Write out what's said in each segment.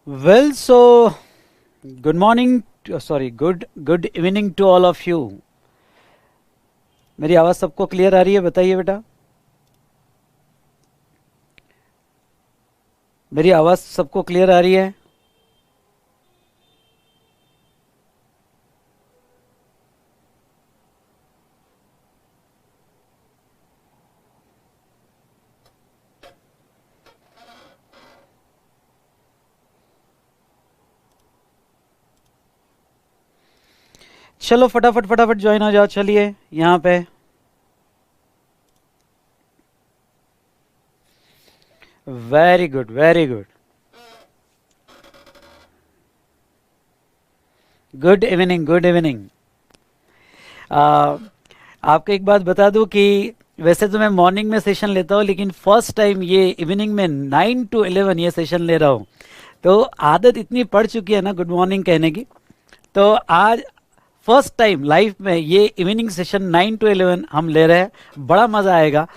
Well, so good morning, good evening to all of you. मेरी आवाज़ सबको clear आ रही है? बताइए बेटा, मेरी आवाज़ सबको क्लियर आ रही है? चलो फटाफट फटाफट ज्वाइन हो जाओ। चलिए यहाँ पे very good, very good. Good evening, good evening. आपको एक बात बता दूं कि वैसे तो मैं मॉर्निंग में सेशन लेता हूँ, लेकिन फर्स्ट टाइम ये इवनिंग में 9 to 11 ये सेशन ले रहा हूँ। तो आदत इतनी पड़ चुकी है ना गुड मॉर्निंग कहने की, तो आज फर्स्ट टाइम लाइफ में ये इवनिंग सेशन 9 to 11 हम ले रहे हैं। बड़ा मज़ा आएगा।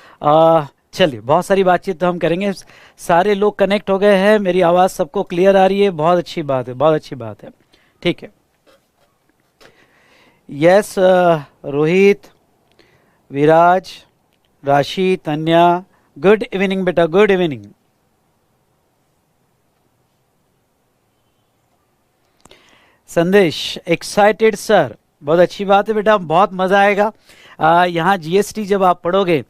चलिए, बहुत सारी बातचीत तो हम करेंगे। सारे लोग कनेक्ट हो गए हैं, मेरी आवाज़ सबको क्लियर आ रही है, बहुत अच्छी बात है, बहुत अच्छी बात है। ठीक है। यस, रोहित, विराज, राशि, तन्या, गुड इवनिंग बेटा, गुड इवनिंग। संदेश, एक्साइटेड सर, बहुत अच्छी बात है बेटा, बहुत मज़ा आएगा। यहाँ जीएसटी जब आप पढ़ोगे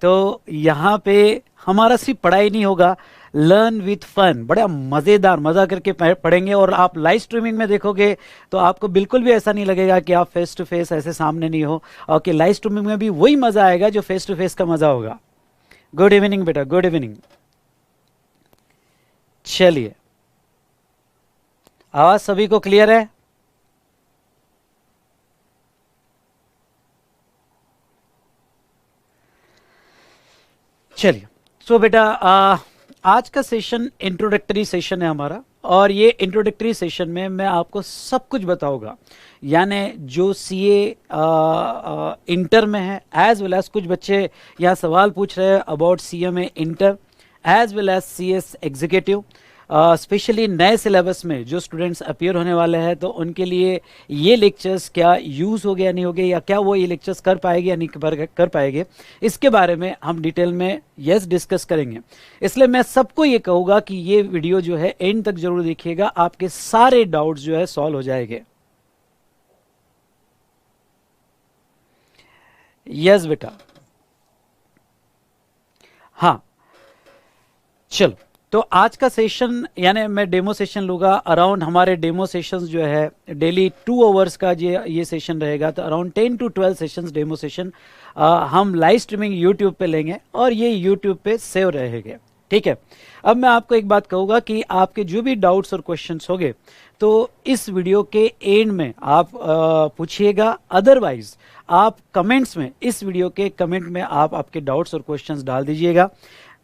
तो यहाँ पे हमारा सिर्फ पढ़ाई नहीं होगा, लर्न विथ फन, बड़ा मज़ेदार मज़ा करके पढ़ेंगे। और आप लाइव स्ट्रीमिंग में देखोगे तो आपको बिल्कुल भी ऐसा नहीं लगेगा कि आप फेस टू फेस ऐसे सामने नहीं हो, और कि लाइव स्ट्रीमिंग में भी वही मज़ा आएगा जो फेस टू फेस का मज़ा होगा। गुड इवनिंग बेटा, गुड इवनिंग। चलिए, आवाज़ सभी को क्लियर है? चलिए, सो बेटा, आज का सेशन इंट्रोडक्टरी सेशन है हमारा, और ये इंट्रोडक्टरी सेशन में मैं आपको सब कुछ बताऊंगा। यानी जो सीए इंटर में है, एज वेल एज कुछ बच्चे यहाँ सवाल पूछ रहे हैं about CMA inter as well as CS executive. Specially नए सिलेबस में जो स्टूडेंट्स अपीयर होने वाले हैं, तो उनके लिए ये लेक्चर्स क्या यूज़ हो गया नहीं हो गया, या क्या वो ये लेक्चर्स कर पाएंगे या नहीं कर पाएंगे, इसके बारे में हम डिटेल में डिस्कस करेंगे। इसलिए मैं सबको ये कहूँगा कि ये वीडियो जो है एंड तक जरूर देखिएगा, आपके सारे डाउट्स जो है सॉल्व हो जाएंगे। यस बेटा, हाँ। चलो, तो आज का सेशन यानी मैं डेमो सेशन लूँगा। अराउंड हमारे डेमो सेशंस जो है डेली 2 आवर्स का ये सेशन रहेगा, तो around 10 to 12 sessions demo session हम लाइव स्ट्रीमिंग यूट्यूब पे लेंगे, और ये यूट्यूब पे सेव रहेंगे। ठीक है। अब मैं आपको एक बात कहूँगा कि आपके जो भी डाउट्स और क्वेश्चंस होंगे तो इस वीडियो के एंड में आप पूछिएगा, अदरवाइज आप कमेंट्स में, इस वीडियो के कमेंट में आप आपके डाउट्स और क्वेश्चंस डाल दीजिएगा।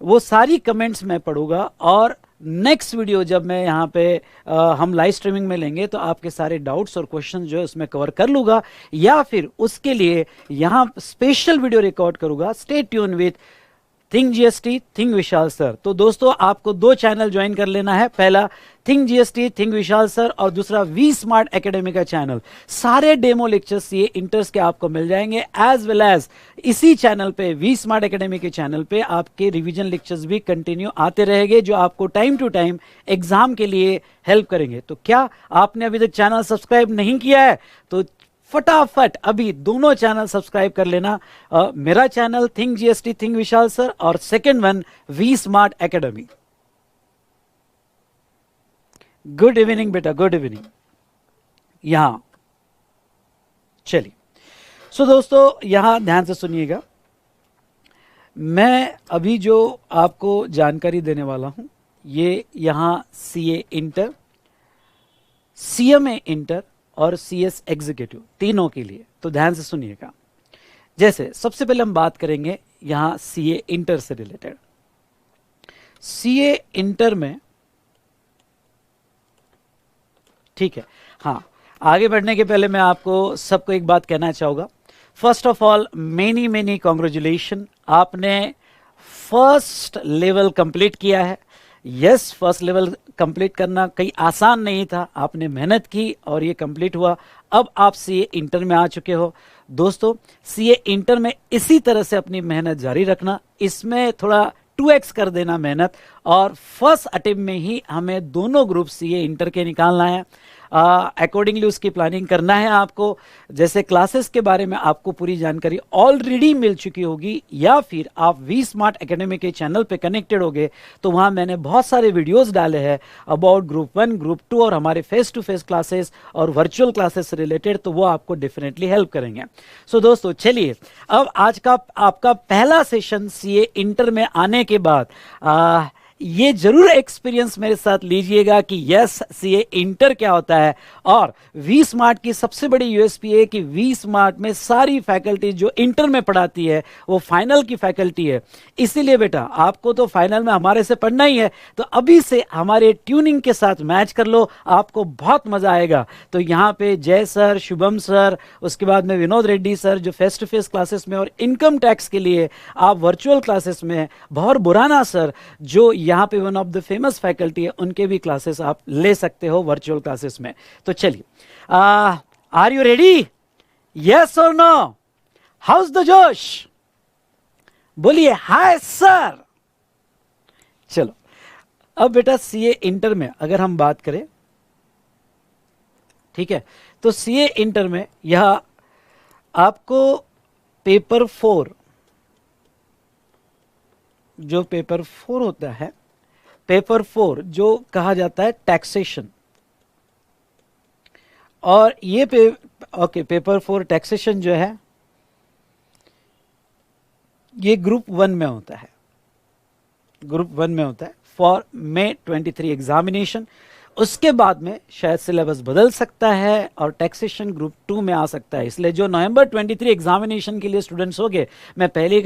वो सारी कमेंट्स मैं पढ़ूंगा, और नेक्स्ट वीडियो जब मैं यहाँ पे हम लाइव स्ट्रीमिंग में लेंगे तो आपके सारे डाउट्स और क्वेश्चन जो है उसमें कवर कर लूँगा, या फिर उसके लिए यहाँ स्पेशल वीडियो रिकॉर्ड करूँगा। Stay tune with think GST, think Vishal sir. तो दोस्तों, आपको 2 चैनल ज्वाइन कर लेना है, पहला think GST think Vishal sir, और दूसरा वी स्मार्ट एकेडमी का चैनल। सारे डेमो लेक्चर्स ये इंटर्स के आपको मिल जाएंगे, एज वेल एज इसी चैनल पे, वी स्मार्ट एकेडमी के चैनल पे आपके रिवीजन लेक्चर्स भी कंटिन्यू आते रहेंगे, जो आपको टाइम टू टाइम एग्जाम के लिए हेल्प करेंगे। तो क्या आपने अभी तक चैनल सब्सक्राइब नहीं किया है तो फटाफट अभी दोनों चैनल सब्सक्राइब कर लेना। मेरा channel think GST think Vishal sir, और second one V Smart Academy. Good evening बेटा, गुड इवनिंग। यहां चलिए, सो दोस्तों यहां ध्यान से सुनिएगा। मैं अभी जो आपको जानकारी देने वाला हूं, ये यहां सीए इंटर, सीएमए इंटर और सीएस एग्जीक्यूटिव तीनों के लिए, तो ध्यान से सुनिएगा। जैसे सबसे पहले हम बात करेंगे यहां सीए इंटर से रिलेटेड। सीए इंटर में, ठीक है, हाँ, आगे बढ़ने के पहले मैं आपको सबको एक बात कहना चाहूँगा। First of all, many many congratulation, आपने फर्स्ट लेवल कंप्लीट किया है। यस, फर्स्ट लेवल कंप्लीट करना कहीं आसान नहीं था, आपने मेहनत की और ये कंप्लीट हुआ। अब आप सीए इंटर में आ चुके हो। दोस्तों, सीए इंटर में इसी तरह से अपनी मेहनत जारी रखना, इसमें थोड़ा 2x कर देना मेहनत, और फर्स्ट अटेम्प्ट में ही हमें दोनों ग्रुप सीए इंटर के निकालना है। अकॉर्डिंगली उसकी प्लानिंग करना है आपको। जैसे क्लासेस के बारे में आपको पूरी जानकारी ऑलरेडी मिल चुकी होगी, या फिर आप वी स्मार्ट एकेडमी के चैनल पे कनेक्टेड होगे तो वहाँ मैंने बहुत सारे वीडियोस डाले हैं अबाउट ग्रुप 1, ग्रुप 2 और हमारे फेस टू फेस क्लासेस और वर्चुअल क्लासेस से रिलेटेड, तो वो आपको डेफिनेटली हेल्प करेंगे। सो दोस्तों, चलिए अब आज का आपका पहला सेशन सीए इंटर में आने के बाद ये जरूर एक्सपीरियंस मेरे साथ लीजिएगा कि यस, सीए इंटर क्या होता है। और वी स्मार्ट की सबसे बड़ी यूएसपी है कि वी स्मार्ट में सारी फैकल्टी जो इंटर में पढ़ाती है वो फाइनल की फैकल्टी है। इसीलिए बेटा, आपको तो फाइनल में हमारे से पढ़ना ही है, तो अभी से हमारे ट्यूनिंग के साथ मैच कर लो, आपको बहुत मजा आएगा। तो यहाँ पे जय सर, शुभम सर, उसके बाद में विनोद रेड्डी सर जो फेस टू फेस क्लासेस में, और इनकम टैक्स के लिए आप वर्चुअल क्लासेस में, भौर बुराना सर जो यहाँ पे one of the famous faculty है, उनके भी क्लासेस आप ले सकते हो वर्चुअल क्लासेस में। तो चलिए, आर यू रेडी? यस और नो? हाउस द जोश? बोलिए हाय सर। चलो, अब बेटा सीए इंटर में अगर हम बात करें, ठीक है, तो सीए इंटर में यह आपको पेपर 4, जो पेपर 4 होता है, पेपर 4 जो कहा जाता है टैक्सेशन, और ये पेपर 4 टैक्सेशन जो है ये ग्रुप 1 में होता है, ग्रुप 1 में होता है फॉर May 23 एग्जामिनेशन। उसके बाद में शायद सिलेबस बदल सकता है और टैक्सेशन ग्रुप 2 में आ सकता है। इसलिए जो नवंबर 23 एग्जामिनेशन के लिए स्टूडेंट्स हो गए, मैं पहले ही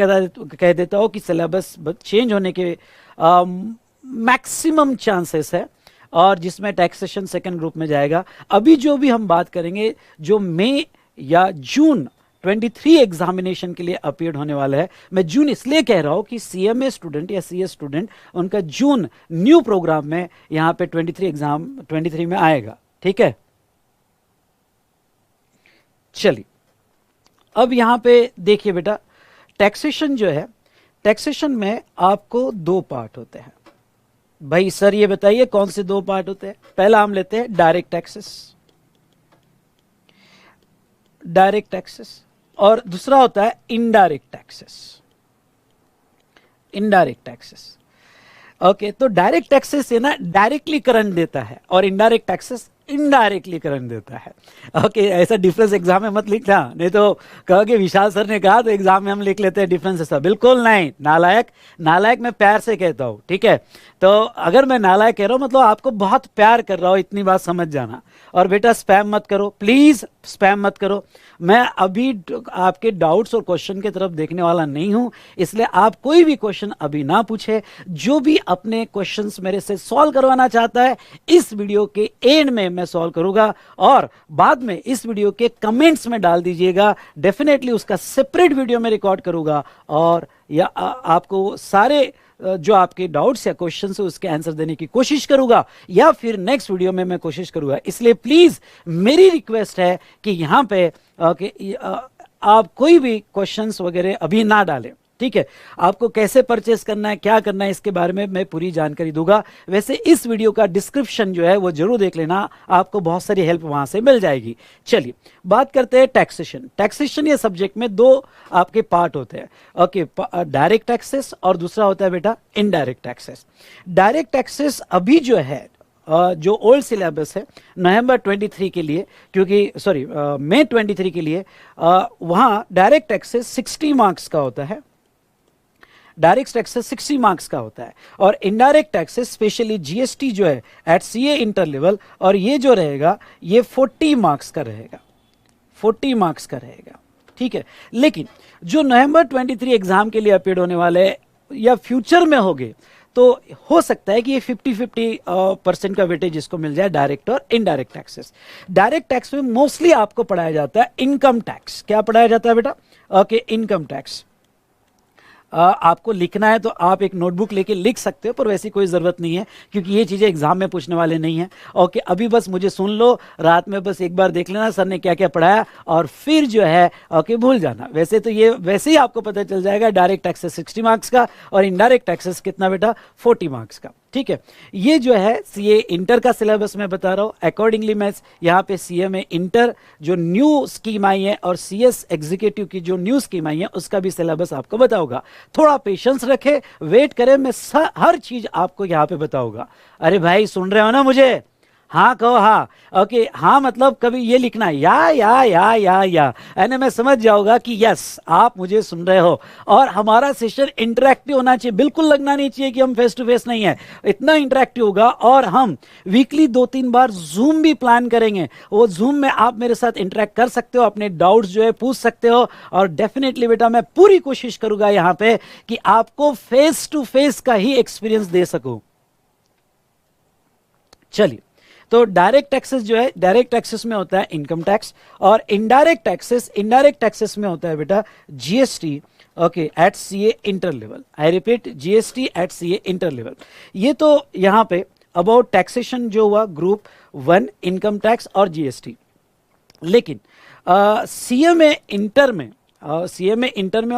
कह देता हूँ कि सिलेबस चेंज होने के मैक्सिमम चांसेस है, और जिसमें टैक्सेशन सेकंड ग्रुप में जाएगा। अभी जो भी हम बात करेंगे जो मई या जून 23 एग्जामिनेशन के लिए अपीयर होने वाला है, मैं जून इसलिए कह रहा हूं कि सीएमए स्टूडेंट या सीए स्टूडेंट उनका जून न्यू प्रोग्राम में यहां पे 23 में आएगा। ठीक है, चलिए अब यहां पे देखिए बेटा, टैक्सेशन जो है, टैक्सेशन में आपको 2 पार्ट होते हैं। भाई सर ये बताइए कौन से 2 पार्ट होते हैं? पहला हम लेते हैं डायरेक्ट टैक्सेस, डायरेक्ट टैक्सेस, और दूसरा होता है indirect taxes, indirect taxes. Okay, तो डायरेक्ट टैक्सेस ये ना डायरेक्टली करंट देता है, और इनडायरेक्ट टैक्सेस इनडायरेक्टली करंट देता है। ओके, ऐसा डिफरेंस एग्जाम में मत लिखना, नहीं तो कहोगे विशाल सर ने कहा तो एग्जाम में हम लिख लेते हैं डिफरेंस ऐसा। बिल्कुल नहीं, नालायक, नालायक मैं प्यार से कहता हूं, ठीक है। तो अगर मैं नालायक कह रहा हूं मतलब आपको बहुत प्यार कर रहा हूं, इतनी बात समझ जाना। और बेटा स्पैम मत करो, प्लीज स्पैम मत करो। मैं अभी आपके डाउट्स और क्वेश्चन की तरफ देखने वाला नहीं हूं, इसलिए आप कोई भी क्वेश्चन अभी ना पूछे। जो भी अपने क्वेश्चंस मेरे से सॉल्व करवाना चाहता है, इस वीडियो के एंड में मैं सॉल्व करूंगा, और बाद में इस वीडियो के कमेंट्स में डाल दीजिएगा। डेफिनेटली उसका सेपरेट वीडियो में रिकॉर्ड करूंगा, और या आपको सारे जो आपके डाउट्स या क्वेश्चंस है उसके आंसर देने की कोशिश करूंगा, या फिर नेक्स्ट वीडियो में मैं कोशिश करूंगा। इसलिए प्लीज मेरी रिक्वेस्ट है कि यहां पे आप कोई भी क्वेश्चंस वगैरह अभी ना डालें, ठीक है। आपको कैसे परचेस करना है, क्या करना है, इसके बारे में मैं पूरी जानकारी दूंगा। वैसे इस वीडियो का डिस्क्रिप्शन जो है वो जरूर देख लेना, आपको बहुत सारी हेल्प वहां से मिल जाएगी। चलिए बात करते हैं टैक्सेशन। टैक्सेशन ये सब्जेक्ट में 2 आपके पार्ट होते हैं। ओके, डायरेक्ट टैक्सेस और दूसरा होता है बेटा इनडायरेक्ट टैक्सेस। डायरेक्ट टैक्सेस अभी जो है जो ओल्ड सिलेबस है नवंबर 23 के लिए, क्योंकि सॉरी मई 23 के लिए, वहां डायरेक्ट टैक्सेस 60 मार्क्स का होता है, डायरेक्ट टैक्सेस 60 मार्क्स का होता है, और इनडायरेक्ट टैक्सेस स्पेशली जीएसटी जो है एट सीए इंटर लेवल, और ये जो रहेगा ये 40 मार्क्स का रहेगा, 40 मार्क्स का रहेगा, ठीक है। लेकिन जो नवंबर 23 एग्जाम के लिए अपीयर होने वाले या फ्यूचर में होंगे, तो हो सकता है कि ये 50-50% का वेटेज इसको मिल जाए, डायरेक्ट और इनडायरेक्ट टैक्सेस। डायरेक्ट टैक्स में मोस्टली आपको पढ़ाया जाता है इनकम टैक्स। क्या पढ़ाया जाता है बेटा? Okay, income tax. आपको लिखना है तो आप एक नोटबुक लेके लिख सकते हो, पर वैसी कोई ज़रूरत नहीं है क्योंकि ये चीज़ें एग्जाम में पूछने वाले नहीं हैं। ओके, अभी बस मुझे सुन लो, रात में बस एक बार देख लेना सर ने क्या क्या पढ़ाया और फिर जो है ओके भूल जाना। वैसे तो ये वैसे ही आपको पता चल जाएगा, डायरेक्ट टैक्सेस 60 मार्क्स का और इनडायरेक्ट टैक्सेस कितना बेटा 40 मार्क्स का। ठीक है, ये जो है सीए इंटर का सिलेबस मैं बता रहा हूँ। अकॉर्डिंगली मैं यहाँ पे सीए में इंटर जो न्यू स्कीम आई है और सीएस एग्जीक्यूटिव की जो न्यू स्कीम आई है उसका भी सिलेबस आपको बताऊंगा। थोड़ा पेशेंस रखे, वेट करें, मैं हर चीज आपको यहाँ पे बताऊंगा। अरे भाई सुन रहे हो ना मुझे? हाँ कहो हाँ। ओके, हाँ मतलब कभी ये लिखना है या यानी मैं समझ जाऊंगा कि यस आप मुझे सुन रहे हो। और हमारा सेशन इंटरेक्टिव होना चाहिए, बिल्कुल लगना नहीं चाहिए कि हम फेस टू फेस नहीं है, इतना इंटरेक्टिव होगा। और हम वीकली 2-3 बार जूम भी प्लान करेंगे, वो जूम में आप मेरे साथ इंटरेक्ट कर सकते हो, अपने डाउट्स जो है पूछ सकते हो। और डेफिनेटली बेटा मैं पूरी कोशिश करूंगा यहाँ पे कि आपको फेस टू फेस का ही एक्सपीरियंस दे सकूं। चलिए, तो डायरेक्ट टैक्सेस जो है, डायरेक्ट टैक्सेस में होता है इनकम टैक्स, और इनडायरेक्ट टैक्सेस में होता है बेटा GST. Okay, at CA inter level, I repeat GST at CA inter level. ये तो यहां पे अबाउट टैक्सेशन जो हुआ ग्रुप 1 इनकम टैक्स और जीएसटी। लेकिन सीए में इंटर में और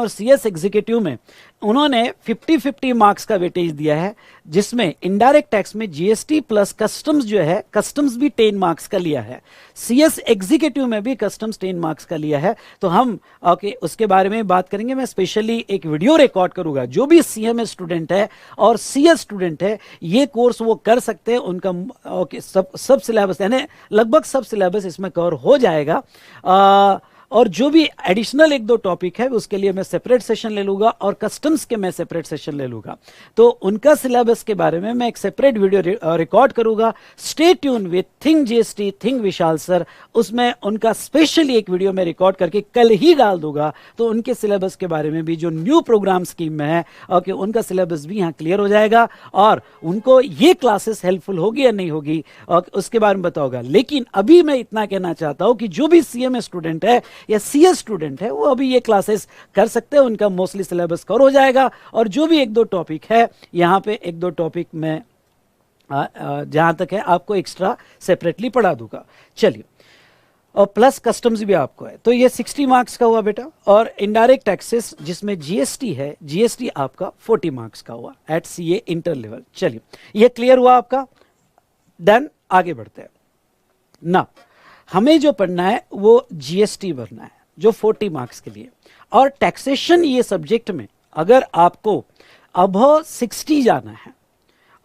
सीएस एग्जीक्यूटिव में उन्होंने 50-50 मार्क्स का वेटेज दिया है, जिसमें इनडायरेक्ट टैक्स में जीएसटी प्लस कस्टम्स जो है, कस्टम्स भी 10 मार्क्स का लिया है, सीएस एग्जीक्यूटिव में भी कस्टम्स 10 मार्क्स का लिया है। तो हम ओके उसके बारे में बात करेंगे। मैं स्पेशली एक वीडियो रिकॉर्ड करूंगा, जो भी सीएमए स्टूडेंट है और सीएस स्टूडेंट है ये कोर्स वो कर सकते हैं, उनका ओके सब सिलेबस यानी लगभग सब सिलेबस इसमें कवर हो जाएगा। और जो भी एडिशनल 1-2 टॉपिक है उसके लिए मैं सेपरेट सेशन ले लूंगा और कस्टम्स के मैं सेपरेट सेशन ले लूंगा। तो उनका सिलेबस के बारे में मैं एक सेपरेट वीडियो रिकॉर्ड करूंगा। Stay tune with think GST think Vishal sir, उसमें उनका स्पेशली एक वीडियो मैं रिकॉर्ड करके कल ही डाल दूंगा। तो उनके सिलेबस के बारे में भी जो न्यू प्रोग्राम स्कीम में है ओके उनका सिलेबस भी यहाँ क्लियर हो जाएगा और उनको ये क्लासेस हेल्पफुल होगी या नहीं होगी उसके बारे में बताऊंगा। लेकिन अभी मैं इतना कहना चाहता हूं कि जो भी सीएमए स्टूडेंट है या सीएस स्टूडेंट है वो अभी ये क्लासेस कर सकते हैं, उनका मोस्टली सिलेबस कवर हो जाएगा। और जो भी 1-2 टॉपिक है यहाँ पे 1-2 टॉपिक में जहां तक है आपको एक्स्ट्रा सेपरेटली पढ़ा दूंगा। चलिए, और प्लस कस्टम्स भी आपको है, तो ये 60 मार्क्स का हुआ बेटा। और इनडायरेक्ट टैक्सेस जिसमें जीएसटी है, जीएसटी आपका 40 मार्क्स का हुआ एट सीए इंटर लेवल। चलिए, ये क्लियर हुआ आपका? डन, आगे बढ़ते हैं ना। हमें जो पढ़ना है वो जीएसटी भरना है जो 40 मार्क्स के लिए। और टैक्सेशन ये सब्जेक्ट में अगर आपको अबव 60 जाना है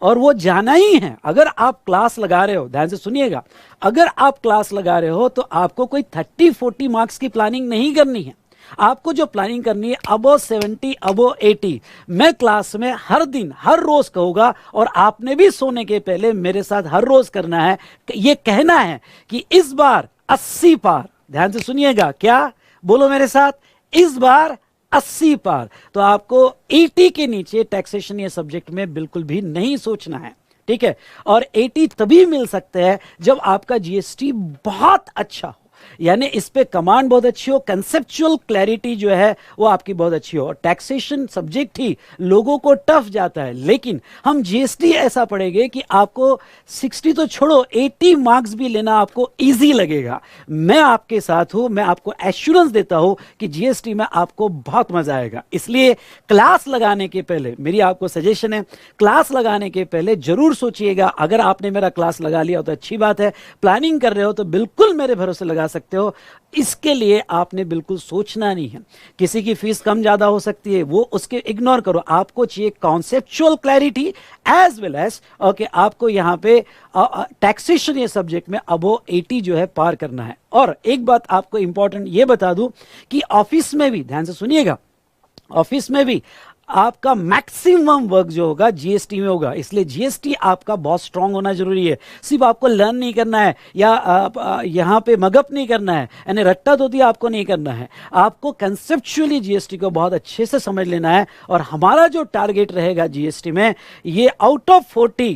और वो जाना ही है, अगर आप क्लास लगा रहे हो, ध्यान से सुनिएगा, अगर आप क्लास लगा रहे हो तो आपको कोई 30-40 मार्क्स की प्लानिंग नहीं करनी है। आपको जो प्लानिंग करनी है अबव 70 अबव 80। मैं क्लास में हर दिन हर रोज कहूंगा और आपने भी सोने के पहले मेरे साथ हर रोज करना है, ये कहना है कि इस बार 80 पार। ध्यान से सुनिएगा, क्या बोलो मेरे साथ, इस बार 80 पार। तो आपको 80 के नीचे टैक्सेशन ये सब्जेक्ट में बिल्कुल भी नहीं सोचना है, ठीक है। और 80 तभी मिल सकते हैं जब आपका जीएसटी बहुत अच्छा हो, यानी इस पे कमांड बहुत अच्छी हो, कंसेप्चुअल क्लैरिटी जो है वो आपकी बहुत अच्छी हो। और टैक्सेशन सब्जेक्ट ही लोगों को टफ जाता है, लेकिन हम जीएसटी ऐसा पढ़ेंगे कि आपको 60 तो छोड़ो 80 मार्क्स भी लेना आपको इजी लगेगा। मैं आपके साथ हूं, मैं आपको एश्योरेंस देता हूं कि जीएसटी में आपको बहुत मजा आएगा। इसलिए क्लास लगाने के पहले मेरी आपको सजेशन है, क्लास लगाने के पहले जरूर सोचिएगा। अगर आपने मेरा क्लास लगा लिया तो अच्छी बात है, प्लानिंग कर रहे हो तो बिल्कुल मेरे भरोसे लगा सकते हो। इसके लिए आपने बिल्कुल सोचना नहीं है। किसी की फीस कम ज्यादा हो सकती है, वो उसके इग्नोर करो। आपको चाहिए conceptual clarity as well as okay आपको यहाँ पे टैक्सेशन ये सब्जेक्ट में अबव 80 जो है पार करना है। और एक बात आपको इंपॉर्टेंट ये बता दूं कि ऑफिस में भी, ध्यान से सुनिएगा, ऑफिस में भी आपका मैक्सिमम वर्क जो होगा जीएसटी में होगा। इसलिए जीएसटी आपका बहुत स्ट्रांग होना जरूरी है। सिर्फ आपको लर्न नहीं करना है या यहां पे मगअप नहीं करना है, यानी रट्टा धोती आपको नहीं करना है। आपको कंसेप्चुअली जीएसटी को बहुत अच्छे से समझ लेना है। और हमारा जो टारगेट रहेगा जीएसटी में, ये आउट ऑफ 40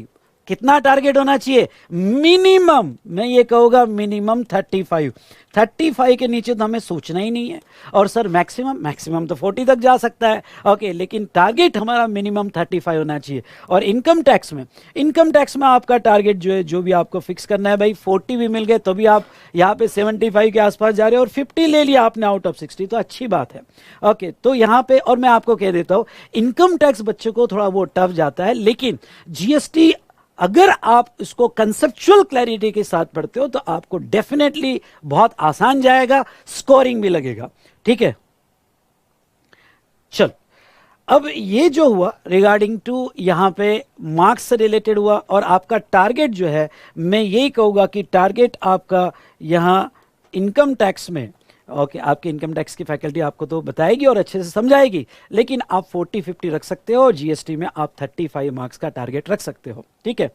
कितना टारगेट होना चाहिए? मिनिमम, मैं ये कहूँगा मिनिमम 35। 35 के नीचे तो हमें सोचना ही नहीं है। और सर मैक्सिमम तो 40 तक जा सकता है, ओके, लेकिन टारगेट हमारा मिनिमम 35 होना चाहिए। और इनकम टैक्स में आपका टारगेट जो है, जो भी आपको फिक्स करना है भाई, 40 भी मिल गए तो भी आप यहाँ पे 75 के आसपास जा रहे हो, और 50 ले लिया आपने आउट ऑफ 60 तो अच्छी बात है, ओके। तो यहाँ पे, और मैं आपको कह देता हूँ, इनकम टैक्स बच्चों को थोड़ा वो टफ जाता है, लेकिन जीएसटी अगर आप इसको कंसेप्चुअल क्लैरिटी के साथ पढ़ते हो तो आपको डेफिनेटली बहुत आसान जाएगा, स्कोरिंग भी लगेगा, ठीक है। चल, अब ये जो हुआ रिगार्डिंग टू यहां पे मार्क्स से रिलेटेड हुआ, और आपका टारगेट जो है, मैं यही कहूंगा कि टारगेट आपका यहां इनकम टैक्स में, ओके, आपके इनकम टैक्स की फैकल्टी आपको तो बताएगी और अच्छे से समझाएगी, लेकिन आप 40-50 रख सकते हो, और जीएसटी में आप 35 मार्क्स का टारगेट रख सकते हो, ठीक है।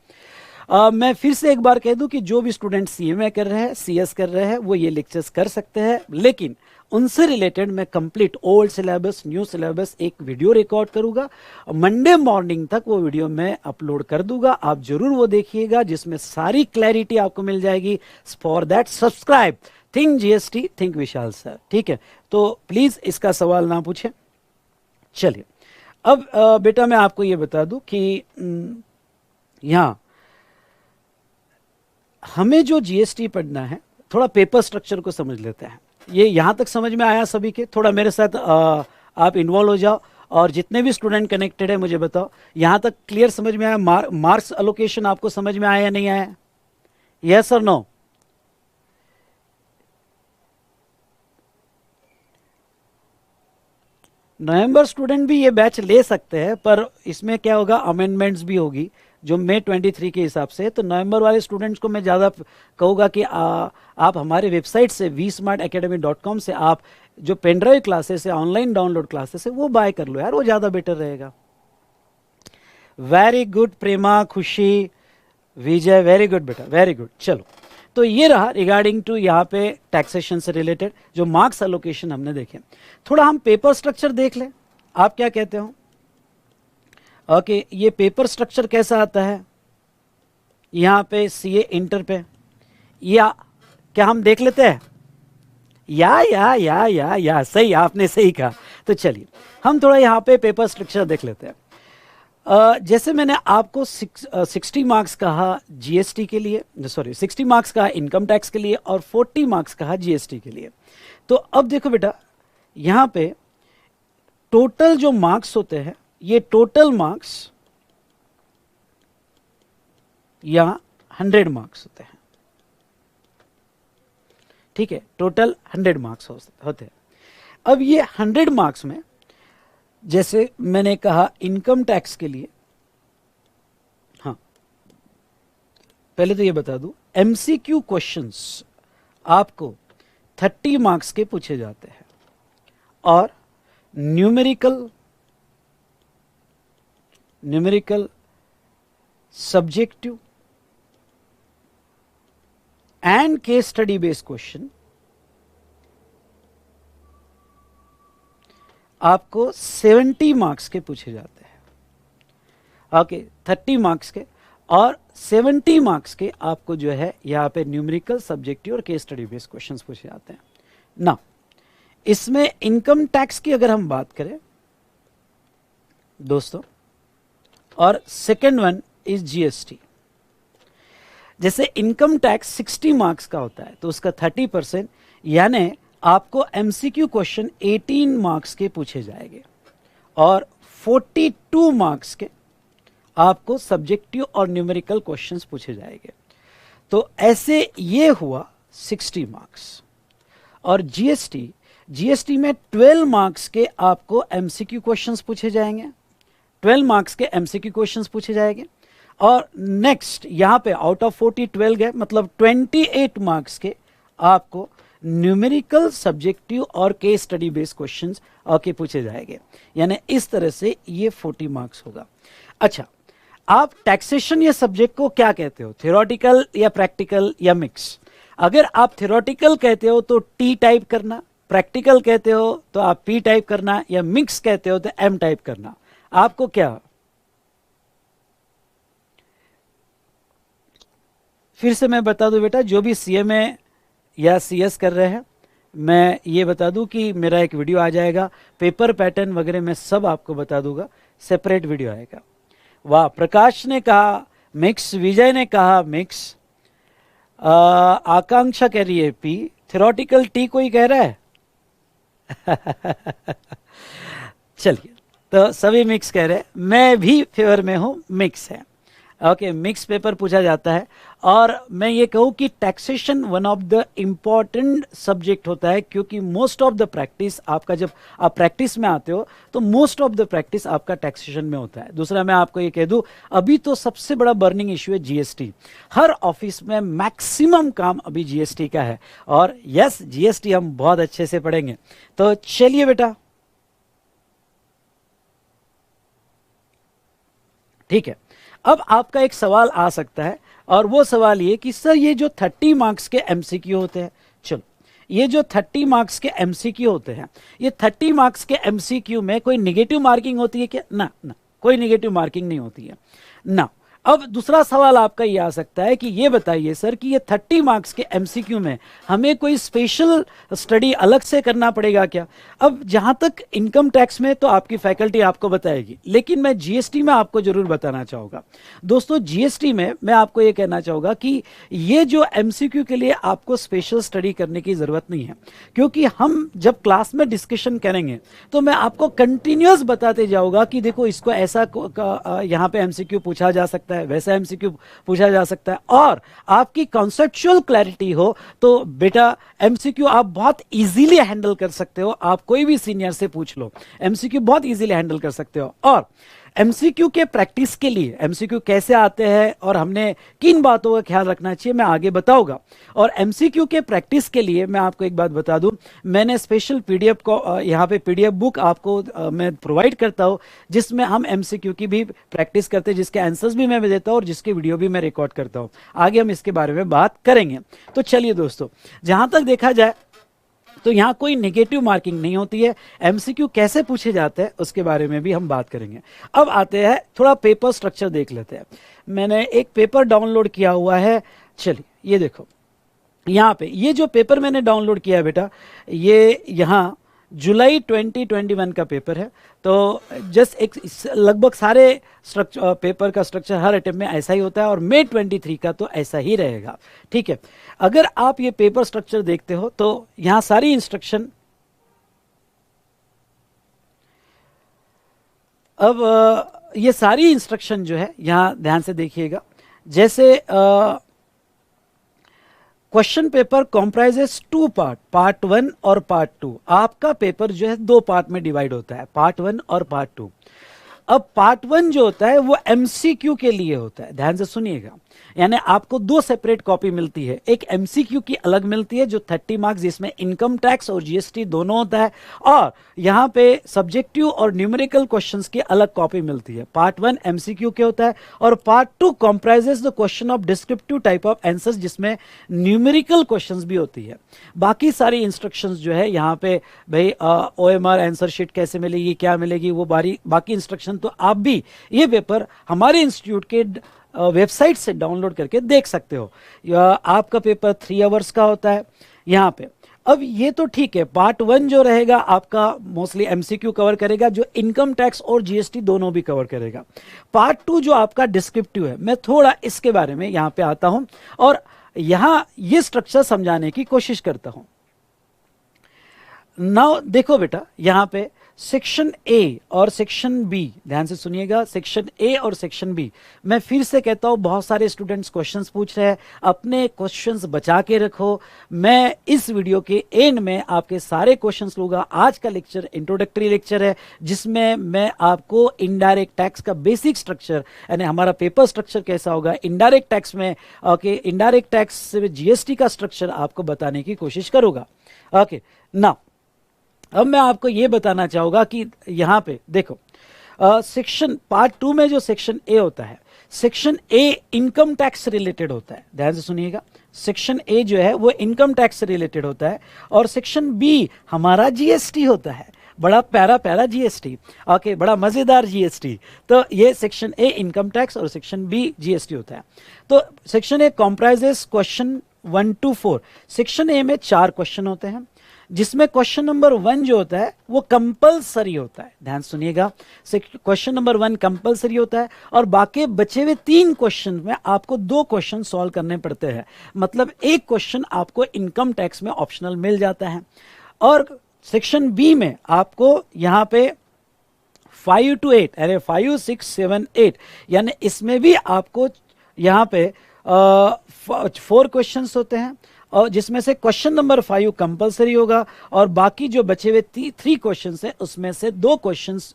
मैं फिर से एक बार कह दूं कि जो भी स्टूडेंट सीएमए कर रहे हैं, सीएस कर रहे हैं, वो ये लेक्चर्स कर सकते हैं, लेकिन उनसे रिलेटेड मैं complete old syllabus, new syllabus एक वीडियो रिकॉर्ड करूंगा, मंडे मॉर्निंग तक वो वीडियो मैं अपलोड कर दूंगा, आप जरूर वो देखिएगा, जिसमें सारी क्लैरिटी आपको मिल जाएगी। For that subscribe think GST, think Vishal sir, ठीक है। तो प्लीज इसका सवाल ना पूछें। चलिए, अब बेटा मैं आपको ये बता दूं कि यहां हमें जो जीएसटी पढ़ना है, थोड़ा पेपर स्ट्रक्चर को समझ लेते हैं। ये यहां तक समझ में आया सभी के? थोड़ा मेरे साथ आप इन्वॉल्व हो जाओ, और जितने भी स्टूडेंट कनेक्टेड है मुझे बताओ, यहां तक क्लियर समझ में आया? मार्क्स एलोकेशन आपको समझ में आया या नहीं आया? यस और नो? नवंबर स्टूडेंट भी ये बैच ले सकते हैं, पर इसमें क्या होगा, अमेंडमेंट्स भी होगी जो मई 23 के हिसाब से। तो नवंबर वाले स्टूडेंट्स को मैं ज़्यादा कहूँगा कि आप हमारे वेबसाइट से vsmartacademy.com से आप जो पेनड्राइव क्लासेस है, ऑनलाइन डाउनलोड क्लासेस है, वो बाय कर लो यार, वो ज़्यादा बेटर रहेगा। वेरी गुड प्रेमा, खुशी, विजय, वेरी गुड बेटा, वेरी गुड। चलो, तो ये रहा रिगार्डिंग टू यहाँ पे टैक्सेशन से रिलेटेड जो मार्क्स एलोकेशन हमने देखे। थोड़ा हम पेपर स्ट्रक्चर देख लें, आप क्या कहते हो? ओके, ये पेपर स्ट्रक्चर कैसा आता है यहाँ पे सीए इंटर पे, या क्या हम देख लेते हैं? या सही, आपने सही कहा। तो चलिए हम थोड़ा यहाँ पे पेपर स्ट्रक्चर देख लेते हैं। जैसे मैंने आपको 60 मार्क्स कहा जीएसटी के लिए, सॉरी 60 मार्क्स कहा इनकम टैक्स के लिए, और 40 मार्क्स कहा जीएसटी के लिए। तो अब देखो बेटा, यहाँ पे टोटल जो मार्क्स होते हैं, ये टोटल मार्क्स यहाँ 100 मार्क्स होते हैं, ठीक है, टोटल 100 मार्क्स होते हैं। अब ये 100 मार्क्स में, जैसे मैंने कहा इनकम टैक्स के लिए, हाँ पहले तो ये बता दूं, एमसीक्यू क्वेश्चंस आपको 30 मार्क्स के पूछे जाते हैं, और numerical subjective and case study based question आपको 70 मार्क्स के पूछे जाते हैं, ओके, 30 मार्क्स के, और 70 मार्क्स के आपको जो है यहाँ पे न्यूमेरिकल, सब्जेक्टिव और केस स्टडी बेस्ड क्वेश्चंस पूछे जाते हैं ना। इसमें इनकम टैक्स की अगर हम बात करें दोस्तों, और सेकेंड वन इज जीएसटी। जैसे इनकम टैक्स 60 मार्क्स का होता है, तो उसका 30%, यानी आपको एमसीक्यू क्वेश्चन 18 मार्क्स के पूछे जाएंगे, और 42 मार्क्स के आपको सब्जेक्टिव और न्यूमेरिकल क्वेश्चंस पूछे जाएंगे। तो ऐसे ये हुआ 60 मार्क्स। और जीएसटी में 12 मार्क्स के आपको एमसीक्यू क्वेश्चंस पूछे जाएंगे, 12 मार्क्स के एमसीक्यू क्वेश्चंस पूछे जाएंगे। और नेक्स्ट यहां पे आउट ऑफ 40 12 गए, मतलब 28 मार्क्स के आपको न्यूमेरिकल, सब्जेक्टिव और case study based questions okay पूछे जाएंगे। यानी इस तरह से ये 40 मार्क्स होगा। अच्छा, आप टैक्सेशन या सब्जेक्ट को क्या कहते हो, थ्योरेटिकल या प्रैक्टिकल या मिक्स? अगर आप थ्योरेटिकल कहते हो तो टी टाइप करना, प्रैक्टिकल कहते हो तो आप पी टाइप करना, या मिक्स कहते हो तो एम टाइप करना। आपको क्या फिर से मैं बता दूं बेटा, जो भी CMA या CS कर रहे हैं, मैं ये बता दूं कि मेरा एक वीडियो आ जाएगा, पेपर पैटर्न वगैरह मैं सब आपको बता दूंगा, सेपरेट वीडियो आएगा। वाह, प्रकाश ने कहा मिक्स, विजय ने कहा मिक्स, आकांक्षा कह रही है P, थ्योरेटिकल T कोई कह रहा है? चलिए, तो सभी मिक्स कह रहे हैं, मैं भी फेवर में हूं, मिक्स है। ओके, मिक्स पेपर पूछा जाता है। और मैं ये कहूँ कि taxation one of the important subject होता है, क्योंकि मोस्ट ऑफ द प्रैक्टिस आपका, जब आप प्रैक्टिस में आते हो तो मोस्ट ऑफ द प्रैक्टिस आपका टैक्सेशन में होता है। दूसरा मैं आपको ये कह दूं, अभी तो सबसे बड़ा बर्निंग इशू है GST। हर ऑफिस में मैक्सिमम काम अभी GST का है, और यस, GST हम बहुत अच्छे से पढ़ेंगे। तो चलिए बेटा, ठीक है। अब आपका एक सवाल आ सकता है, और वो सवाल ये कि सर ये जो 30 मार्क्स के MCQ होते हैं, चलो ये जो 30 मार्क्स के MCQ होते हैं, ये 30 मार्क्स के MCQ में कोई निगेटिव मार्किंग होती है क्या? ना ना, कोई निगेटिव मार्किंग नहीं होती है ना। अब दूसरा सवाल आपका ये आ सकता है कि ये बताइए सर कि ये 30 मार्क्स के MCQ में हमें कोई स्पेशल स्टडी अलग से करना पड़ेगा क्या? अब जहां तक इनकम टैक्स में तो आपकी फैकल्टी आपको बताएगी, लेकिन मैं GST में आपको जरूर बताना चाहूँगा। दोस्तों, GST में मैं आपको ये कहना चाहूँगा कि ये जो MCQ के लिए आपको स्पेशल स्टडी करने की ज़रूरत नहीं है, क्योंकि हम जब क्लास में डिस्कशन करेंगे तो मैं आपको कंटिन्यूस बताते जाऊँगा कि देखो इसको ऐसा यहाँ पे MCQ पूछा जा सकता है, वैसा MCQ पूछा जा सकता है। और आपकी कॉन्सेप्चुअल क्लैरिटी हो तो बेटा MCQ आप बहुत इजीली हैंडल कर सकते हो। आप कोई भी सीनियर से पूछ लो, MCQ बहुत इजीली हैंडल कर सकते हो। और MCQ के प्रैक्टिस के लिए MCQ कैसे आते हैं और हमने किन बातों का ख्याल रखना चाहिए, मैं आगे बताऊंगा। और MCQ के प्रैक्टिस के लिए मैं आपको एक बात बता दूं, मैंने स्पेशल PDF को यहाँ पे PDF बुक आपको मैं प्रोवाइड करता हूँ, जिसमें हम MCQ की भी प्रैक्टिस करते हैं, जिसके आंसर्स भी मैं देता हूँ और जिसके वीडियो भी मैं रिकॉर्ड करता हूँ। आगे हम इसके बारे में बात करेंगे। तो चलिए दोस्तों, जहाँ तक देखा जाए तो यहाँ कोई नेगेटिव मार्किंग नहीं होती है। MCQ कैसे पूछे जाते हैं उसके बारे में भी हम बात करेंगे। अब आते हैं, थोड़ा पेपर स्ट्रक्चर देख लेते हैं। मैंने एक पेपर डाउनलोड किया हुआ है, चलिए ये देखो यहाँ पे, ये जो पेपर मैंने डाउनलोड किया है बेटा, ये यहाँ जुलाई 2021 का पेपर है। तो जस्ट एक लगभग सारे स्ट्रक्चर, पेपर का स्ट्रक्चर हर अटेम्प्ट में ऐसा ही होता है, और मई 23 का तो ऐसा ही रहेगा, ठीक है। अगर आप ये पेपर स्ट्रक्चर देखते हो तो यहाँ सारी इंस्ट्रक्शन, अब ये सारी इंस्ट्रक्शन जो है यहाँ ध्यान से देखिएगा। जैसे question paper comprises 2 part, part 1 और पार्ट 2। आपका पेपर जो है 2 पार्ट में डिवाइड होता है, पार्ट 1 और पार्ट 2। अब पार्ट 1 जो होता है वो MCQ के लिए होता है, ध्यान से सुनिएगा। यानी आपको 2 सेपरेट कॉपी मिलती है, एक MCQ की अलग मिलती है जो 30 मार्क्स, जिसमें इनकम टैक्स और GST दोनों होता है, और यहाँ पे सब्जेक्टिव और न्यूमेरिकल क्वेश्चंस की अलग कॉपी मिलती है। पार्ट 1 MCQ के होता है, और part 2 comprises the question of descriptive type of answers, जिसमें न्यूमेरिकल क्वेश्चंस भी होती है। बाकी सारी इंस्ट्रक्शंस जो है यहाँ पे भाई OMR आंसर शीट कैसे मिलेगी, क्या मिलेगी, वो बाकी इंस्ट्रक्शन तो आप भी ये पेपर हमारे इंस्टीट्यूट के वेबसाइट से डाउनलोड करके देख सकते हो। आपका पेपर 3 आवर्स का होता है यहाँ पे। अब ये तो ठीक है, पार्ट 1 जो रहेगा आपका मोस्टली MCQ कवर करेगा, जो इनकम टैक्स और GST दोनों भी कवर करेगा। पार्ट 2 जो आपका डिस्क्रिप्टिव है, मैं थोड़ा इसके बारे में यहाँ पे आता हूँ और यहाँ ये स्ट्रक्चर समझाने की कोशिश करता हूँ। नाउ देखो बेटा, यहाँ पे सेक्शन A और सेक्शन B, ध्यान से सुनिएगा, सेक्शन A और सेक्शन B। मैं फिर से कहता हूँ, बहुत सारे स्टूडेंट्स क्वेश्चंस पूछ रहे हैं, अपने क्वेश्चंस बचा के रखो। मैं इस वीडियो के एंड में आपके सारे क्वेश्चंस लूंगा। आज का लेक्चर इंट्रोडक्टरी लेक्चर है, जिसमें मैं आपको इनडायरेक्ट टैक्स का बेसिक स्ट्रक्चर, यानी हमारा पेपर स्ट्रक्चर कैसा होगा इनडायरेक्ट टैक्स में, ओके, इनडायरेक्ट टैक्स से GST का स्ट्रक्चर आपको बताने की कोशिश करूंगा। ओके, नाउ अब मैं आपको ये बताना चाहूँगा कि यहाँ पे देखो, सेक्शन पार्ट 2 में जो सेक्शन A होता है, सेक्शन A इनकम टैक्स से रिलेटेड होता है, ध्यान से सुनिएगा। सेक्शन A जो है वो इनकम टैक्स से रिलेटेड होता है, और सेक्शन B हमारा GST होता है। बड़ा प्यारा प्यारा जीएसटी, ओके, बड़ा मजेदार जीएसटी। तो ये सेक्शन ए इनकम टैक्स और सेक्शन बी जीएसटी होता है। तो section A comprises question 1 to 4। Section A में 4 क्वेश्चन होते हैं, जिसमें क्वेश्चन नंबर 1 जो होता है वो कंपलसरी होता है। ध्यान सुनिएगा, क्वेश्चन नंबर 1 कंपलसरी होता है और बाकी बचे हुए 3 क्वेश्चन में आपको 2 क्वेश्चन सॉल्व करने पड़ते हैं। मतलब एक क्वेश्चन आपको इनकम टैक्स में ऑप्शनल मिल जाता है। और सेक्शन बी में आपको यहाँ पे 5 to 8, अरे 5, 6, 7, 8, यानी इसमें भी आपको यहाँ पे 4 क्वेश्चंस होते हैं और जिसमें से क्वेश्चन नंबर 5 कंपलसरी होगा और बाकी जो बचे हुए 3 क्वेश्चंस है उसमें से 2 क्वेश्चंस,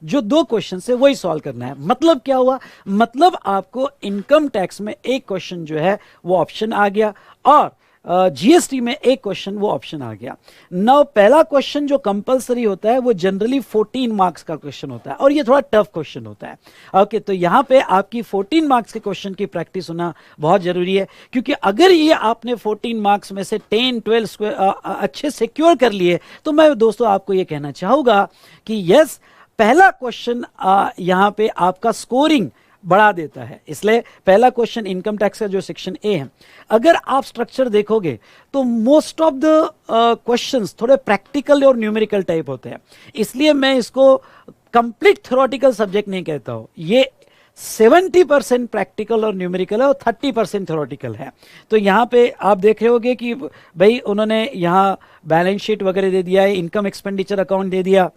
जो 2 क्वेश्चंस है वही सॉल्व करना है। मतलब क्या हुआ, मतलब आपको इनकम टैक्स में एक क्वेश्चन जो है वो ऑप्शन आ गया और जीएसटी में एक क्वेश्चन वो ऑप्शन आ गया। नौ पहला क्वेश्चन जो कंपलसरी होता है वो जनरली 14 मार्क्स का क्वेश्चन होता है और ये थोड़ा टफ क्वेश्चन होता है। ओके, तो यहाँ पे आपकी 14 मार्क्स के क्वेश्चन की प्रैक्टिस होना बहुत जरूरी है, क्योंकि अगर ये आपने 14 मार्क्स में से 10, 12 अच्छे सिक्योर कर लिए तो मैं दोस्तों आपको ये कहना चाहूंगा कि यस, पहला क्वेश्चन यहाँ पे आपका स्कोरिंग बढ़ा देता है। इसलिए पहला क्वेश्चन इनकम टैक्स का जो सेक्शन ए है, अगर आप स्ट्रक्चर देखोगे तो मोस्ट ऑफ द क्वेश्चंस थोड़े प्रैक्टिकल और न्यूमेरिकल टाइप होते हैं। इसलिए मैं इसको कंप्लीट थ्योरेटिकल सब्जेक्ट नहीं कहता हूं। ये 70% प्रैक्टिकल और न्यूमेरिकल है और 30% थ्योरेटिकल है। तो यहाँ पे आप देख रहे होगे कि भाई उन्होंने यहाँ बैलेंस शीट वगैरह दे दिया है, इनकम एक्सपेंडिचर अकाउंट दे दिया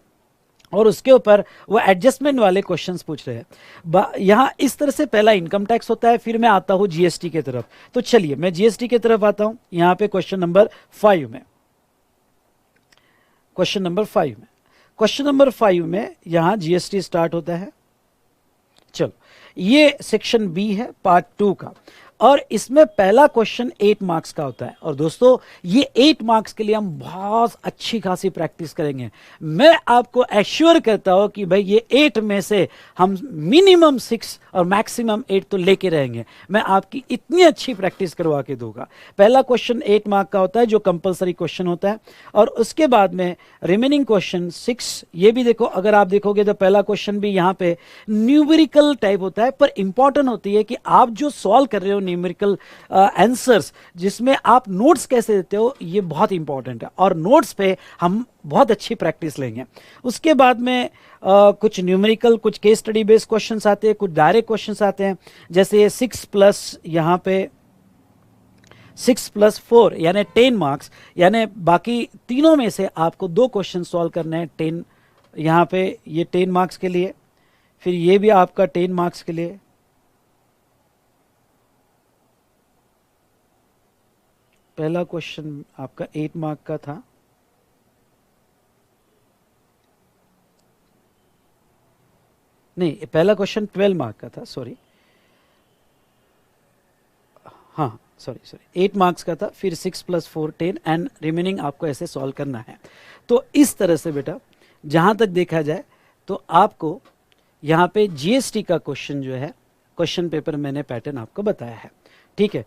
और उसके ऊपर वो एडजस्टमेंट वाले क्वेश्चंस पूछ रहे हैं। यहाँ इस तरह से पहला इनकम टैक्स होता है, फिर मैं आता हूँ जीएसटी के तरफ। तो चलिए मैं जीएसटी के तरफ आता हूँ। यहाँ पे क्वेश्चन नंबर 5 में, क्वेश्चन नंबर 5 में यहाँ जीएसटी स्टार्ट होता है। चलो, ये सेक्शन बी है पार्ट 2 का और इसमें पहला क्वेश्चन 8 मार्क्स का होता है। और दोस्तों ये 8 मार्क्स के लिए हम बहुत अच्छी खासी प्रैक्टिस करेंगे। मैं आपको एश्योर करता हूं कि भाई ये 8 में से हम मिनिमम 6 और मैक्सिमम 8 तो लेके रहेंगे। मैं आपकी इतनी अच्छी प्रैक्टिस करवा के दूंगा। पहला क्वेश्चन 8 मार्क का होता है जो कंपलसरी क्वेश्चन होता है और उसके बाद में रिमेनिंग क्वेश्चन 6। ये भी देखो, अगर आप देखोगे तो पहला क्वेश्चन भी यहाँ पे न्यूमेरिकल टाइप होता है, पर इंपॉर्टेंट होती है कि आप जो सॉल्व कर रहे हो न्यूमेरिकल आंसर्स, जिसमें आप नोट्स कैसे देते हो, ये बहुत इंपॉर्टेंट है और नोट्स पे हम बहुत अच्छी प्रैक्टिस लेंगे। उसके बाद में कुछ न्यूमेरिकल, कुछ केस स्टडी बेस्ड क्वेश्चंस आते हैं, कुछ डायरेक्ट क्वेश्चंस आते हैं। जैसे ये 6+ यहाँ पे 6+4 यानी 10 मार्क्स, यानी बाकी तीनों में से आपको 2 क्वेश्चन सॉल्व करने हैं। 10 यहाँ पे ये 10 मार्क्स के लिए, फिर ये भी आपका 10 मार्क्स के लिए। पहला क्वेश्चन आपका 8 मार्क का था, नहीं पहला क्वेश्चन 12 मार्क का था, सॉरी, हाँ सॉरी 8 मार्क्स का था, फिर 6+4 10 एंड रिमेनिंग आपको ऐसे सॉल्व करना है। तो इस तरह से बेटा जहाँ तक देखा जाए तो आपको यहाँ पे जीएसटी का क्वेश्चन जो है, क्वेश्चन पेपर मैंने पैटर्न आपको बताया है, ठीक है।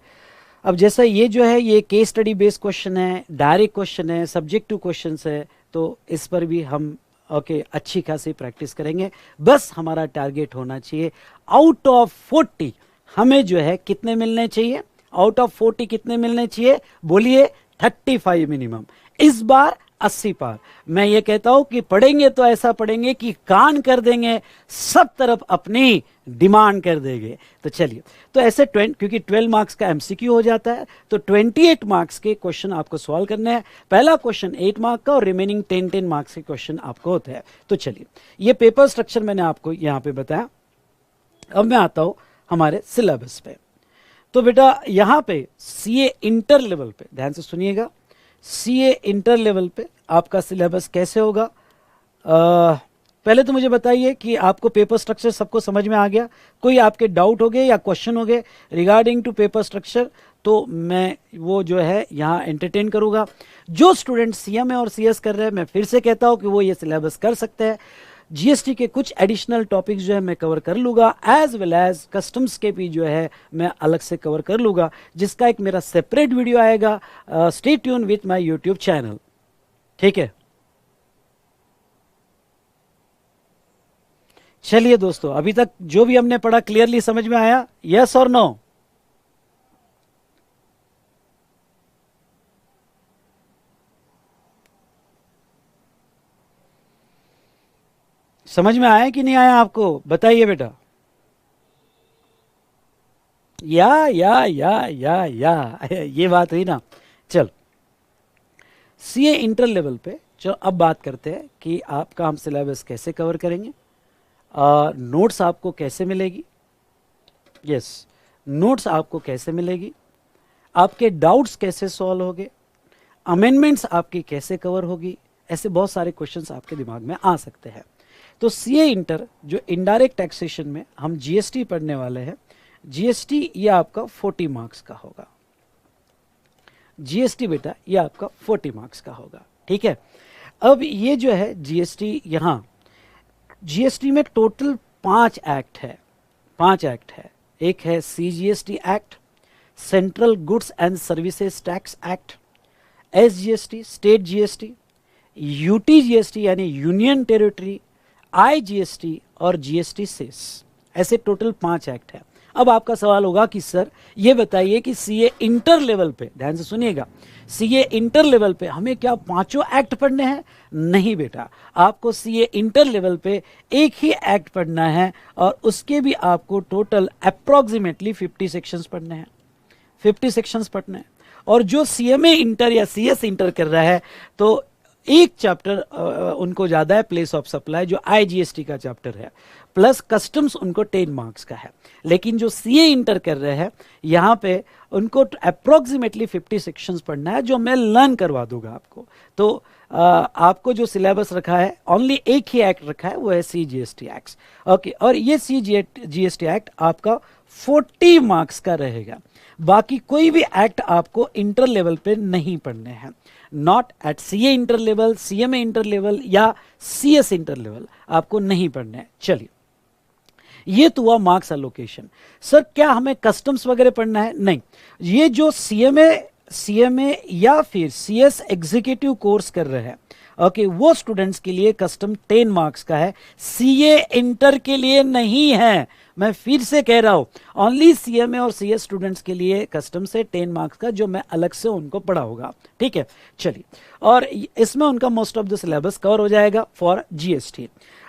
अब जैसा ये जो है ये केस स्टडी बेस्ड क्वेश्चन है, डायरेक्ट क्वेश्चन है, सब्जेक्टिव क्वेश्चन है, तो इस पर भी हम अच्छी खासी प्रैक्टिस करेंगे। बस हमारा टारगेट होना चाहिए आउट ऑफ 40 हमें जो है कितने मिलने चाहिए, आउट ऑफ 40 कितने मिलने चाहिए, बोलिए 35 मिनिमम। इस बार 80 पार। मैं ये कहता हूं कि पढ़ेंगे तो ऐसा पढ़ेंगे कि कान कर देंगे, सब तरफ अपनी डिमांड कर देंगे। तो चलिए, तो ऐसे क्योंकि 12 मार्क्स का एमसीक्यू हो जाता है तो 28 मार्क्स के क्वेश्चन आपको सॉल्व करने हैं। पहला क्वेश्चन 8 मार्क का और रिमेनिंग 10 मार्क्स के क्वेश्चन आपको होते हैं। तो चलिए, ये पेपर स्ट्रक्चर मैंने आपको यहां पे बताया। अब मैं आता हूं हमारे सिलेबस पे। तो बेटा यहां पे सीए इंटर लेवल पे ध्यान से सुनिएगा, सीए इंटर लेवल पे आपका सिलेबस कैसे होगा। पहले तो मुझे बताइए कि आपको पेपर स्ट्रक्चर सबको समझ में आ गया? कोई आपके डाउट हो गए या क्वेश्चन हो गए रिगार्डिंग टू पेपर स्ट्रक्चर, तो मैं वो जो है यहाँ एंटरटेन करूँगा। जो स्टूडेंट सीएमए और सीएस कर रहे हैं, मैं फिर से कहता हूँ कि वो ये सिलेबस कर सकते हैं। जीएसटी के कुछ एडिशनल टॉपिक्स जो है मैं कवर कर लूँगा, एज वेल एज कस्टम्स के भी जो है मैं अलग से कवर कर लूँगा, जिसका एक मेरा सेपरेट वीडियो आएगा। Stay tune with my YouTube channel, ठीक है। चलिए दोस्तों, अभी तक जो भी हमने पढ़ा क्लियरली समझ में आया? यस और नो? समझ में आया कि नहीं आया आपको? बताइए बेटा। या ये बात हुई ना। चल, सीए इंटर लेवल पे चलो अब बात करते हैं कि आपका हम सिलेबस कैसे कवर करेंगे, नोट्स आपको कैसे मिलेगी। यस, नोट्स आपको कैसे मिलेगी, आपके डाउट्स कैसे सॉल्व होंगे, अमेंडमेंट्स आपकी कैसे कवर होगी। ऐसे बहुत सारे क्वेश्चंस आपके दिमाग में आ सकते हैं। तो सीए इंटर जो इनडायरेक्ट टैक्सेशन में हम जीएसटी पढ़ने वाले हैं, जीएसटी ये आपका 40 मार्क्स का होगा। जीएसटी बेटा ये आपका 40 मार्क्स का होगा, ठीक है। अब ये जो है जीएसटी, यहाँ जीएसटी में टोटल 5 एक्ट है, 5 एक्ट है। एक है CGST act, central goods and services tax act, SGST state GST, UTGST यानी यूनियन टेरिटरी, आईजीएसटी और जीएसटी सेस। ऐसे टोटल 5 एक्ट है। अब आपका सवाल होगा कि सर ये बताइए कि सीए इंटर लेवल पे, ध्यान से सुनिएगा, सीए इंटर लेवल पे हमें क्या पांचों एक्ट पढ़ने हैं? नहीं बेटा, आपको सीए इंटर लेवल पे एक ही एक्ट पढ़ना है और उसके भी आपको टोटल अप्रोक्सीमेटली 50 सेक्शंस पढ़ने हैं, 50 सेक्शंस पढ़ने हैं। और जो सीएमए इंटर या सीएस इंटर कर रहा है तो एक चैप्टर उनको ज्यादा है, प्लेस ऑफ सप्लाई जो आईजीएसटी का चैप्टर है, प्लस कस्टम्स उनको 10 मार्क्स का है। लेकिन जो सीए इंटर कर रहे हैं यहाँ पे उनको अप्रोक्सीमेटली 50 सेक्शंस पढ़ना है, जो मैं लर्न करवा दूंगा आपको। तो आपको जो सिलेबस रखा है, ओनली एक ही एक्ट रखा है, वो है सीजीएसटी एक्ट। ओके, और ये सीजीएसटी एक्ट आपका 40 मार्क्स का रहेगा। बाकी कोई भी एक्ट आपको इंटर लेवल पे नहीं पढ़ने हैं, not at CA inter level, CMA inter level या सीएस इंटर लेवल आपको नहीं पढ़ने हैं। चलिए, ये तो हुआ मार्क्स एलोकेशन। सर क्या हमें कस्टम्स वगैरह पढ़ना है? नहीं, ये जो सीएमए या फिर सीएस एग्जीक्यूटिव कोर्स कर रहे हैं, ओके, वो स्टूडेंट्स के लिए कस्टम 10 मार्क्स का है, सीए इंटर के लिए नहीं है। मैं फिर से कह रहा हूं, ओनली सीएमए और सीएस स्टूडेंट्स के लिए कस्टम से 10 मार्क्स का, जो मैं अलग से उनको पढ़ाऊंगा, ठीक है। चलिए, और इसमें उनका most of the syllabus cover हो जाएगा फॉर जीएसटी।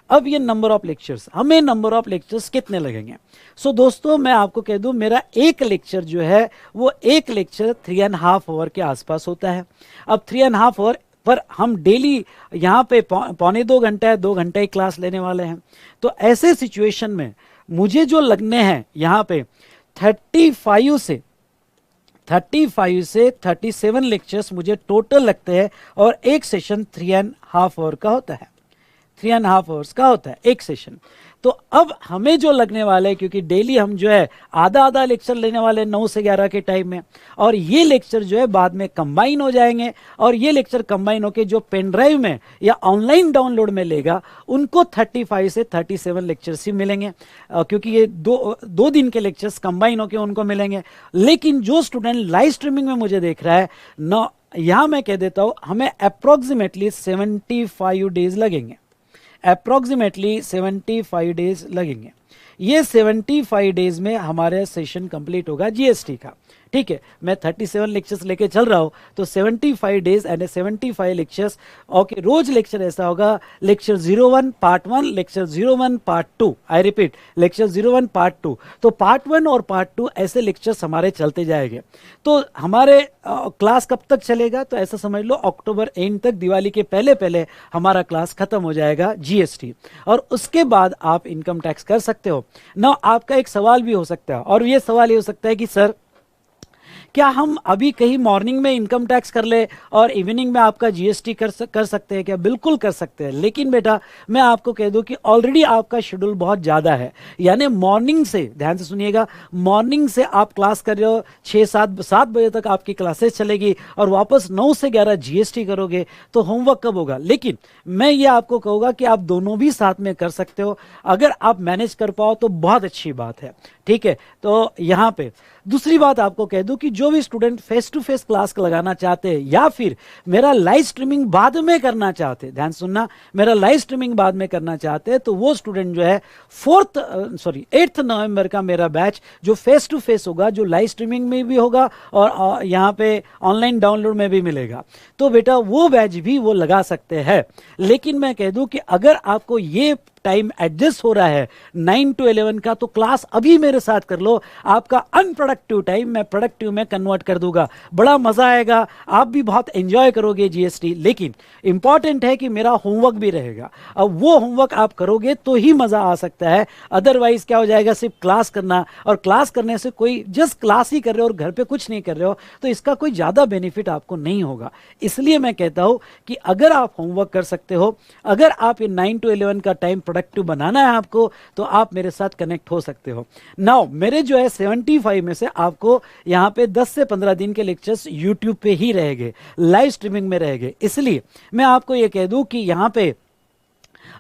अब ये नंबर ऑफ लेक्चर्स, हमें नंबर ऑफ लेक्चर्स कितने लगेंगे? सो दोस्तों मैं आपको कह दूं, मेरा एक लेक्चर जो है वो एक लेक्चर 3.5 आवर के आसपास होता है। अब 3.5 आवर पर हम डेली यहाँ पे 1.25 घंटा है, 2 घंटे की क्लास लेने वाले हैं। तो ऐसे सिचुएशन में मुझे जो लगने हैं यहाँ पे 35 से 37 लेक्चर्स मुझे टोटल लगते हैं, और एक सेशन 3.5 आवर का होता है, 3.5 आवर्स का होता है एक सेशन। तो अब हमें जो लगने वाले हैं, क्योंकि डेली हम जो है आधा आधा लेक्चर लेने वाले 9 से 11 के टाइम में, और ये लेक्चर जो है बाद में कंबाइन हो जाएंगे, और ये लेक्चर कंबाइन होके जो पेन ड्राइव में या ऑनलाइन डाउनलोड में लेगा उनको 35 से 37 लेक्चर्स ही मिलेंगे, क्योंकि ये दो दिन के लेक्चर्स कंबाइन होके उनको मिलेंगे। लेकिन जो स्टूडेंट लाइव स्ट्रीमिंग में मुझे देख रहा है न, यहां मैं कह देता हूं हमें अप्रोक्सीमेटली 75 डेज लगेंगे, अप्रोक्सीमेटली 75 डेज लगेंगे। ये 75 डेज में हमारा सेशन कंप्लीट होगा जीएसटी का, ठीक है। मैं 37 लेक्चर्स लेके चल रहा हूं, तो 75 डेज एंड 75 लेक्चर्स। ओके, रोज लेक्चर ऐसा होगा, lecture 01 part 1, lecture 01 part 2, I repeat, lecture 01 part 2। तो पार्ट 1 और पार्ट 2 ऐसे लेक्चर्स हमारे चलते जाएंगे। तो हमारे क्लास कब तक चलेगा? तो ऐसा समझ लो अक्टूबर एंड तक, दिवाली के पहले पहले हमारा क्लास खत्म हो जाएगा जीएसटी, और उसके बाद आप इनकम टैक्स कर सकते हो ना। आपका एक सवाल भी हो सकता है, और ये सवाल ये हो सकता है कि सर क्या हम अभी कहीं मॉर्निंग में इनकम टैक्स कर ले और इवनिंग में आपका जीएसटी कर सकते हैं क्या? बिल्कुल कर सकते हैं, लेकिन बेटा मैं आपको कह दूं कि ऑलरेडी आपका शेड्यूल बहुत ज़्यादा है। यानी मॉर्निंग से, ध्यान से सुनिएगा, मॉर्निंग से आप क्लास कर रहे हो, 6-7 बजे तक आपकी क्लासेस चलेगी, और वापस 9 से 11 जीएसटी करोगे, तो होमवर्क कब होगा? लेकिन मैं ये आपको कहूँगा कि आप दोनों भी साथ में कर सकते हो। अगर आप मैनेज कर पाओ तो बहुत अच्छी बात है, ठीक है। तो यहाँ पे दूसरी बात आपको कह दूं कि जो भी student face to face class लगाना चाहते हैं या फिर मेरा लाइव स्ट्रीमिंग बाद में करना चाहते हैं, ध्यान सुनना, मेरा लाइव स्ट्रीमिंग बाद में करना चाहते हैं, तो वो स्टूडेंट जो है 8th नवंबर का मेरा बैच जो फेस टू फेस होगा, जो लाइव स्ट्रीमिंग में भी होगा और यहाँ पे ऑनलाइन डाउनलोड में भी मिलेगा, तो बेटा वो बैच भी वो लगा सकते हैं। लेकिन मैं कह दूं कि अगर आपको ये टाइम एडजस्ट हो रहा है 9 to 11 का, तो क्लास अभी मेरे साथ कर लो। आपका अनप्रोडक्टिव टाइम मैं प्रोडक्टिव में कन्वर्ट कर दूंगा, बड़ा मजा आएगा, आप भी बहुत एंजॉय करोगे जीएसटी। लेकिन इंपॉर्टेंट है कि मेरा होमवर्क भी रहेगा, अब वो होमवर्क आप करोगे तो ही मजा आ सकता है, अदरवाइज क्या हो जाएगा, सिर्फ क्लास करना, और क्लास करने से कोई जस्ट क्लास ही कर रहे हो और घर पे कुछ नहीं कर रहे हो, तो इसका कोई ज्यादा बेनिफिट आपको नहीं होगा। इसलिए मैं कहता हूं कि अगर आप होमवर्क कर सकते हो, अगर आप ये 9 to 11 का टाइम प्रोडक्टिव बनाना है आपको, तो आप मेरे साथ कनेक्ट हो सकते हो। नाउ मेरे जो है 75 में से आपको यहाँ पे 10 से 15 दिन के लेक्चर्स यूट्यूब पे ही रहेंगे, लाइव स्ट्रीमिंग में रहेंगे। इसलिए मैं आपको ये कह दूं कि यहाँ पे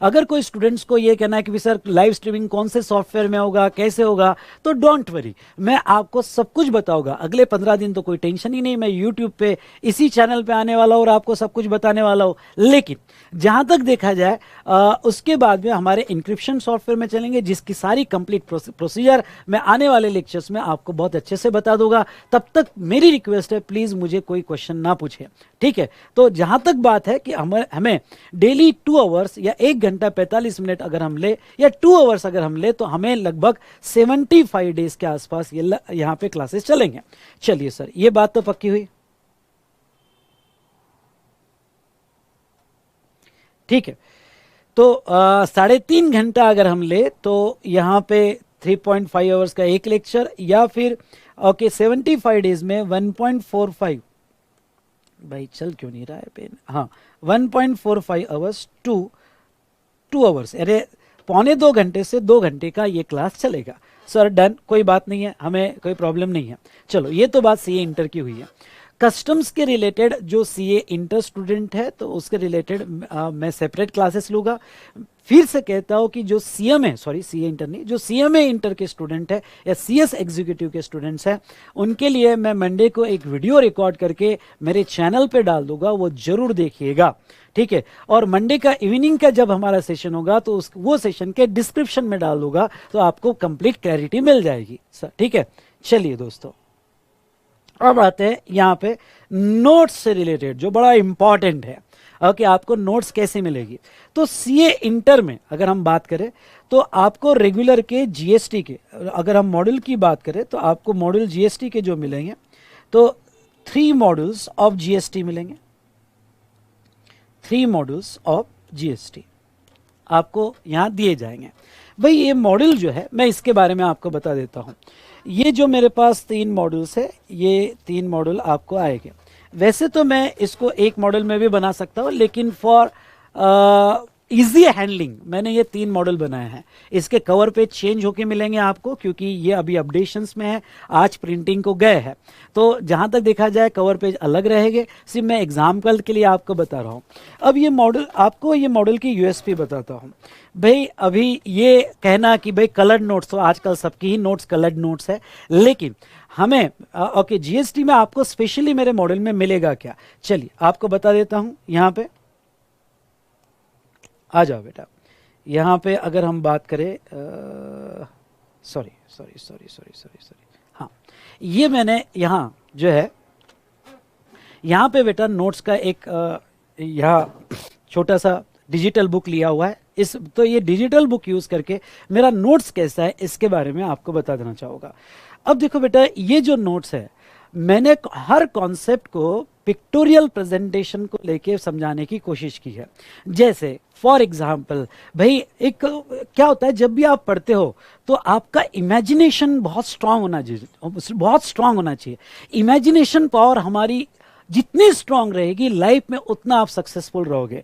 अगर कोई स्टूडेंट्स को ये कहना है कि सर लाइव स्ट्रीमिंग कौन से सॉफ्टवेयर में होगा, कैसे होगा, तो डोंट वरी, मैं आपको सब कुछ बताऊंगा। अगले 15 दिन तो कोई टेंशन ही नहीं, मैं यूट्यूब पे इसी चैनल पे आने वाला हूं और आपको सब कुछ बताने वाला हूं। लेकिन जहां तक देखा जाए उसके बाद में हमारे इंक्रिप्शन सॉफ्टवेयर में चलेंगे, जिसकी सारी कंप्लीट प्रोसीजर मैं आने वाले लेक्चर्स में आपको बहुत अच्छे से बता दूंगा। तब तक मेरी रिक्वेस्ट है, प्लीज मुझे कोई क्वेश्चन ना पूछे, ठीक है। तो जहां तक बात है कि हमें डेली 2 आवर्स या 1 घंटा 45 मिनट अगर हम ले, या 2 आवर्स अगर हम ले, तो हमें लगभग 75 डेज के आसपास ये यहां पे क्लासेस चलेंगे। चलिए सर, ये बात तो पक्की हुई, ठीक है। तो 3.5 घंटा अगर हम ले, तो यहां पे 3.5 आवर्स का एक लेक्चर, या फिर ओके 75 डेज में 1.45, भाई चल क्यों नहीं रहा है पेन, हाँ 1.45 आवर्स टू 2 आवर्स, अरे 1.25 घंटे से 2 घंटे का ये क्लास चलेगा। सर डन, कोई बात नहीं है, हमें कोई प्रॉब्लम नहीं है। चलो ये तो बात सीए इंटर की हुई है। कस्टम्स के रिलेटेड जो सीए इंटर स्टूडेंट है, तो उसके रिलेटेड मैं सेपरेट क्लासेस लूंगा। फिर से कहता हूं कि जो सीएमए, सॉरी सीए इंटर नहीं, जो सीएमए इंटर के स्टूडेंट है या सीएस एग्जीक्यूटिव के स्टूडेंट्स हैं, उनके लिए मैं मंडे को एक वीडियो रिकॉर्ड करके मेरे चैनल पे डाल दूंगा, वो जरूर देखिएगा, ठीक है। और मंडे का इवनिंग का जब हमारा सेशन होगा, तो वो सेशन के डिस्क्रिप्शन में डाल दूंगा, तो आपको कंप्लीट क्लैरिटी मिल जाएगी सर, ठीक है। चलिए दोस्तों, अब आते हैं यहाँ पे नोट्स से रिलेटेड, जो बड़ा इंपॉर्टेंट है। ओके, आपको नोट्स कैसे मिलेगी, तो सीए इंटर में अगर हम बात करें, तो आपको रेगुलर के जीएसटी के, अगर हम मॉड्यूल की बात करें, तो आपको मॉड्यूल जीएसटी के जो मिलेंगे, तो 3 मॉड्यूल्स ऑफ जीएसटी मिलेंगे। 3 मॉड्यूल्स ऑफ जीएसटी आपको यहाँ दिए जाएंगे। भाई ये मॉड्यूल जो है, मैं इसके बारे में आपको बता देता हूँ। ये जो मेरे पास 3 मॉड्यूल्स है, ये 3 मॉड्यूल आपको आएंगे। वैसे तो मैं इसको एक मॉड्यूल में भी बना सकता हूँ, लेकिन फॉर इजी हैंडलिंग मैंने ये 3 मॉडल बनाए हैं। इसके कवर पेज चेंज होके मिलेंगे आपको, क्योंकि ये अभी अपडेशंस में है, आज प्रिंटिंग को गए हैं। तो जहां तक देखा जाए कवर पेज अलग रहेंगे, सिर्फ मैं एग्जाम्पल के लिए आपको बता रहा हूं। अब ये मॉडल, आपको ये मॉडल की यूएसपी बताता हूं। भाई अभी ये कहना कि भाई कलर्ड नोट्स, तो आजकल सबकी ही नोट्स कलर्ड नोट्स है, लेकिन हमें ओके जीएसटी में आपको स्पेशली मेरे मॉडल में मिलेगा क्या, चलिए आपको बता देता हूं। यहाँ पे आ जाओ बेटा। यहाँ पे अगर हम बात करें, सॉरी, हाँ ये मैंने यहाँ जो है, यहाँ पे बेटा नोट्स का एक यहाँ छोटा सा डिजिटल बुक लिया हुआ है। इस तो ये डिजिटल बुक यूज करके मेरा नोट्स कैसा है इसके बारे में आपको बता देना चाहूँगा। अब देखो बेटा, ये जो नोट्स है, मैंने हर कॉन्सेप्ट को पिक्टोरियल प्रेजेंटेशन को लेके समझाने की कोशिश की है। जैसे फॉर एग्जाम्पल, भाई एक क्या होता है, जब भी आप पढ़ते हो तो आपका इमेजिनेशन बहुत स्ट्रांग होना चाहिए। इमेजिनेशन पावर हमारी जितनी स्ट्रांग रहेगी लाइफ में, उतना आप सक्सेसफुल रहोगे।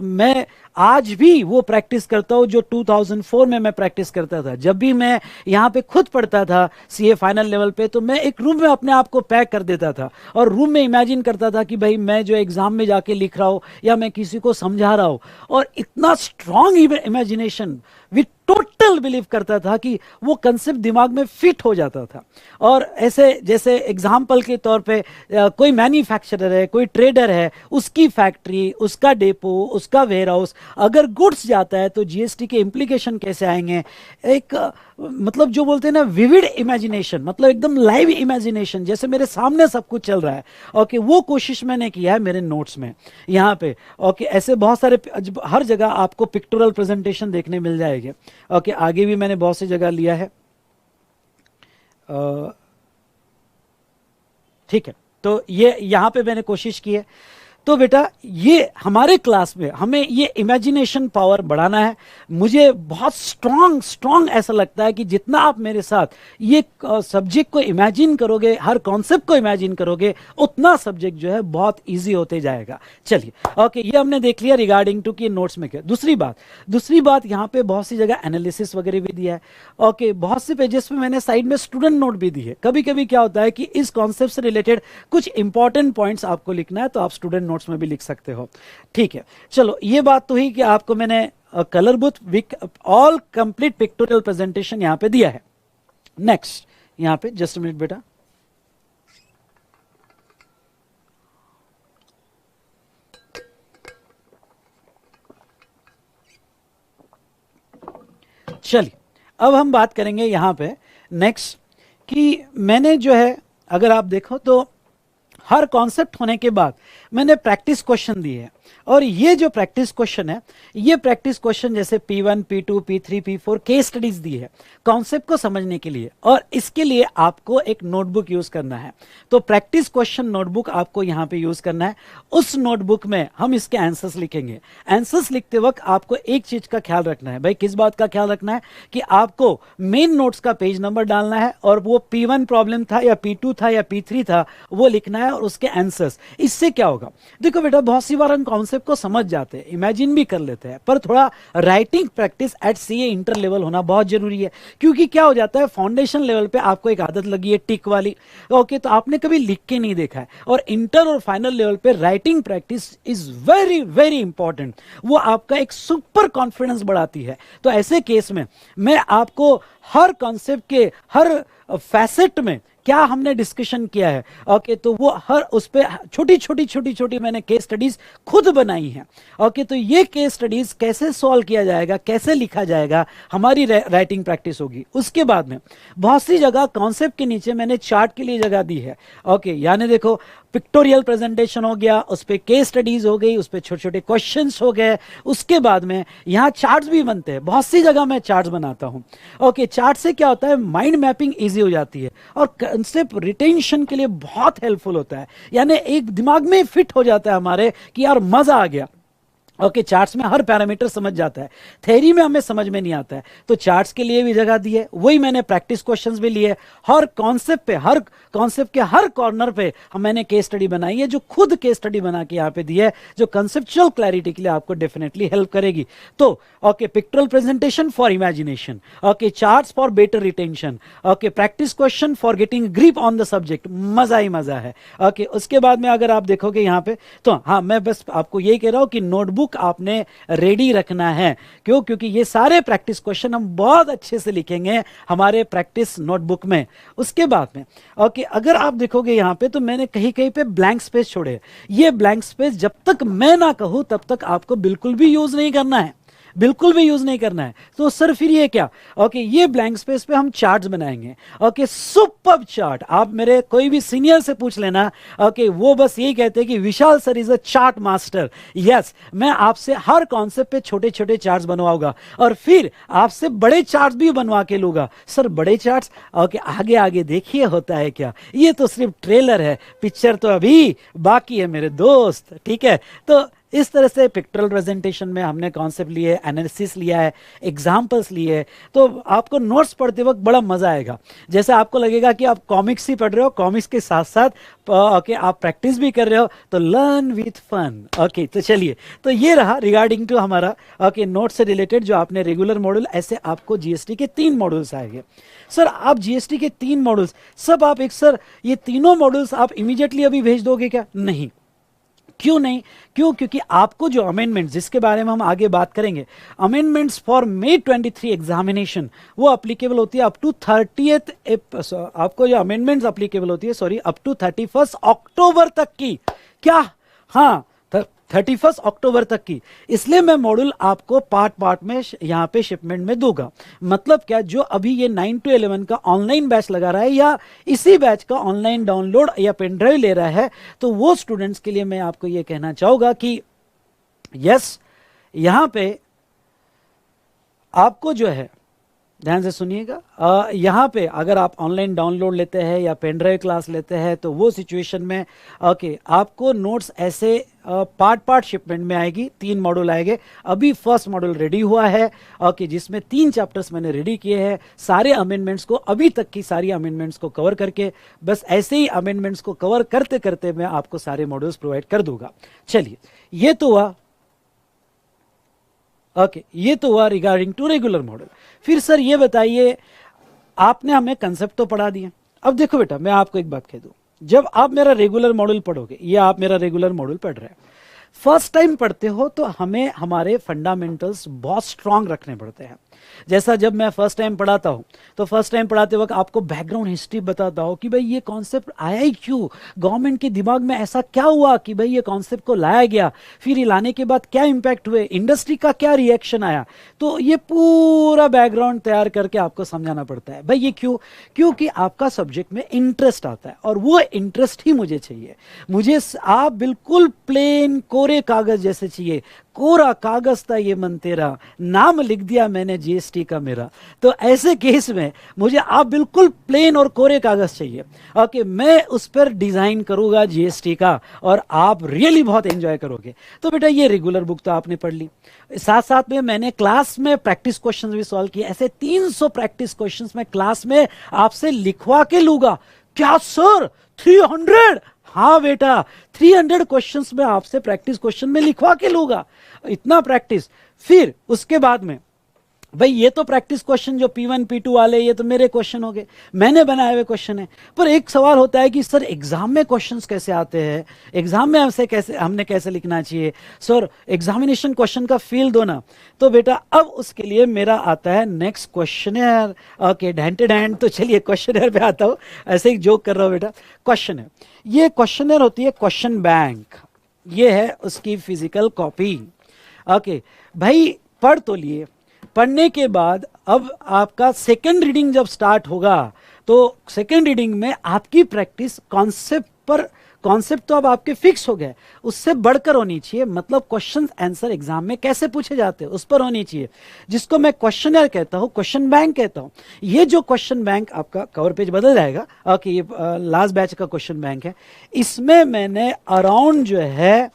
मैं आज भी वो प्रैक्टिस करता हूँ जो 2004 में मैं प्रैक्टिस करता था। जब भी मैं यहाँ पे खुद पढ़ता था सीए फाइनल लेवल पे, तो मैं एक रूम में अपने आप को पैक कर देता था और रूम में इमेजिन करता था कि भाई मैं जो एग्जाम में जाके लिख रहा हूँ या मैं किसी को समझा रहा हूँ, और इतना strong imagination with total believe करता था कि वो कंसेप्ट दिमाग में फिट हो जाता था। और ऐसे जैसे एग्जाम्पल के तौर पे कोई मैन्युफैक्चरर है, कोई ट्रेडर है, उसकी फैक्ट्री, उसका डेपो, उसका वेयर हाउस, अगर गुड्स जाता है तो जीएसटी के इम्प्लीकेशन कैसे आएंगे, एक मतलब जो बोलते हैं ना विविड इमेजिनेशन, मतलब एकदम लाइव इमेजिनेशन, जैसे मेरे सामने सब कुछ चल रहा है। ओके, वो कोशिश मैंने किया है मेरे नोट्स में यहाँ पे। ओके, ऐसे बहुत सारे हर जगह आपको पिक्टोरल प्रेजेंटेशन देखने मिल जाएंगे। ओके, आगे भी मैंने बहुत सी जगह लिया है। ठीक है, तो ये यहाँ पे मैंने कोशिश की है। तो बेटा ये हमारे क्लास में हमें ये इमेजिनेशन पावर बढ़ाना है। मुझे बहुत स्ट्रांग स्ट्रांग ऐसा लगता है कि जितना आप मेरे साथ ये सब्जेक्ट को इमेजिन करोगे, हर कॉन्सेप्ट को इमेजिन करोगे, उतना सब्जेक्ट जो है बहुत इजी होते जाएगा। चलिए, ओके, ये हमने देख लिया रिगार्डिंग टू कि नोट्स में क्या। दूसरी बात यहाँ पे बहुत सी जगह एनालिसिस वगैरह भी दिया है। ओके, बहुत से पेजेस में मैंने साइड में स्टूडेंट नोट भी दी है। कभी कभी क्या होता है कि इस कॉन्सेप्ट से रिलेटेड कुछ इंपॉर्टेंट पॉइंट्स आपको लिखना है तो आप स्टूडेंट नोट्स में भी लिख सकते हो। ठीक है, चलो, ये बात तो ही कि आपको मैंने colour book with all complete pictorial presentation यहां पे दिया है। नेक्स्ट, यहां पे जस्ट मिनट बेटा, चलिए अब हम बात करेंगे यहां पे नेक्स्ट कि मैंने जो है, अगर आप देखो तो हर कॉन्सेप्ट होने के बाद मैंने प्रैक्टिस क्वेश्चन दिए हैं। और ये जो प्रैक्टिस क्वेश्चन है, ये प्रैक्टिस क्वेश्चन जैसे P1, P2, P3, P4 case studies दी है कॉन्सेप्ट को समझने के लिए, और इसके लिए आपको एक नोटबुक यूज करना है। तो प्रैक्टिस क्वेश्चन नोटबुक आपको यहां पे यूज करना है। उस नोटबुक में हम इसके आंसर्स लिखेंगे। आंसर्स लिखते वक्त आपको एक चीज का ख्याल रखना है। भाई, किस बात का ख्याल रखना है कि आपको मेन नोट्स का पेज नंबर डालना है, और वो P1 प्रॉब्लम था या P2 था या P3 था वो लिखना है, और उसके आंसर्स। इससे क्या होगा, देखो बेटा, बहुत सी बार हम कॉन्सेप्ट को समझ जाते हैं, इमेजिन भी कर लेते हैं, पर थोड़ा writing practice eight CA inter level होना बहुत जरूरी है। क्योंकि क्या हो जाता है, फाउंडेशन लेवल पे आपको एक आदत लगी है टिक वाली, ओके, तो आपने कभी लिख के नहीं देखा है, और इंटर और फाइनल लेवल पे writing practice is very very important. वो आपका एक सुपर कॉन्फिडेंस बढ़ाती है। तो ऐसे केस में मैं आपको हर कॉन्सेप्ट के हर फैसेट में क्या हमने डिस्कशन किया है, ओके, तो वो हर उस पे छोटी छोटी मैंने केस स्टडीज खुद बनाई हैं। ओके, तो ये केस स्टडीज कैसे सॉल्व किया जाएगा, कैसे लिखा जाएगा, हमारी राइटिंग प्रैक्टिस होगी। उसके बाद में बहुत सी जगह कॉन्सेप्ट के नीचे मैंने चार्ट के लिए जगह दी है। ओके, यानी देखो, पिक्टोरियल प्रेजेंटेशन हो गया, उस पे केस स्टडीज हो गई, उस पे छोटे छोटे क्वेश्चंस हो गए, उसके बाद में यहाँ चार्ट्स भी बनते हैं। बहुत सी जगह मैं चार्ट्स बनाता हूँ। ओके, चार्ट से क्या होता है, माइंड मैपिंग इजी हो जाती है, और कंसेप्ट रिटेंशन के लिए बहुत हेल्पफुल होता है। यानी एक दिमाग में फिट हो जाता है हमारे कि यार मजा आ गया। ओके, चार्ट्स में हर पैरामीटर समझ जाता है, थ्योरी में हमें समझ में नहीं आता है, तो चार्ट्स के लिए भी जगह दी है। वही मैंने प्रैक्टिस क्वेश्चंस भी लिए, हर कॉन्सेप्ट पे, हर कॉन्सेप्ट के हर कॉर्नर पे मैंने केस स्टडी बनाई है, जो खुद केस स्टडी बना के यहाँ पे दी है, जो कंसेप्चुअल क्लैरिटी के लिए आपको डेफिनेटली हेल्प करेगी। तो okay, pectoral presentation for imagination, okay, charts for better retention, okay, practice question for getting grip on the subject, मजा ही मजा है। ओके, उसके बाद में अगर आप देखोगे यहाँ पे, तो हाँ, मैं बस आपको यही कह रहा हूँ कि नोटबुक आपने रेडी रखना है। क्यों? क्योंकि ये सारे प्रैक्टिस क्वेश्चन हम बहुत अच्छे से लिखेंगे हमारे प्रैक्टिस नोटबुक में। उसके बाद में ओके, अगर आप देखोगे यहां पे, तो मैंने कहीं कहीं पे ब्लैंक स्पेस छोड़े। ये ब्लैंक स्पेस जब तक मैं ना कहूं तब तक आपको बिल्कुल भी यूज नहीं करना है, बिल्कुल भी यूज नहीं करना है। तो सर फिर ये क्या, ओके, ये ब्लैंक स्पेस पे हम चार्ट्स बनाएंगे। ओके, सुपर्ब चार्ट, आप मेरे कोई भी सीनियर से पूछ लेना, ओके, वो बस यही कहते हैं कि Vishal sir is a chart master. Yes, मैं आपसे हर कॉन्सेप्ट पे छोटे छोटे चार्ट्स बनवाऊंगा, और फिर आपसे बड़े चार्ट्स भी बनवा के लूंगा। सर बड़े चार्ट्स, ओके, आगे आगे देखिए होता है क्या, ये तो सिर्फ ट्रेलर है, पिक्चर तो अभी बाकी है मेरे दोस्त। ठीक है, तो इस तरह से पिक्टोरल प्रेजेंटेशन में हमने कॉन्सेप्ट लिए, एनालिसिस लिया है, एग्जाम्पल्स लिए, तो आपको नोट्स पढ़ते वक्त बड़ा मजा आएगा। जैसे आपको लगेगा कि आप कॉमिक्स ही पढ़ रहे हो, कॉमिक्स के साथ साथ ओके आप प्रैक्टिस भी कर रहे हो, तो लर्न विथ फन। ओके, तो चलिए, तो ये रहा रिगार्डिंग टू हमारा ओके नोट्स से रिलेटेड जो आपने रेगुलर मॉड्यूल, ऐसे आपको जीएसटी के 3 मॉड्यूल्स आएंगे। सर आप जीएसटी के 3 मॉड्यूल्स सब आप एक, सर ये तीनों मॉड्यूल्स आप इमीडिएटली अभी भेज दोगे क्या? नहीं, क्यों नहीं? क्यों? क्योंकि आपको जो अमेंडमेंट्स, जिसके बारे में हम आगे बात करेंगे, अमेंडमेंट्स फॉर May 23 एग्जामिनेशन, वो अप्लीकेबल होती है अप टू 30th, आपको जो अमेंडमेंट्स अप्लीकेबल होती है, सॉरी, अप टू 31 अक्टूबर तक की। क्या? हाँ, 31 अक्टूबर तक की। इसलिए मैं मॉड्यूल आपको पार्ट पार्ट में यहाँ पे शिपमेंट में दूंगा। मतलब क्या, जो अभी ये 9 to 11 का ऑनलाइन बैच लगा रहा है या इसी बैच का ऑनलाइन डाउनलोड या पेन ड्राइव ले रहा है, तो वो स्टूडेंट्स के लिए मैं आपको ये कहना चाहूंगा कि यस, यहाँ पे आपको जो है, ध्यान से सुनिएगा, यहाँ पे अगर आप ऑनलाइन डाउनलोड लेते हैं या पेन ड्राइव क्लास लेते हैं, तो वो सिचुएशन में ओके, आपको नोट्स ऐसे पार्ट पार्ट शिपमेंट में आएगी। 3 मॉड्यूल आएंगे। अभी फर्स्ट मॉड्यूल रेडी हुआ है, ओके, जिसमें 3 चैप्टर्स मैंने रेडी किए हैं, सारे अमेंडमेंट्स को, अभी तक की सारी अमेंडमेंट्स को कवर करके, बस ऐसे ही अमेंडमेंट्स को कवर करते करते मैं आपको सारे मॉड्यूल्स प्रोवाइड कर दूंगा। चलिए, ये तो हुआ, ओके, ये तो हुआ रिगार्डिंग टू रेगुलर मॉडल। फिर सर ये बताइए, आपने हमें कंसेप्ट तो पढ़ा दिया। अब देखो बेटा, मैं आपको एक बात कह दूं, जब आप मेरा रेगुलर मॉडल पढ़ोगे, ये आप मेरा रेगुलर मॉडल पढ़ रहे हैं, फर्स्ट टाइम पढ़ते हो तो हमें हमारे फंडामेंटल्स बहुत स्ट्रांग रखने पड़ते हैं। जैसा जब मैं फर्स्ट टाइम पढ़ाता हूं, तो फर्स्ट टाइम पढ़ाते वक्त आपको बैकग्राउंड हिस्ट्री बताता हूं कि भाई ये कॉन्सेप्ट आया ही क्यों, गवर्नमेंट के दिमाग में ऐसा क्या हुआ कि भाई ये कॉन्सेप्ट को लाया गया, फिर ये लाने के बाद क्या इंपैक्ट हुए, इंडस्ट्री का क्या रिएक्शन आया। तो ये पूरा बैकग्राउंड तैयार करके आपको समझाना पड़ता है। भाई ये क्यों? क्योंकि आपका सब्जेक्ट में इंटरेस्ट आता है, और वो इंटरेस्ट ही मुझे चाहिए। मुझे आप बिल्कुल प्लेन कोरे कागज जैसे चाहिए। कोरा कागज था ये मन तेरा, नाम लिख दिया मैंने जीएसटी का मेरा। तो ऐसे केस में मुझे आप बिल्कुल प्लेन और कोरे कागज चाहिए। ओके, मैं उस पर डिजाइन करूंगा जीएसटी का, और आप रियली बहुत एंजॉय करोगे। तो बेटा, ये रेगुलर बुक तो आपने पढ़ ली, साथ साथ में मैंने क्लास में प्रैक्टिस क्वेश्चंस भी सॉल्व किए। ऐसे 300 प्रैक्टिस क्वेश्चंस मैं क्लास में आपसे लिखवा के लूंगा। क्या सर, 300? हाँ बेटा, 300 क्वेश्चंस में आपसे प्रैक्टिस क्वेश्चन में लिखवा के लूंगा। इतना प्रैक्टिस। फिर उसके बाद में भाई, ये तो प्रैक्टिस क्वेश्चन जो P1 P2 वाले, ये तो मेरे क्वेश्चन हो गए, मैंने बनाए हुए क्वेश्चन है। पर एक सवाल होता है कि सर एग्जाम में क्वेश्चंस कैसे आते हैं, एग्जाम में हमने कैसे लिखना चाहिए, सर एग्जामिनेशन क्वेश्चन का फील दो ना। तो बेटा, अब उसके लिए मेरा आता है नेक्स्ट क्वेश्चनर। ओके, ढैंटे ढैंट। तो चलिए क्वेश्चनर पे आता हूं, ऐसे ही जोक कर रहा हूं बेटा। क्वेश्चनर, ये क्वेश्चनर होती है क्वेश्चन बैंक, ये है उसकी फिजिकल कॉपी। ओके भाई, पढ़ तो लिए। पढ़ने के बाद अब आपका सेकेंड रीडिंग जब स्टार्ट होगा, तो सेकेंड रीडिंग में आपकी प्रैक्टिस कॉन्सेप्ट पर, कॉन्सेप्ट तो अब आपके फिक्स हो गए, उससे बढ़कर होनी चाहिए। मतलब क्वेश्चन आंसर एग्जाम में कैसे पूछे जाते हैं उस पर होनी चाहिए, जिसको मैं क्वेश्चनर कहता हूं, क्वेश्चन बैंक कहता हूं। ये जो क्वेश्चन बैंक, आपका कवर पेज बदल जाएगा। ओके, ये लास्ट बैच का क्वेश्चन बैंक है। इसमें मैंने अराउंड जो है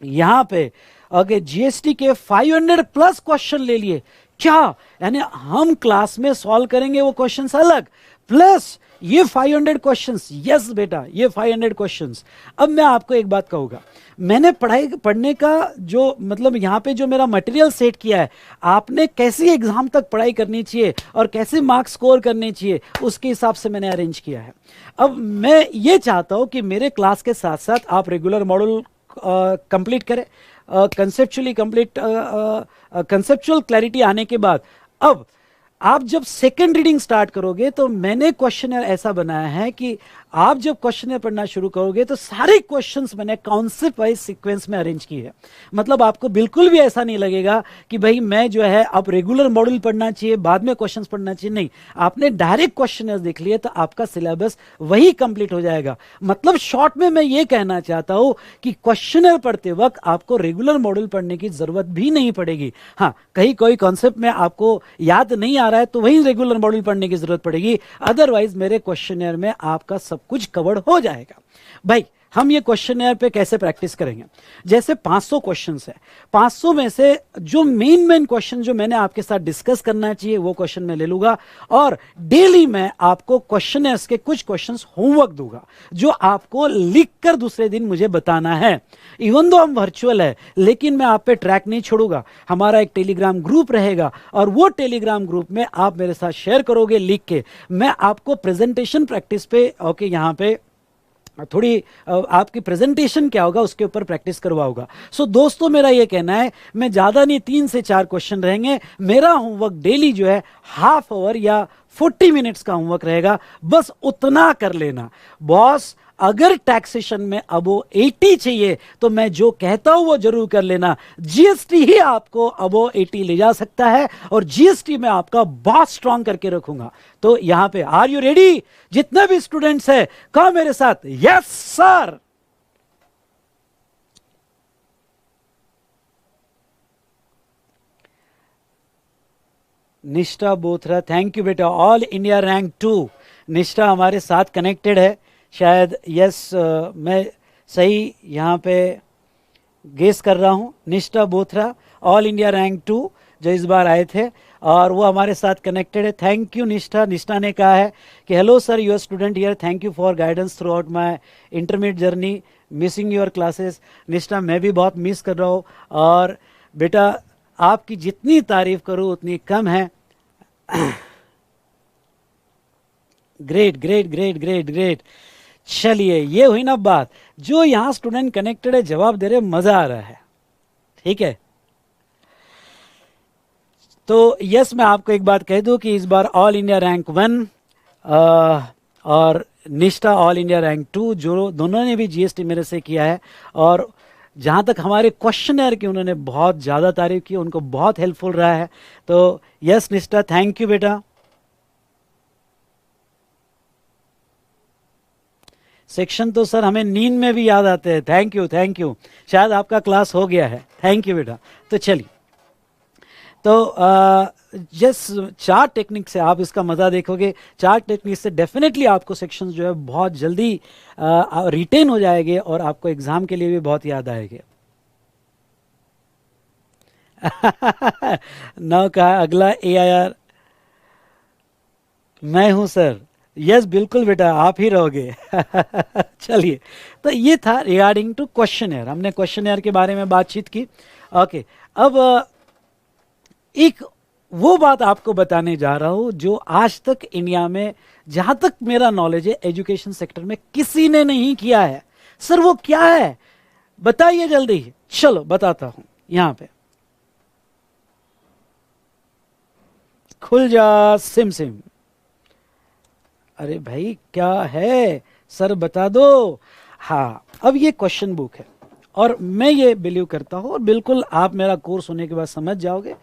यहां पे ओके जीएसटी के 500 प्लस क्वेश्चन ले लिए। क्या यानी हम क्लास में सॉल्व करेंगे वो क्वेश्चंस अलग, प्लस ये 500 क्वेश्चंस। यस बेटा, ये 500 क्वेश्चंस। अब मैं आपको एक बात कहूंगा, मैंने पढ़ने का जो मतलब यहाँ पे जो मेरा मटेरियल सेट किया है, आपने कैसी एग्जाम तक पढ़ाई करनी चाहिए और कैसे मार्क्स स्कोर करने चाहिए, उसके हिसाब से मैंने अरेंज किया है। अब मैं ये चाहता हूं कि मेरे क्लास के साथ साथ आप रेगुलर मॉड्यूल कंप्लीट करें। कंसेप्चुअली कंप्लीट, कंसेप्चुअल क्लैरिटी आने के बाद अब आप जब सेकंड रीडिंग स्टार्ट करोगे, तो मैंने क्वेश्चनर ऐसा बनाया है कि आप जब क्वेश्चनर पढ़ना शुरू करोगे तो सारे क्वेश्चंस मैंने कॉन्सेप्ट वाइज सीक्वेंस में अरेंज किए हैं। मतलब आपको बिल्कुल भी ऐसा नहीं लगेगा कि भाई मैं जो है अब रेगुलर मॉड्यूल पढ़ना चाहिए बाद में क्वेश्चंस पढ़ना चाहिए, नहीं। आपने डायरेक्ट क्वेश्चनर देख लिए तो आपका सिलेबस वही कंप्लीट हो जाएगा। मतलब शॉर्ट में मैं ये कहना चाहता हूं कि क्वेश्चनर पढ़ते वक्त आपको रेगुलर मॉड्यूल पढ़ने की जरूरत भी नहीं पड़ेगी। हाँ, कहीं कोई कॉन्सेप्ट में आपको याद नहीं आ रहा है तो वही रेगुलर मॉड्यूल पढ़ने की जरूरत पड़ेगी, अदरवाइज मेरे क्वेश्चनर में आपका सब कुछ कवर हो जाएगा। भाई, हम ये क्वेश्चनर पे कैसे प्रैक्टिस करेंगे? जैसे 500 क्वेश्चंस है, 500 में से जो मेन क्वेश्चन जो मैंने आपके साथ डिस्कस करना चाहिए वो क्वेश्चन मैं ले लूंगा, और डेली मैं आपको क्वेश्चनर्स के कुछ क्वेश्चंस होमवर्क दूंगा जो आपको लिखकर दूसरे दिन मुझे बताना है। इवन दो हम वर्चुअल है, लेकिन मैं आप पे ट्रैक नहीं छोड़ूंगा। हमारा एक टेलीग्राम ग्रुप रहेगा, और वो टेलीग्राम ग्रुप में आप मेरे साथ शेयर करोगे लिख के, मैं आपको प्रेजेंटेशन प्रैक्टिस पे ओके यहाँ पे थोड़ी आपकी प्रेजेंटेशन क्या होगा उसके ऊपर प्रैक्टिस करवाऊंगा। सो दोस्तों मेरा ये कहना है, मैं ज़्यादा नहीं 3 से 4 क्वेश्चन रहेंगे। मेरा होमवर्क डेली जो है हाफ आवर या 40 मिनट्स का होमवर्क रहेगा, बस उतना कर लेना। बॉस अगर टैक्सेशन में अबो 80 चाहिए तो मैं जो कहता हूं वो जरूर कर लेना। जीएसटी ही आपको अबो 80 ले जा सकता है और जीएसटी में आपका बहुत स्ट्रांग करके रखूंगा। तो यहां पे आर यू रेडी? जितने भी स्टूडेंट्स हैं कहो मेरे साथ, यस सर। निष्ठा बोथरा, थैंक यू बेटा। ऑल इंडिया रैंक 2 निष्ठा हमारे साथ कनेक्टेड है शायद। यस मैं सही यहाँ पे गेस कर रहा हूँ। निष्ठा बोथरा ऑल इंडिया रैंक 2 जो इस बार आए थे और वो हमारे साथ कनेक्टेड है। थैंक यू निष्ठा। निष्ठा ने कहा है कि hello sir, your student here, thank you for guidance throughout my intermediate journey, missing your classes. Nishtha मैं भी बहुत मिस कर रहा हूँ और बेटा आपकी जितनी तारीफ करूँ उतनी कम है। Great great great great great. चलिए ये हुई ना बात, जो यहां स्टूडेंट कनेक्टेड है जवाब दे रहे, मजा आ रहा है। ठीक है, तो यस मैं आपको एक बात कह दूं कि इस बार ऑल इंडिया रैंक 1 और निष्ठा ऑल इंडिया रैंक 2 जो दोनों ने भी जीएसटी मेरे से किया है और जहां तक हमारे क्वेश्चनर की उन्होंने बहुत ज़्यादा तारीफ की, उनको बहुत हेल्पफुल रहा है। तो यस निष्ठा, थैंक यू बेटा। सेक्शन तो सर हमें नींद में भी याद आते हैं। थैंक यू थैंक यू, शायद आपका क्लास हो गया है। थैंक यू बेटा। तो चलिए, तो जिस चार्ट टेक्निक से आप इसका मज़ा देखोगे, चार्ट टेक्निक से डेफिनेटली आपको सेक्शंस जो है बहुत जल्दी रिटेन हो जाएंगे और आपको एग्जाम के लिए भी बहुत याद आएंगे। नौ कहा अगला AIR मैं हूं सर। यस बिल्कुल बेटा आप ही रहोगे। चलिए, तो ये था रिगार्डिंग टू क्वेश्चनर। हमने क्वेश्चनर के बारे में बातचीत की। ओके, अब एक वो बात आपको बताने जा रहा हूं जो आज तक इंडिया में, जहां तक मेरा नॉलेज है, एजुकेशन सेक्टर में किसी ने नहीं किया है। सर वो क्या है बताइए जल्दी। चलो बताता हूं। यहां पे खुल जा सिम सिम। अरे भाई क्या है सर बता दो। हाँ, अब ये क्वेश्चन बुक है और मैं ये बिलीव करता हूँ और बिल्कुल आप मेरा कोर्स होने के बाद समझ जाओगे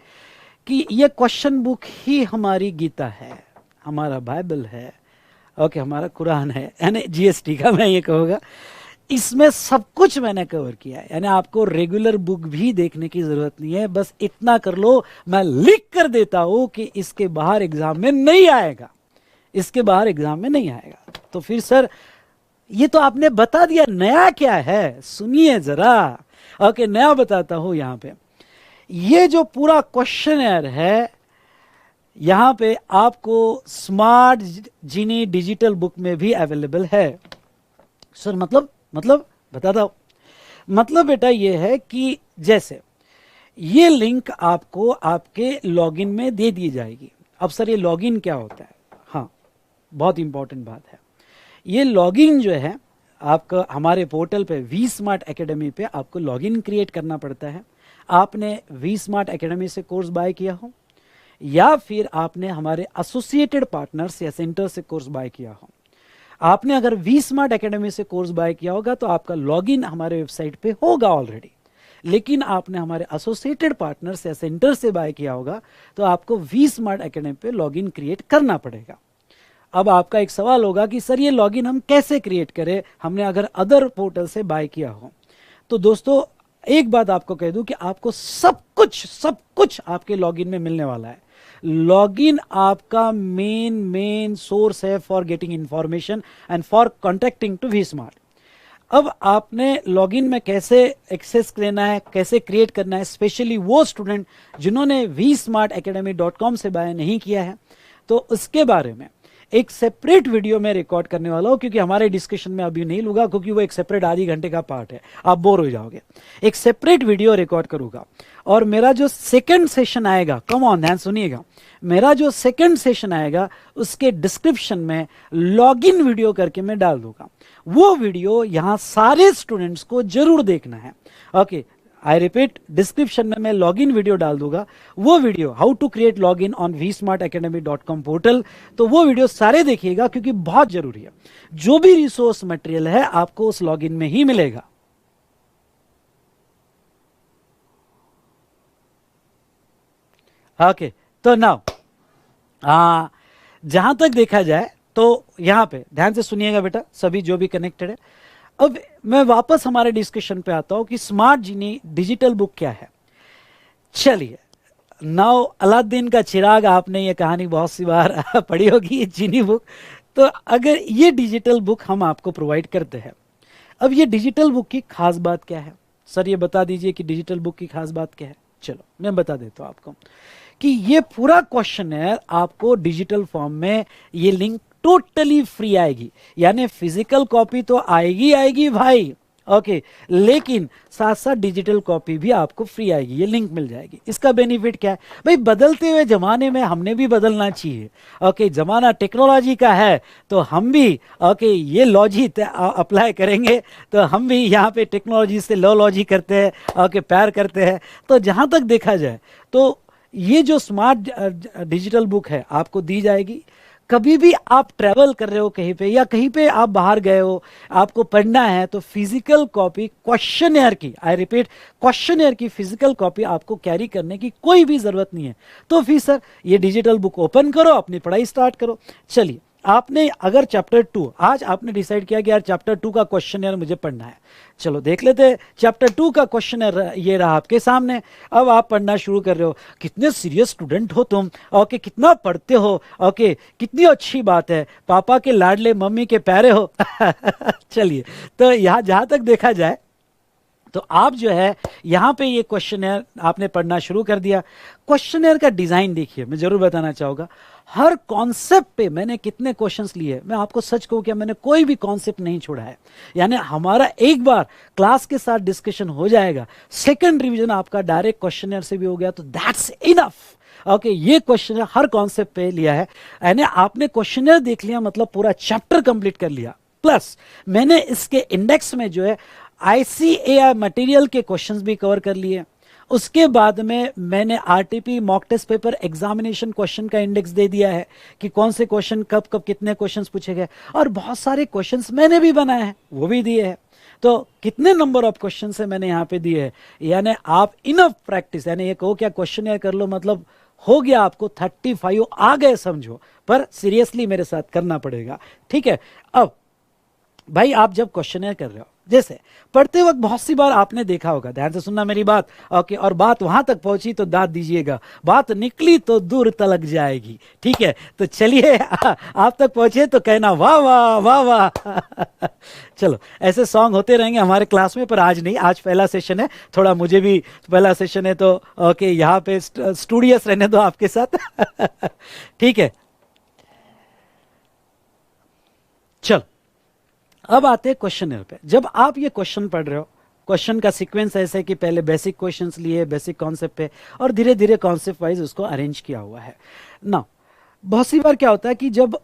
कि ये क्वेश्चन बुक ही हमारी गीता है, हमारा बाइबल है, ओके हमारा कुरान है, यानी जीएसटी का मैं ये कहूँगा। इसमें सब कुछ मैंने कवर किया है, यानी आपको रेगुलर बुक भी देखने की जरूरत नहीं है। बस इतना कर लो, मैं लिख कर देता हूँ कि इसके बाहर एग्जाम में नहीं आएगा, इसके बाहर एग्जाम में नहीं आएगा। तो फिर सर ये तो आपने बता दिया, नया क्या है सुनिए जरा। ओके नया बताता हूं। यहां पे ये जो पूरा क्वेश्चनर है, यहां पे आपको स्मार्ट जीनी डिजिटल बुक में भी अवेलेबल है। सर मतलब बताता हूं। मतलब बेटा ये है कि जैसे ये लिंक आपको आपके लॉगिन में दे दी जाएगी। अब सर ये लॉगिन क्या होता है? हाँ बहुत इंपॉर्टेंट बात है। ये लॉगिन जो है आपका हमारे पोर्टल पे वी स्मार्ट एकेडमी पे आपको लॉगिन क्रिएट करना पड़ता है। आपने वी स्मार्ट एकेडमी से कोर्स बाय किया हो या फिर आपने हमारे एसोसिएटेड पार्टनर्स या सेंटर से कोर्स बाय किया हो। आपने अगर वी स्मार्ट एकेडमी से कोर्स बाय किया होगा तो आपका लॉगिन हमारे वेबसाइट पे होगा ऑलरेडी। लेकिन आपने हमारे एसोसिएटेड पार्टनर्स या सेंटर से बाय किया होगा तो आपको वी स्मार्ट एकेडमी पे लॉगिन क्रिएट करना पड़ेगा। अब आपका एक सवाल होगा कि सर ये लॉगिन हम कैसे क्रिएट करें, हमने अगर अदर पोर्टल से बाय किया हो। तो दोस्तों एक बात आपको कह दूं कि आपको सब कुछ आपके लॉगिन में मिलने वाला है। लॉगिन आपका मेन सोर्स है for getting information and for contacting to V Smart. अब आपने लॉगिन में कैसे एक्सेस लेना है, कैसे क्रिएट करना है, स्पेशली वो स्टूडेंट जिन्होंने vsmartacademy.com से बाय नहीं किया है, तो उसके बारे में एक सेपरेट वीडियो में रिकॉर्ड करने वाला हूं, क्योंकि हमारे डिस्कशन में अभी नहीं लूंगा, क्योंकि वो एक सेपरेट आधी घंटे का पार्ट है, आप बोर हो जाओगे। एक सेपरेट वीडियो रिकॉर्ड करूंगा, और मेरा जो सेकंड सेशन आएगा, कम ऑन ध्यान सुनिएगा, मेरा जो सेकंड सेशन आएगा उसके डिस्क्रिप्शन में लॉगिन वीडियो करके मैं डाल दूंगा। वो वीडियो यहां सारे स्टूडेंट्स को जरूर देखना है। ओके, आई रिपीट, डिस्क्रिप्शन में मैं लॉगिन वीडियो डाल दूंगा। वो video how to create login on vsmartacademy.com portal, तो वो वीडियो सारे देखिएगा, क्योंकि बहुत जरूरी है। जो भी रिसोर्स मटेरियल है आपको उस लॉगिन में ही मिलेगा। ओके, तो नाउ जहां तक देखा जाए तो यहां पे ध्यान से सुनिएगा बेटा, सभी जो भी कनेक्टेड है। अब मैं वापस हमारे डिस्कशन पे आता हूं कि स्मार्ट जीनी डिजिटल बुक क्या है। चलिए, नाउ अलादीन का चिराग, आपने ये कहानी बहुत सी बार पढ़ी होगी, ये जीनी बुक। तो अगर ये डिजिटल बुक हम आपको प्रोवाइड करते हैं, अब ये डिजिटल बुक की खास बात क्या है? सर ये बता दीजिए कि डिजिटल बुक की खास बात क्या है। चलो मैं बता देता हूं आपको कि ये पूरा क्वेश्चनर आपको डिजिटल फॉर्म में, ये लिंक टोटली फ्री आएगी। यानी फिजिकल कॉपी तो आएगी आएगी भाई, ओके, लेकिन साथ साथ डिजिटल कॉपी भी आपको फ्री आएगी, ये लिंक मिल जाएगी। इसका बेनिफिट क्या है भाई? बदलते हुए जमाने में हमने भी बदलना चाहिए। ओके, जमाना टेक्नोलॉजी का है, तो हम भी ओके ये लॉजी अप्लाई करेंगे, तो हम भी यहाँ पे टेक्नोलॉजी से लो लॉजी करते हैं, ओके, प्यार करते हैं। तो जहाँ तक देखा जाए तो ये जो स्मार्ट डिजिटल बुक है आपको दी जाएगी। कभी भी आप ट्रैवल कर रहे हो कहीं पे, या कहीं पे आप बाहर गए हो, आपको पढ़ना है, तो फिजिकल कॉपी क्वेश्चनर की, आई रिपीट, क्वेश्चनर की फिजिकल कॉपी आपको कैरी करने की कोई भी जरूरत नहीं है। तो फिर सर ये डिजिटल बुक ओपन करो, अपनी पढ़ाई स्टार्ट करो। चलिए, आपने अगर चैप्टर 2, आज आपने डिसाइड किया कि यार चैप्टर 2 का क्वेश्चनर मुझे पढ़ना है, चलो देख लेते हैं। चैप्टर 2 का क्वेश्चनर ये रहा आपके सामने। अब आप पढ़ना शुरू कर रहे हो। कितने सीरियस स्टूडेंट हो तुम, ओके, कितना पढ़ते हो, ओके, कितनी अच्छी बात है, पापा के लाडले मम्मी के प्यारे हो। चलिए, तो यहाँ जहां तक देखा जाए तो आप जो है यहां पे ये क्वेश्चनर आपने पढ़ना शुरू कर दिया। क्वेश्चनर का डिजाइन देखिए, मैं जरूर बताना चाहूंगा, हर कॉन्सेप्ट पे मैंने कितने क्वेश्चंस लिए। मैं आपको सच कहूं कि मैंने कोई भी कॉन्सेप्ट नहीं छोड़ा है। यानी हमारा एक बार क्लास के साथ डिस्कशन हो जाएगा, सेकंड रिवीजन आपका डायरेक्ट क्वेश्चनर से भी हो गया, तो दैट्स इनफ। ओके, ये क्वेश्चनर हर कॉन्सेप्ट पे लिया है। यानी आपने क्वेश्चनर देख लिया, मतलब पूरा चैप्टर कंप्लीट कर लिया। प्लस मैंने इसके इंडेक्स में जो है ICAI मटेरियल के क्वेश्चंस भी कवर कर लिए। उसके बाद में मैंने RTP mock test paper examination question का इंडेक्स दे दिया है कि कौन से क्वेश्चन कब कब कितने क्वेश्चंस पूछे गए, और बहुत सारे क्वेश्चंस मैंने भी बनाए हैं, वो भी दिए हैं। तो कितने नंबर ऑफ क्वेश्चन से मैंने यहाँ पे दिए हैं। यानी आप इनफ प्रैक्टिस, यानी ये कहो क्या क्वेश्चन कर लो, मतलब हो गया आपको 35 आ गए समझो, पर सीरियसली मेरे साथ करना पड़ेगा, ठीक है। अब भाई आप जब क्वेश्चन कर रहे हो, जैसे पढ़ते वक्त बहुत सी बार आपने देखा होगा, ध्यान से सुनना मेरी बात, ओके, और बात वहां तक पहुंची तो दाद दीजिएगा, बात निकली तो दूर तलक जाएगी, ठीक है। तो चलिए आप तक पहुंचे तो कहना वाह वाह वाह वाह। चलो, ऐसे सॉन्ग होते रहेंगे हमारे क्लास में, पर आज नहीं, आज पहला सेशन है, थोड़ा मुझे भी पहला सेशन है, तो ओके यहाँ पे स्टूडियस रहने दो आपके साथ। ठीक है, चलो अब आते हैं क्वेश्चनर पे। जब आप ये क्वेश्चन पढ़ रहे हो, क्वेश्चन का सीक्वेंस ऐसे है कि पहले बेसिक क्वेश्चंस लिए बेसिक कॉन्सेप्ट पे, और धीरे धीरे कॉन्सेप्ट वाइज उसको अरेंज किया हुआ है ना। बहुत सी बार क्या होता है कि जब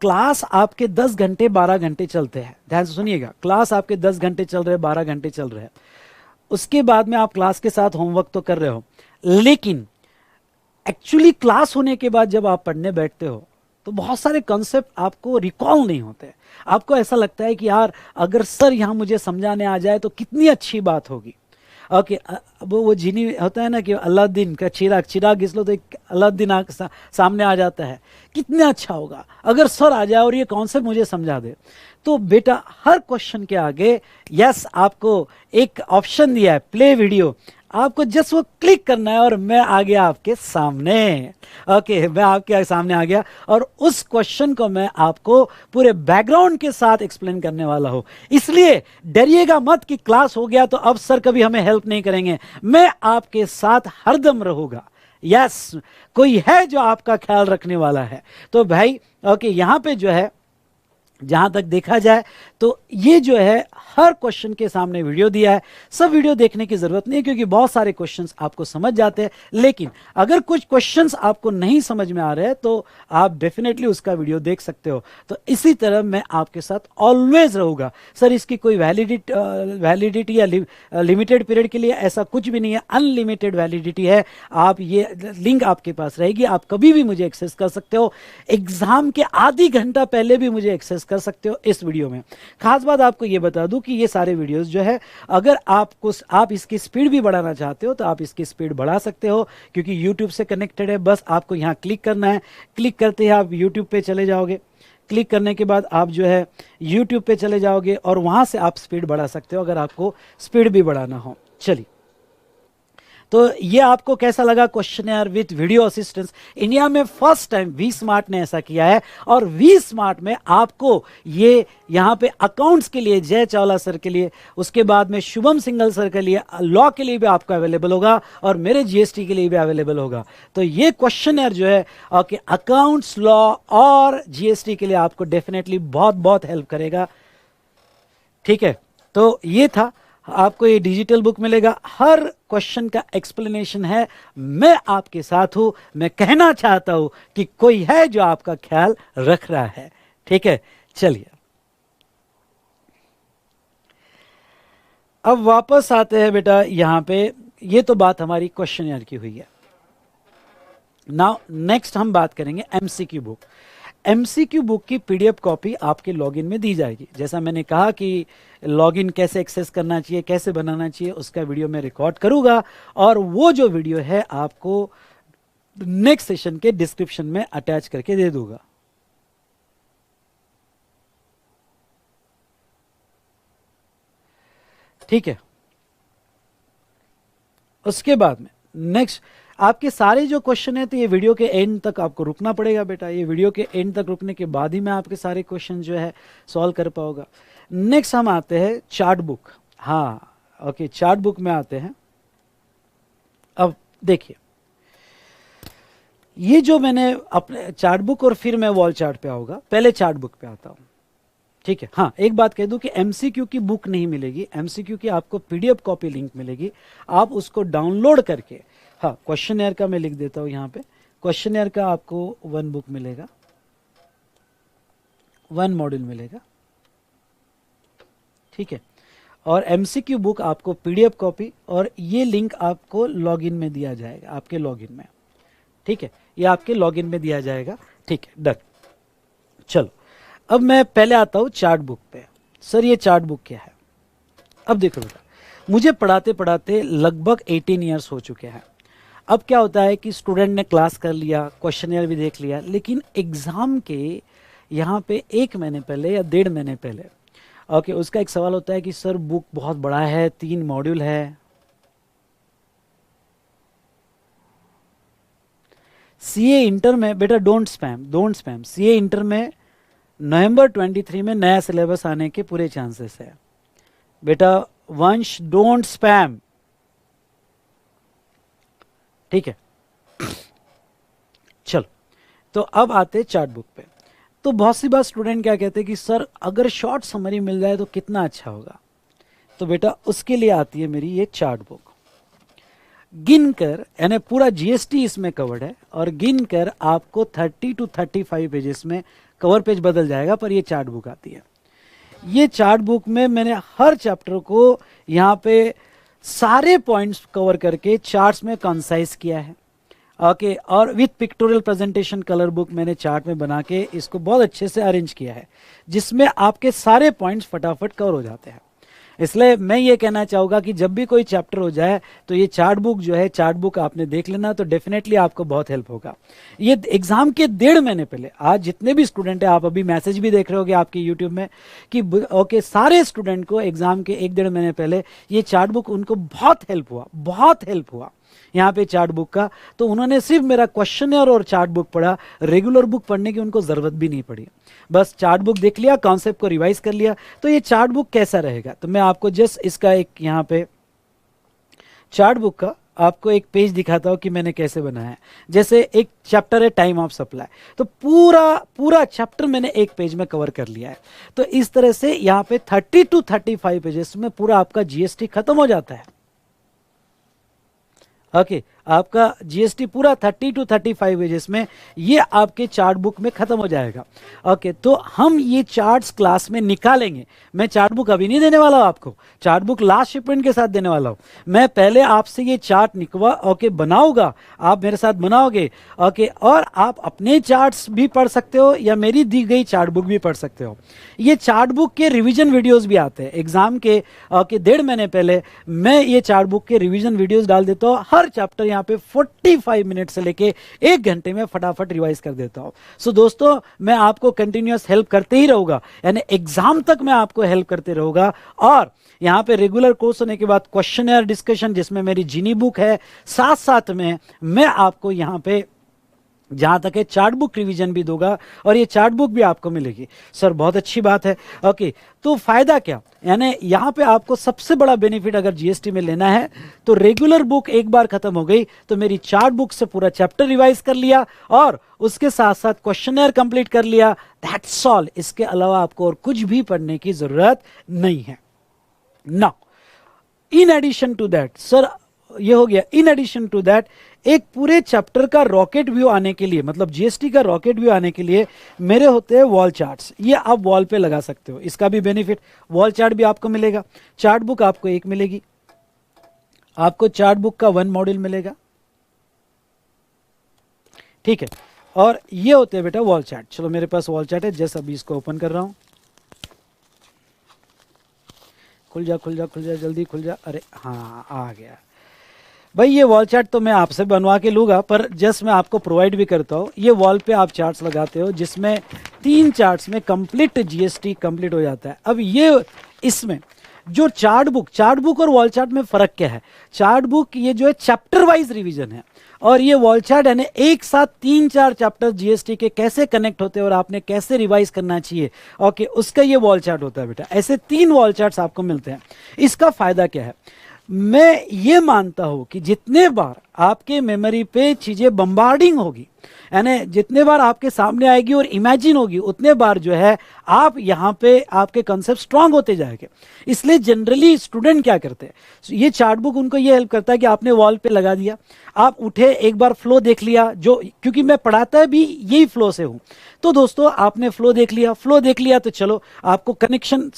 क्लास आपके 10 घंटे 12 घंटे चलते हैं, ध्यान से सुनिएगा, क्लास आपके 10 घंटे चल रहे हैं, 12 घंटे चल रहे हैं, उसके बाद में आप क्लास के साथ होमवर्क तो कर रहे हो, लेकिन एक्चुअली क्लास होने के बाद जब आप पढ़ने बैठते हो तो बहुत सारे कॉन्सेप्ट आपको रिकॉल नहीं होते। आपको ऐसा लगता है कि यार अगर सर यहाँ मुझे समझाने आ जाए तो कितनी अच्छी बात होगी। ओके, वो जीनी होता है ना कि अलादीन का चिराग घिस लो तो अलादीन सामने आ जाता है, कितना अच्छा होगा अगर सर आ जाए और ये कॉन्सेप्ट मुझे समझा दे। तो बेटा हर क्वेश्चन के आगे यस आपको एक ऑप्शन दिया है, प्ले वीडियो, आपको जस्ट वो क्लिक करना है और मैं आ गया आपके सामने। ओके, मैं आपके सामने आ गया और उस क्वेश्चन को मैं आपको पूरे बैकग्राउंड के साथ एक्सप्लेन करने वाला हूं। इसलिए डरिएगा मत कि क्लास हो गया तो अब सर कभी हमें हेल्प नहीं करेंगे, मैं आपके साथ हरदम रहूंगा। यस, कोई है जो आपका ख्याल रखने वाला है। तो भाई ओके, यहां पे जो है जहां तक देखा जाए तो ये जो है हर क्वेश्चन के सामने वीडियो दिया है। सब वीडियो देखने की जरूरत नहीं है क्योंकि बहुत सारे क्वेश्चंस आपको समझ जाते हैं, लेकिन अगर कुछ क्वेश्चंस आपको नहीं समझ में आ रहे हैं तो आप डेफिनेटली उसका वीडियो देख सकते हो। तो इसी तरह मैं आपके साथ ऑलवेज रहूंगा। सर इसकी कोई वैलिडिटी या लिमिटेड पीरियड के लिए ऐसा कुछ भी नहीं है, अनलिमिटेड वैलिडिटी है। आप ये लिंक आपके पास रहेगी, आप कभी भी मुझे एक्सेस कर सकते हो। एग्जाम के आधी घंटा पहले भी मुझे एक्सेस कर सकते हो इस वीडियो में। खास बात आपको ये बता दूं कि ये सारे वीडियोस जो है, अगर आप इसकी स्पीड भी बढ़ाना चाहते हो तो आप इसकी स्पीड बढ़ा सकते हो क्योंकि YouTube से कनेक्टेड है। बस आपको यहाँ क्लिक करना है, क्लिक करते ही आप YouTube पे चले जाओगे। क्लिक करने के बाद आप जो है YouTube पे चले जाओगे और वहां से आप स्पीड बढ़ा सकते हो अगर आपको स्पीड भी बढ़ाना हो। चलिए, तो ये आपको कैसा लगा questioner with video assistance? India में फर्स्ट टाइम वी स्मार्ट ने ऐसा किया है और वी स्मार्ट में आपको ये यहाँ पे अकाउंट्स के लिए जय चावला सर के लिए, उसके बाद में शुभम सिंगल सर के लिए, लॉ के लिए भी आपको अवेलेबल होगा और मेरे जीएसटी के लिए भी अवेलेबल होगा। तो ये क्वेश्चनर जो है ओके, अकाउंट्स, लॉ और जीएसटी के लिए आपको डेफिनेटली बहुत बहुत हेल्प करेगा। ठीक है, तो ये था, आपको ये डिजिटल बुक मिलेगा, हर क्वेश्चन का एक्सप्लेनेशन है। मैं आपके साथ हूं, मैं कहना चाहता हूं कि कोई है जो आपका ख्याल रख रहा है। ठीक है, चलिए अब वापस आते हैं बेटा यहां पे। ये तो बात हमारी क्वेश्चनर की हुई है। नाउ नेक्स्ट हम बात करेंगे एमसीक्यू बुक। एमसीक्यू बुक की पीडीएफ कॉपी आपके लॉगिन में दी जाएगी। जैसा मैंने कहा कि लॉगिन कैसे एक्सेस करना चाहिए, कैसे बनाना चाहिए, उसका वीडियो मैं रिकॉर्ड करूंगा और वो जो वीडियो है आपको नेक्स्ट सेशन के डिस्क्रिप्शन में अटैच करके दे दूंगा। ठीक है, उसके बाद में नेक्स्ट आपके सारे जो क्वेश्चन है तो ये वीडियो के एंड तक आपको रुकना पड़ेगा बेटा। ये वीडियो के एंड तक रुकने के बाद ही मैं आपके सारे क्वेश्चन जो है सॉल्व कर पाऊंगा। नेक्स्ट हम आते हैं चार्ट बुक। हाँ ओके, चार्ट बुक में आते हैं। अब देखिए, ये जो मैंने अपने चार्ट बुक और फिर मैं वॉल चार्ट पे आऊंगा, पहले चार्ट बुक पे आता हूं। ठीक है, हाँ एक बात कह दूं कि एमसीक्यू की बुक नहीं मिलेगी, एमसीक्यू की आपको पीडीएफ कॉपी लिंक मिलेगी, आप उसको डाउनलोड करके, हाँ क्वेश्चनर का मैं लिख देता हूं यहां पे, क्वेश्चनर का आपको 1 बुक मिलेगा, 1 मॉड्यूल मिलेगा। ठीक है, और एमसीक्यू बुक आपको पीडीएफ कॉपी और ये लिंक आपको लॉगिन में दिया जाएगा, आपके लॉगिन में। ठीक है, ये आपके लॉगिन में दिया जाएगा। ठीक है, डन। चलो अब मैं पहले आता हूं चार्ट बुक पे। सर ये चार्ट बुक क्या है? अब देखो बेटा, मुझे पढ़ाते पढ़ाते लगभग 18 ईयर्स हो चुके हैं। अब क्या होता है कि स्टूडेंट ने क्लास कर लिया, क्वेश्चनर भी देख लिया, लेकिन एग्जाम के यहाँ पे 1 महीने पहले या 1.5 महीने पहले ओके उसका एक सवाल होता है कि सर बुक बहुत बड़ा है, 3 मॉड्यूल है, सीए इंटर में बेटा डोंट स्पैम, सीए इंटर में नवंबर 23 में नया सिलेबस आने के पूरे चांसेस है बेटा। वंश डोंट स्पैम, ठीक है। चलो तो अब आते चार्ट बुक पे। तो बहुत सी बार स्टूडेंट क्या कहते हैं कि सर अगर शॉर्ट समरी मिल जाए तो कितना अच्छा होगा। तो बेटा उसके लिए आती है मेरी ये चार्ट बुक। गिनकर, यानी पूरा जीएसटी इसमें कवर्ड है और गिनकर आपको 30 to 35 पेजेस में कवर पेज बदल जाएगा, पर ये चार्ट बुक आती है। ये चार्ट बुक में मैंने हर चैप्टर को यहाँ पे सारे पॉइंट्स कवर करके चार्ट्स में कंसाइज किया है ओके और with pictorial presentation colour book मैंने चार्ट में बना के इसको बहुत अच्छे से अरेंज किया है, जिसमें आपके सारे पॉइंट्स फटाफट कवर हो जाते हैं। इसलिए मैं ये कहना चाहूँगा कि जब भी कोई चैप्टर हो जाए तो ये चार्ट बुक जो है, चार्ट बुक आपने देख लेना तो डेफिनेटली आपको बहुत हेल्प होगा। ये एग्जाम के 1.5 महीने पहले, आज जितने भी स्टूडेंट हैं, आप अभी मैसेज भी देख रहे होगे आपके यूट्यूब में कि ओके सारे स्टूडेंट को एग्जाम के 1-1.5 महीने पहले ये चार्ट बुक उनको बहुत हेल्प हुआ यहाँ पे चार्ट बुक का। तो उन्होंने सिर्फ मेरा क्वेश्चनर और चार्ट बुक पढ़ा, रेगुलर बुक पढ़ने की उनको जरूरत भी नहीं पड़ी, बस चार्ट बुक देख लिया, कॉन्सेप्ट को रिवाइज कर लिया। तो ये चार्ट बुक कैसा रहेगा, तो मैं आपको जस्ट इसका एक यहाँ पे चार्ट बुक का आपको एक पेज दिखाता हूँ कि मैंने कैसे बनाया है। जैसे एक चैप्टर है टाइम ऑफ सप्लाई, तो पूरा चैप्टर मैंने एक पेज में कवर कर लिया है। तो इस तरह से यहाँ पे 30 to 35 पेजेस में पूरा आपका जीएसटी खत्म हो जाता है। ओके आपका जीएसटी पूरा 30 to 35 पेजेस में ये आपके चार्ट बुक में खत्म हो जाएगा। ओके तो हम ये चार्ट्स क्लास में निकालेंगे। मैं चार्ट बुक अभी नहीं देने वाला हूं आपको, चार्ट बुक लास्ट शिपमेंट के साथ देने वाला हूं। मैं पहले आपसे ये चार्ट बनाऊंगा, आप मेरे साथ बनाओगे। ओके और आप अपने चार्ट्स भी पढ़ सकते हो या मेरी दी गई चार्ट बुक भी पढ़ सकते हो। ये चार्ट बुक के रिवीजन वीडियोस भी आते हैं एग्जाम के 1.5 महीने पहले। मैं ये चार्ट बुक के रिवीजन वीडियोस डाल देता हूँ, हर चैप्टर यहाँ पे 45 मिनट से लेके 1 घंटे में फटाफट रिवाइज कर देता हूँ। सो दोस्तों मैं आपको कंटिन्यूअस हेल्प करते ही रहूंगा, यानी एग्जाम तक मैं आपको हेल्प करते रहूंगा। और यहाँ पे रेगुलर कोर्स होने के बाद क्वेश्चनर डिस्कशन जिसमें मेरी जीनी बुक है, साथ साथ में मैं आपको यहाँ पे जहां तक है चार्ट बुक रिवीजन भी दूंगा और ये चार्ट बुक भी आपको मिलेगी। सर बहुत अच्छी बात है। ओके तो फायदा क्या, यानी यहाँ पे आपको सबसे बड़ा बेनिफिट अगर जीएसटी में लेना है तो रेगुलर बुक एक बार खत्म हो गई तो मेरी चार्ट बुक से पूरा चैप्टर रिवाइज कर लिया और उसके साथ साथ क्वेश्चनर कंप्लीट कर लिया, दैट्स ऑल। इसके अलावा आपको और कुछ भी पढ़ने की जरूरत नहीं है। Now in addition to that, sir ये हो गया, इन एडिशन टू दैट एक पूरे चैप्टर का रॉकेट व्यू आने के लिए, मतलब जीएसटी का रॉकेट व्यू आने के लिए मेरे होते हैं वॉल चार्ट्स। ये आप वॉल पे लगा सकते हो, इसका भी बेनिफिट, वॉल चार्ट भी आपको मिलेगा। चार्ट बुक आपको एक मिलेगी, आपको चार्ट बुक का 1 मॉड्यूल मिलेगा, ठीक है। और ये होते हैं बेटा वॉल चार्ट। चलो मेरे पास वॉल चार्ट है, जैसे अभी इसको ओपन कर रहा हूं। खुल जा खुल जा खुल जा, जल्दी खुल जा। अरे हाँ आ गया भाई। ये वॉल चार्ट तो मैं आपसे बनवा के लूँगा, पर जस्ट मैं आपको प्रोवाइड भी करता हूँ। ये वॉल पे आप चार्ट्स लगाते हो जिसमें 3 चार्ट्स में कंप्लीट जीएसटी कंप्लीट हो जाता है। अब ये इसमें जो चार्ट बुक और वॉल चार्ट में फ़र्क क्या है, चार्ट बुक ये जो है चैप्टर वाइज रिवीजन है और ये वॉल चार्ट है ना एक साथ 3-4 चैप्टर जीएसटी के कैसे कनेक्ट होते हैं और आपने कैसे रिवाइज करना चाहिए, ओके उसका ये वॉल चार्ट होता है बेटा। ऐसे 3 वॉल चार्ट्स आपको मिलते हैं। इसका फायदा क्या है, मैं ये मानता हूं कि जितने बार आपके मेमोरी पे चीजें बम्बार्डिंग होगी, यानी जितने बार आपके सामने आएगी और इमेजिन होगी, उतने बार जो है आप यहाँ पे आपके कंसेप्ट स्ट्रांग होते जाएंगे। इसलिए जनरली स्टूडेंट क्या करते हैं, ये चार्ट बुक उनको ये हेल्प करता है कि आपने वॉल पे लगा दिया, आप उठे एक बार फ्लो देख लिया, जो क्योंकि मैं पढ़ाता भी यही फ्लो से हूँ। तो दोस्तों आपने फ्लो देख लिया तो चलो आपको कनेक्शन,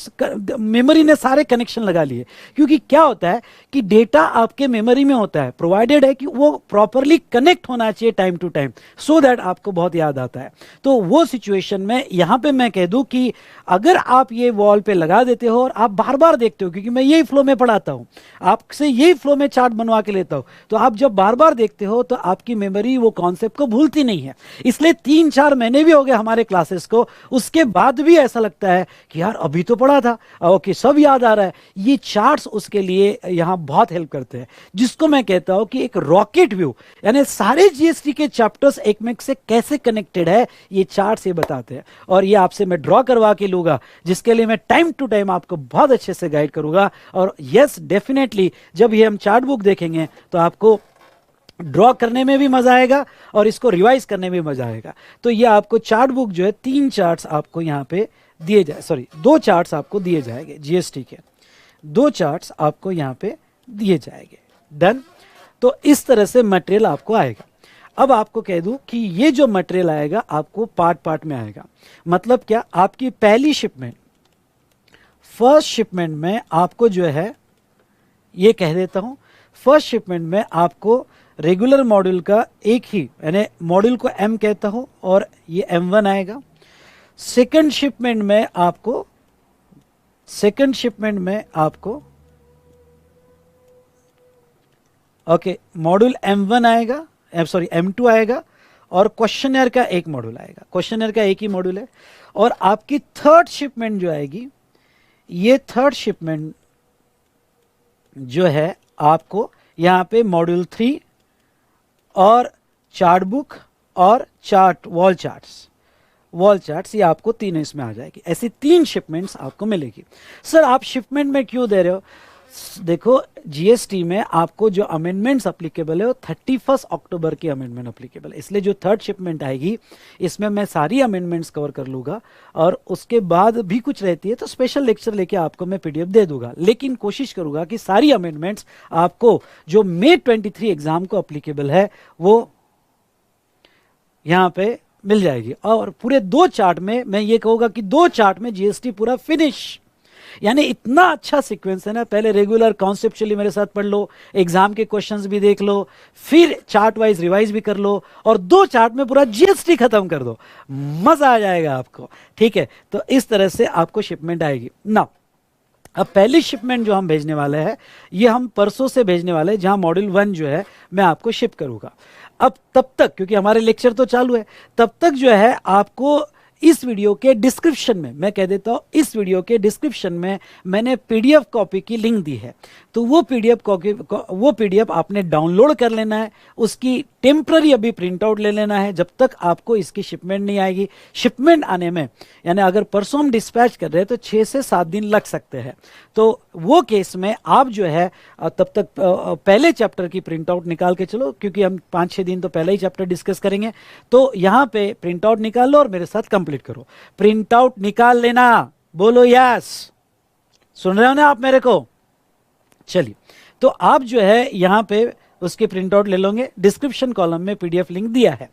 मेमोरी ने सारे कनेक्शन लगा लिए। क्योंकि क्या होता है कि डेटा आपके मेमोरी में होता है, प्रोवाइडेड है कि वो प्रॉपरली कनेक्ट होना चाहिए time to time, so that आपको बहुत याद आता है। तो वो सिचुएशन में यहाँ पे मैं कह दूं कि अगर आप ये वॉल पे लगा देते हो और आप बार बार देखते हो, क्योंकि मैं यही फ्लो में पढ़ाता हूँ, आपसे यही फ्लो में चार्ट बनवा के लेता हूँ, तो आप जब बार बार देखते हो तो आपकी मेमोरी वो कॉन्सेप्ट को भूलती नहीं है। इसलिए 3-4 महीने भी हो गए हमारे क्लासेस को, उसके बाद भी ऐसा लगता है कि यार अभी तो पढ़ा था, ओके सब याद आ रहा है। ये चार्ट्स उसके लिए यहाँ बहुत हेल्प करते हैं, जिसको मैं कहता हूँ कि एक रॉकेट व्यू, यानी सारे जीएसटी के चैप्टर्स एक में से कैसे कनेक्टेड है ये चार्ट्स ये बताते हैं। और ये आपसे मैं ड्रॉ करवा के लूंगा, जिसके लिए मैं टाइम टू टाइम आपको बहुत अच्छे से गाइड करूंगा। और यस डेफिनेटली जब ये हम चार्ट बुक देखेंगे तो आपको ड्रॉ करने में भी मजा आएगा और इसको रिवाइज करने में मजा आएगा। तो ये आपको चार्ट बुक जो है 3 चार्ट्स आपको यहाँ पे दिए जाए, सॉरी 2 चार्ट्स आपको दिए जाएंगे, जीएसटी के 2 चार्ट्स आपको यहाँ पे दिए जाएंगे। डन। तो इस तरह से मटेरियल आपको आएगा। अब आपको कह दूं कि ये जो मटेरियल आएगा आपको पार्ट पार्ट में आएगा। मतलब क्या, आपकी पहली शिपमेंट, फर्स्ट शिपमेंट में आपको जो है ये कह देता हूं, फर्स्ट शिपमेंट में आपको रेगुलर मॉड्यूल का एक ही, यानी मॉड्यूल को M कहता हूं और ये M1 आएगा। सेकंड शिपमेंट में आपको ओके मॉड्यूल M1 आएगा, सॉरी M2 आएगा और क्वेश्चनर का एक मॉड्यूल आएगा, क्वेश्चनर का एक ही मॉड्यूल है। और आपकी थर्ड शिपमेंट जो आएगी, ये थर्ड शिपमेंट जो है आपको यहाँ पे मॉड्यूल 3 और चार्ट बुक और चार्ट वॉल चार्ट्स ये आपको तीनों इसमें आ जाएगी। ऐसी 3 शिपमेंट्स आपको मिलेगी। सर आप शिपमेंट में क्यों दे रहे हो? देखो जीएसटी में आपको जो अमेंडमेंट्स अप्लीकेबल है वो 31 अक्टूबर की अमेंडमेंट अप्लीकेबल है, इसलिए जो थर्ड शिपमेंट आएगी इसमें मैं सारी अमेंडमेंट्स कवर कर लूँगा और उसके बाद भी कुछ रहती है तो स्पेशल लेक्चर लेके आपको मैं पीडीएफ दे दूंगा, लेकिन कोशिश करूंगा कि सारी अमेंडमेंट्स आपको जो May 23 एग्जाम को अप्लीकेबल है वो यहाँ पे मिल जाएगी। और पूरे 2 चार्ट में मैं ये कहूँगा कि 2 चार्ट में जीएसटी पूरा फिनिश, यानी इतना अच्छा सीक्वेंस है ना। पहले रेगुलर कॉन्सेप्चुअली मेरे साथ पढ़ लो, एग्जाम के क्वेश्चंस भी देख लो, फिर चार्ट वाइज रिवाइज भी कर लो और 2 चार्ट में पूरा जीएसटी खत्म कर दो, मजा आ जाएगा आपको। ठीक है, तो इस तरह से आपको शिपमेंट आएगी ना। अब पहली शिपमेंट जो हम भेजने वाले हैं ये हम परसों से भेजने वाले हैं, जहां मॉड्यूल 1 जो है मैं आपको शिप करूंगा। अब तब तक, क्योंकि हमारे लेक्चर तो चालू है, तब तक जो है आपको इस वीडियो के डिस्क्रिप्शन में, मैं कह देता हूं इस वीडियो के डिस्क्रिप्शन में मैंने पीडीएफ कॉपी की लिंक दी है, तो वो पीडीएफ आपने डाउनलोड कर लेना है, उसकी टेम्पररी अभी प्रिंट आउट ले लेना है जब तक आपको इसकी शिपमेंट नहीं आएगी। शिपमेंट आने में, यानी अगर परसों हम डिस्पैच कर रहे हैं तो 6 से 7 दिन लग सकते हैं, तो वो केस में आप जो है तब तक पहले चैप्टर की प्रिंट आउट निकाल के चलो, क्योंकि हम 5-6 दिन तो पहले ही चैप्टर डिस्कस करेंगे, तो यहाँ पे प्रिंट आउट निकाल लो और मेरे साथ कंप्लीट करो। प्रिंट आउट निकाल लेना, बोलो यस, सुन रहे हो ना आप मेरे को? चलिए, तो आप जो है यहाँ पे उसके प्रिंट आउट ले लोगे, डिस्क्रिप्शन कॉलम में पीडीएफ लिंक दिया है।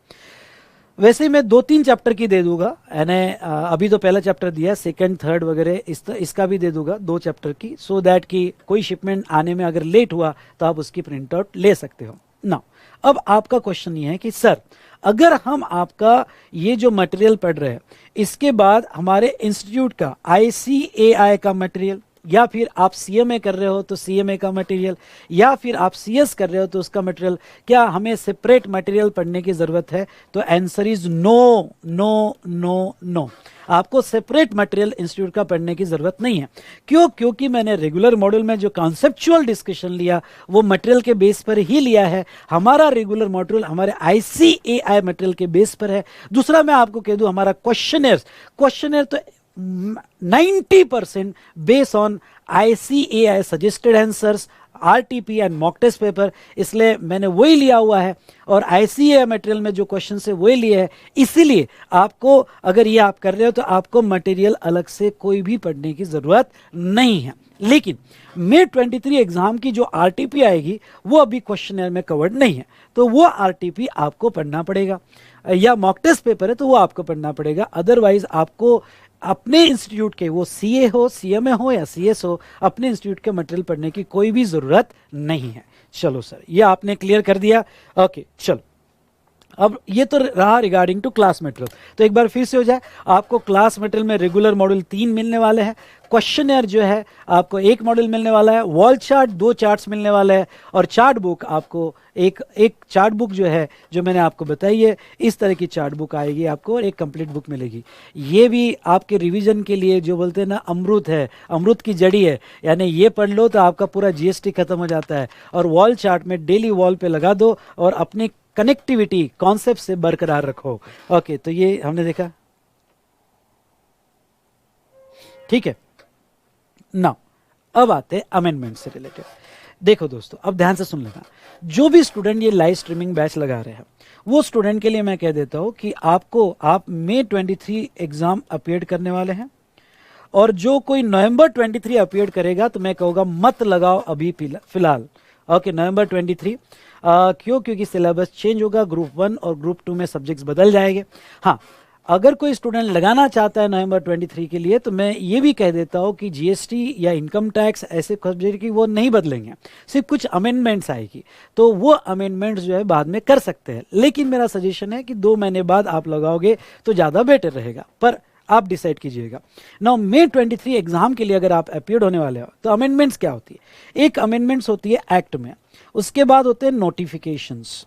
वैसे ही मैं 2-3 चैप्टर की दे दूंगा, यानी अभी तो पहला चैप्टर दिया, सेकंड थर्ड वगैरह इसका भी दे दूंगा 2 चैप्टर की, सो दैट कि कोई शिपमेंट आने में अगर लेट हुआ तो आप उसकी प्रिंट आउट ले सकते हो ना। अब आपका क्वेश्चन ये है कि सर अगर हम आपका ये जो मटेरियल पढ़ रहे हैं इसके बाद हमारे इंस्टीट्यूट का ICAI का मटेरियल, या फिर आप सीएमए कर रहे हो तो सीएमए का मटेरियल, या फिर आप सीएस कर रहे हो तो उसका मटेरियल, क्या हमें सेपरेट मटेरियल पढ़ने की जरूरत है? तो answer is no no no no. आपको सेपरेट मटेरियल इंस्टीट्यूट का पढ़ने की जरूरत नहीं है। क्यों? क्योंकि मैंने रेगुलर मॉड्यूल में जो कॉन्सेप्चुअल डिस्कशन लिया वो मटेरियल के बेस पर ही लिया है। हमारा रेगुलर मॉड्यूल हमारे ICAI मटेरियल के बेस पर है। दूसरा मैं आपको कह दूं, हमारा क्वेश्चनर तो 90% based on ICAI suggested answers, RTP and mock test paper, इसलिए मैंने वही लिया हुआ है और ICAI मटेरियल में जो क्वेश्चन है वही लिए है। इसीलिए आपको, अगर ये आप कर रहे हो तो आपको मटेरियल अलग से कोई भी पढ़ने की जरूरत नहीं है। लेकिन May 23 एग्जाम की जो RTP आएगी वो अभी क्वेश्चनर में कवर्ड नहीं है, तो वो RTP आपको पढ़ना पड़ेगा, या मॉक टेस्ट पेपर है तो वो आपको पढ़ना पड़ेगा। अदरवाइज आपको अपने इंस्टीट्यूट के, वो CA हो, CMA हो या CS हो, अपने इंस्टीट्यूट के मटेरियल पढ़ने की कोई भी जरूरत नहीं है। चलो सर, ये आपने क्लियर कर दिया, ओके। चलो, अब ये तो रहा रिगार्डिंग टू क्लास मटेरियल, तो एक बार फिर से हो जाए, आपको क्लास मटेरियल में रेगुलर मॉड्यूल 3 मिलने वाले हैं, क्वेश्चनर जो है आपको 1 मॉड्यूल मिलने वाला है, वॉल चार्ट 2 चार्ट्स मिलने वाले हैं, और चार्ट बुक आपको एक चार्ट बुक जो है जो मैंने आपको बताई है, इस तरह की चार्ट बुक आएगी आपको और एक कंप्लीट बुक मिलेगी। ये भी आपके रिवीजन के लिए, जो बोलते हैं ना अमृत है, अमृत की जड़ी है, यानी ये पढ़ लो तो आपका पूरा GST खत्म हो जाता है। और वॉल चार्ट में डेली वॉल पे लगा दो और अपनी कनेक्टिविटी कॉन्सेप्ट से बरकरार रखो। ओके, तो ये हमने देखा, ठीक है ना। अब आते हैं अमेंडमेंट से रिलेटेड। देखो दोस्तों, अब ध्यान से सुन लेना, जो भी स्टूडेंट ये लाइव स्ट्रीमिंग बैच लगा रहे हैं वो स्टूडेंट के लिए मैं कह देता हूं कि आप May 23 एग्जाम अपीयर करने वाले हैं, और जो कोई November 23 अपीयर करेगा तो मैं कहूँगा मत लगाओ अभी फिलहाल। ओके, November 23 क्यों? क्योंकि सिलेबस चेंज होगा, ग्रुप 1 और ग्रुप 2 में सब्जेक्ट्स बदल जाएंगे। हाँ, अगर कोई स्टूडेंट लगाना चाहता है November 23 के लिए, तो मैं ये भी कह देता हूँ कि GST या इनकम टैक्स ऐसे सब्जेक्ट की वो नहीं बदलेंगे, सिर्फ कुछ अमेंडमेंट्स आएगी, तो वो अमेंडमेंट्स जो है बाद में कर सकते हैं। लेकिन मेरा सजेशन है कि 2 महीने बाद आप लगाओगे तो ज़्यादा बेटर रहेगा, पर आप डिसाइड कीजिएगा। नाउ May 23 एग्जाम के लिए अगर आप अपीयर होने वाले हो तो अमेंडमेंट्स क्या होती है? एक अमेंडमेंट्स होती है एक्ट में, उसके बाद होते हैं नोटिफिकेशंस,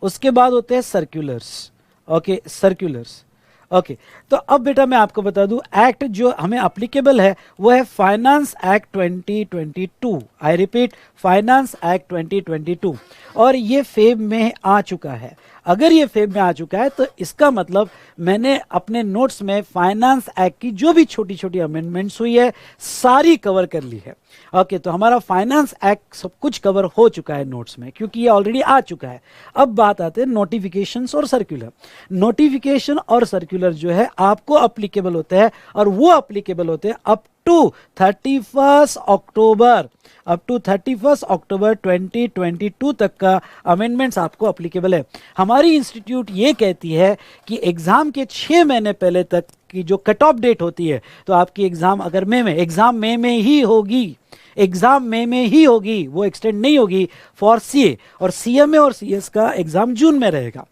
उसके बाद होते हैं सर्कुलर्स। Okay, circulars. ओके, तो अब बेटा मैं आपको बता दूं, एक्ट जो हमें अप्लीकेबल है वो है finance act 2022। I repeat, finance act 2022, और ये फेब में आ चुका है। अगर ये फेब में आ चुका है तो इसका मतलब मैंने अपने नोट्स में फाइनेंस एक्ट की जो भी छोटी छोटी अमेंडमेंट्स हुई है सारी कवर कर ली है। ओके, तो हमारा फाइनेंस एक्ट सब कुछ कवर हो चुका है नोट्स में, क्योंकि ये ऑलरेडी आ चुका है। अब बात आते हैं नोटिफिकेशंस और सर्कुलर। नोटिफिकेशन और सर्कुलर जो है आपको अप्लीकेबल होते हैं, और वो अप्लीकेबल होते हैं up to 31 October, up to 31 October 2022 तक का अमेंडमेंट्स आपको अप्लीकेबल है। हमारी इंस्टीट्यूट ये कहती है कि एग्जाम के 6 महीने पहले तक की जो कट ऑफ डेट होती है, तो आपकी एग्जाम अगर एग्जाम मई में ही होगी, एग्जाम मई में ही होगी, वो एक्सटेंड नहीं होगी फॉर सीए, और सीएमए और सीएस का एग्जाम जून में रहेगा।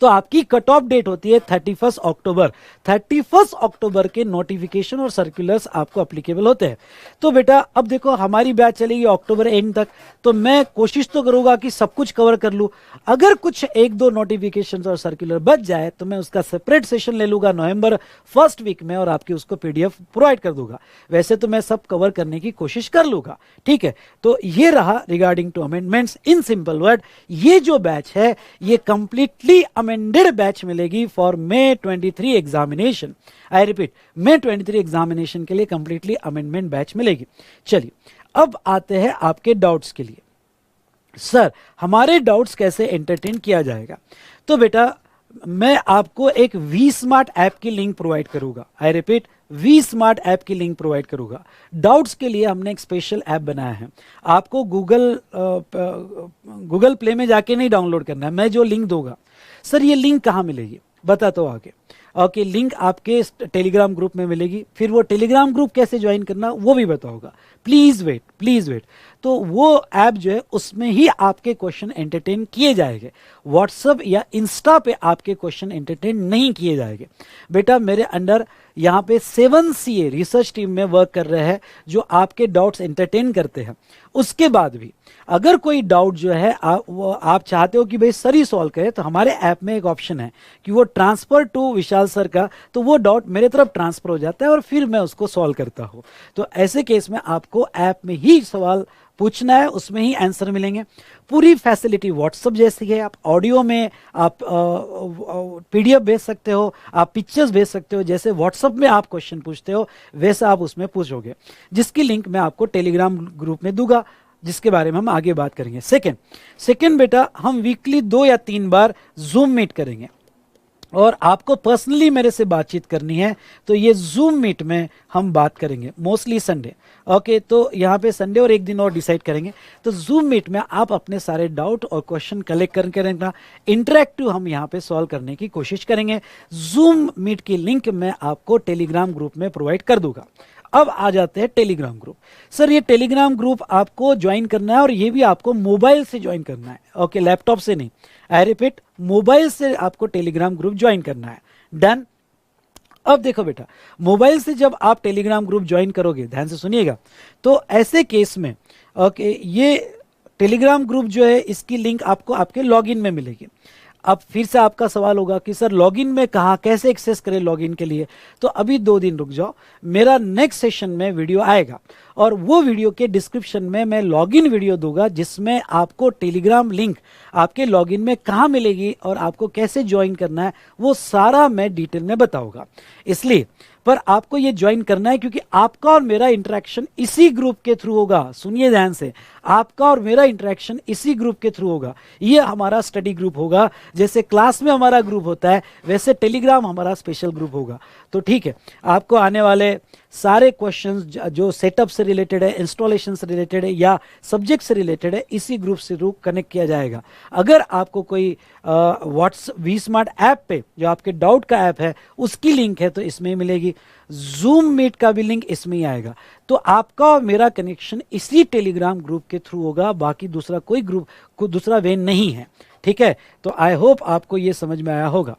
तो आपकी कट ऑफ डेट होती है 31 अक्टूबर। 31 अक्टूबर के नोटिफिकेशन और सर्कुलर्स आपको अप्लीकेबल होते हैं। तो बेटा अब देखो हमारी बैच चलेगी अक्टूबर एंड तक, तो मैं कोशिश तो करूंगा कि सब कुछ कवर कर लूं। अगर कुछ एक दो नोटिफिकेशन और सर्कुलर बच जाए तो मैं उसका सेपरेट सेशन ले लूंगा नवंबर फर्स्ट वीक में, और आपकी उसको पीडीएफ प्रोवाइड कर दूंगा। वैसे तो मैं सब कवर करने की कोशिश कर लूंगा, ठीक है। तो ये रहा regarding to amendments. In simple word, ये जो बैच है ये कंप्लीटली अमेंडेड बैच मिलेगी for May 23 examination. I repeat, May 23 examination के लिए कंप्लीटली अमेंडमेंट बैच मिलेगी। चलिए अब आते हैं आपके डाउट्स के लिए। सर हमारे डाउट्स कैसे एंटरटेन किया जाएगा? तो बेटा मैं आपको एक वी स्मार्ट ऐप की लिंक प्रोवाइड करूंगा। I repeat, V Smart app की लिंक प्रोवाइड करूंगा। डाउट्स के लिए हमने एक स्पेशल ऐप बनाया है। आपको गूगल प्ले में जाके नहीं डाउनलोड करना है, मैं जो लिंक दूंगा। सर ये लिंक कहाँ मिलेगी? बताता हूँ आगे। ओके, लिंक आपके टेलीग्राम ग्रुप में मिलेगी। फिर वो टेलीग्राम ग्रुप कैसे ज्वाइन करना वो भी बताऊंगा। Please wait, please wait. तो वो ऐप जो है उसमें ही आपके क्वेश्चन एंटरटेन किए जाएंगे। व्हाट्सएप या इंस्टा पे आपके क्वेश्चन एंटरटेन नहीं किए जाएंगे। बेटा मेरे अंडर यहाँ पे 7CA रिसर्च टीम में वर्क कर रहे हैं जो आपके डाउट्स एंटरटेन करते हैं। उसके बाद भी अगर कोई डाउट जो है आप चाहते हो कि भाई सर ही सॉल्व करे, तो हमारे ऐप में एक ऑप्शन है कि वो ट्रांसफर टू विशाल सर का, तो वो डाउट मेरे तरफ ट्रांसफर हो जाता है और फिर मैं उसको सॉल्व करता हूँ। तो ऐसे केस में आपको ऐप में ही सवाल पूछना है, उसमें ही आंसर मिलेंगे। पूरी फैसिलिटी व्हाट्सएप जैसी है। आप ऑडियो में आप पीडीएफ भेज सकते हो, आप पिक्चर्स भेज सकते हो। जैसे व्हाट्सएप में आप क्वेश्चन पूछते हो वैसा आप उसमें पूछोगे, जिसकी लिंक मैं आपको टेलीग्राम ग्रुप में दूंगा, जिसके बारे में हम आगे बात करेंगे। सेकेंड बेटा, हम वीकली 2 या 3 बार जूम मीट करेंगे, और आपको पर्सनली मेरे से बातचीत करनी है तो ये जूम मीट में हम बात करेंगे, मोस्टली संडे। ओके, तो यहाँ पे संडे और एक दिन और डिसाइड करेंगे। तो जूम मीट में आप अपने सारे डाउट और क्वेश्चन कलेक्ट करके रखना। इंटरेक्टिव हम यहाँ पे सॉल्व करने की कोशिश करेंगे। जूम मीट की लिंक मैं आपको टेलीग्राम ग्रुप में प्रोवाइड कर दूंगा। अब आ जाते हैं टेलीग्राम ग्रुप। सर ये टेलीग्राम ग्रुप आपको ज्वाइन करना है, और ये भी आपको मोबाइल से ज्वाइन करना है। ओके, लैपटॉप से नहीं। आई रिपीट, मोबाइल से आपको टेलीग्राम ग्रुप ज्वाइन करना है। डन। अब देखो बेटा, मोबाइल से जब आप टेलीग्राम ग्रुप ज्वाइन करोगे, ध्यान से सुनिएगा, तो ऐसे केस में ओके ये टेलीग्राम ग्रुप जो है इसकी लिंक आपको आपके लॉगिन में मिलेगी। अब फिर से आपका सवाल होगा कि सर लॉगिन में कहाँ, कैसे एक्सेस करें लॉगिन के लिए? तो अभी 2 दिन रुक जाओ, मेरा नेक्स्ट सेशन में वीडियो आएगा, और वो वीडियो के डिस्क्रिप्शन में मैं लॉगिन वीडियो दूंगा, जिसमें आपको टेलीग्राम लिंक आपके लॉगिन में कहाँ मिलेगी और आपको कैसे ज्वाइन करना है वो सारा मैं डिटेल में बताऊंगा। इसलिए पर आपको ये ज्वाइन करना है क्योंकि आपका और मेरा इंटरेक्शन इसी ग्रुप के थ्रू होगा। सुनिए ध्यान से, आपका और मेरा इंटरेक्शन इसी ग्रुप के थ्रू होगा। ये हमारा स्टडी ग्रुप होगा। जैसे क्लास में हमारा ग्रुप होता है वैसे टेलीग्राम हमारा स्पेशल ग्रुप होगा। तो ठीक है, आपको आने वाले सारे क्वेश्चंस जो सेटअप से रिलेटेड है, इंस्टॉलेशन से रिलेटेड है या सब्जेक्ट से रिलेटेड है, इसी ग्रुप से कनेक्ट किया जाएगा। अगर आपको कोई वी स्मार्ट ऐप पे जो आपके डाउट का ऐप है उसकी लिंक है तो इसमें ही मिलेगी। जूम मीट का भी लिंक इसमें ही आएगा। तो आपका और मेरा कनेक्शन इसी टेलीग्राम ग्रुप के थ्रू होगा, बाकी दूसरा कोई ग्रुप को दूसरा वे नहीं है। ठीक है, तो आई होप आपको ये समझ में आया होगा।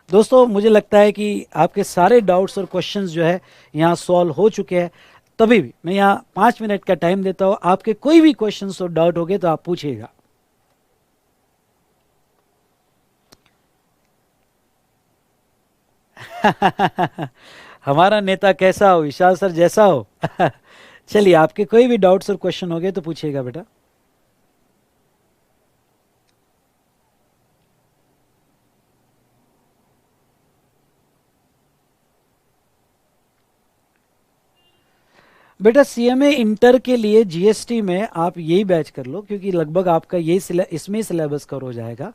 दोस्तों मुझे लगता है कि आपके सारे डाउट्स और क्वेश्चंस जो है यहाँ सॉल्व हो चुके हैं। तभी भी मैं यहाँ 5 मिनट का टाइम देता हूँ, आपके कोई भी क्वेश्चंस और डाउट हो गए तो आप पूछिएगा। हमारा नेता कैसा हो? विशाल सर जैसा हो। चलिए, आपके कोई भी डाउट्स और क्वेश्चन हो गए तो पूछिएगा बेटा। बेटा सीएमए इंटर के लिए जीएसटी में आप यही बैच कर लो, क्योंकि लगभग आपका यही इसमें सिलेबस कवर हो जाएगा।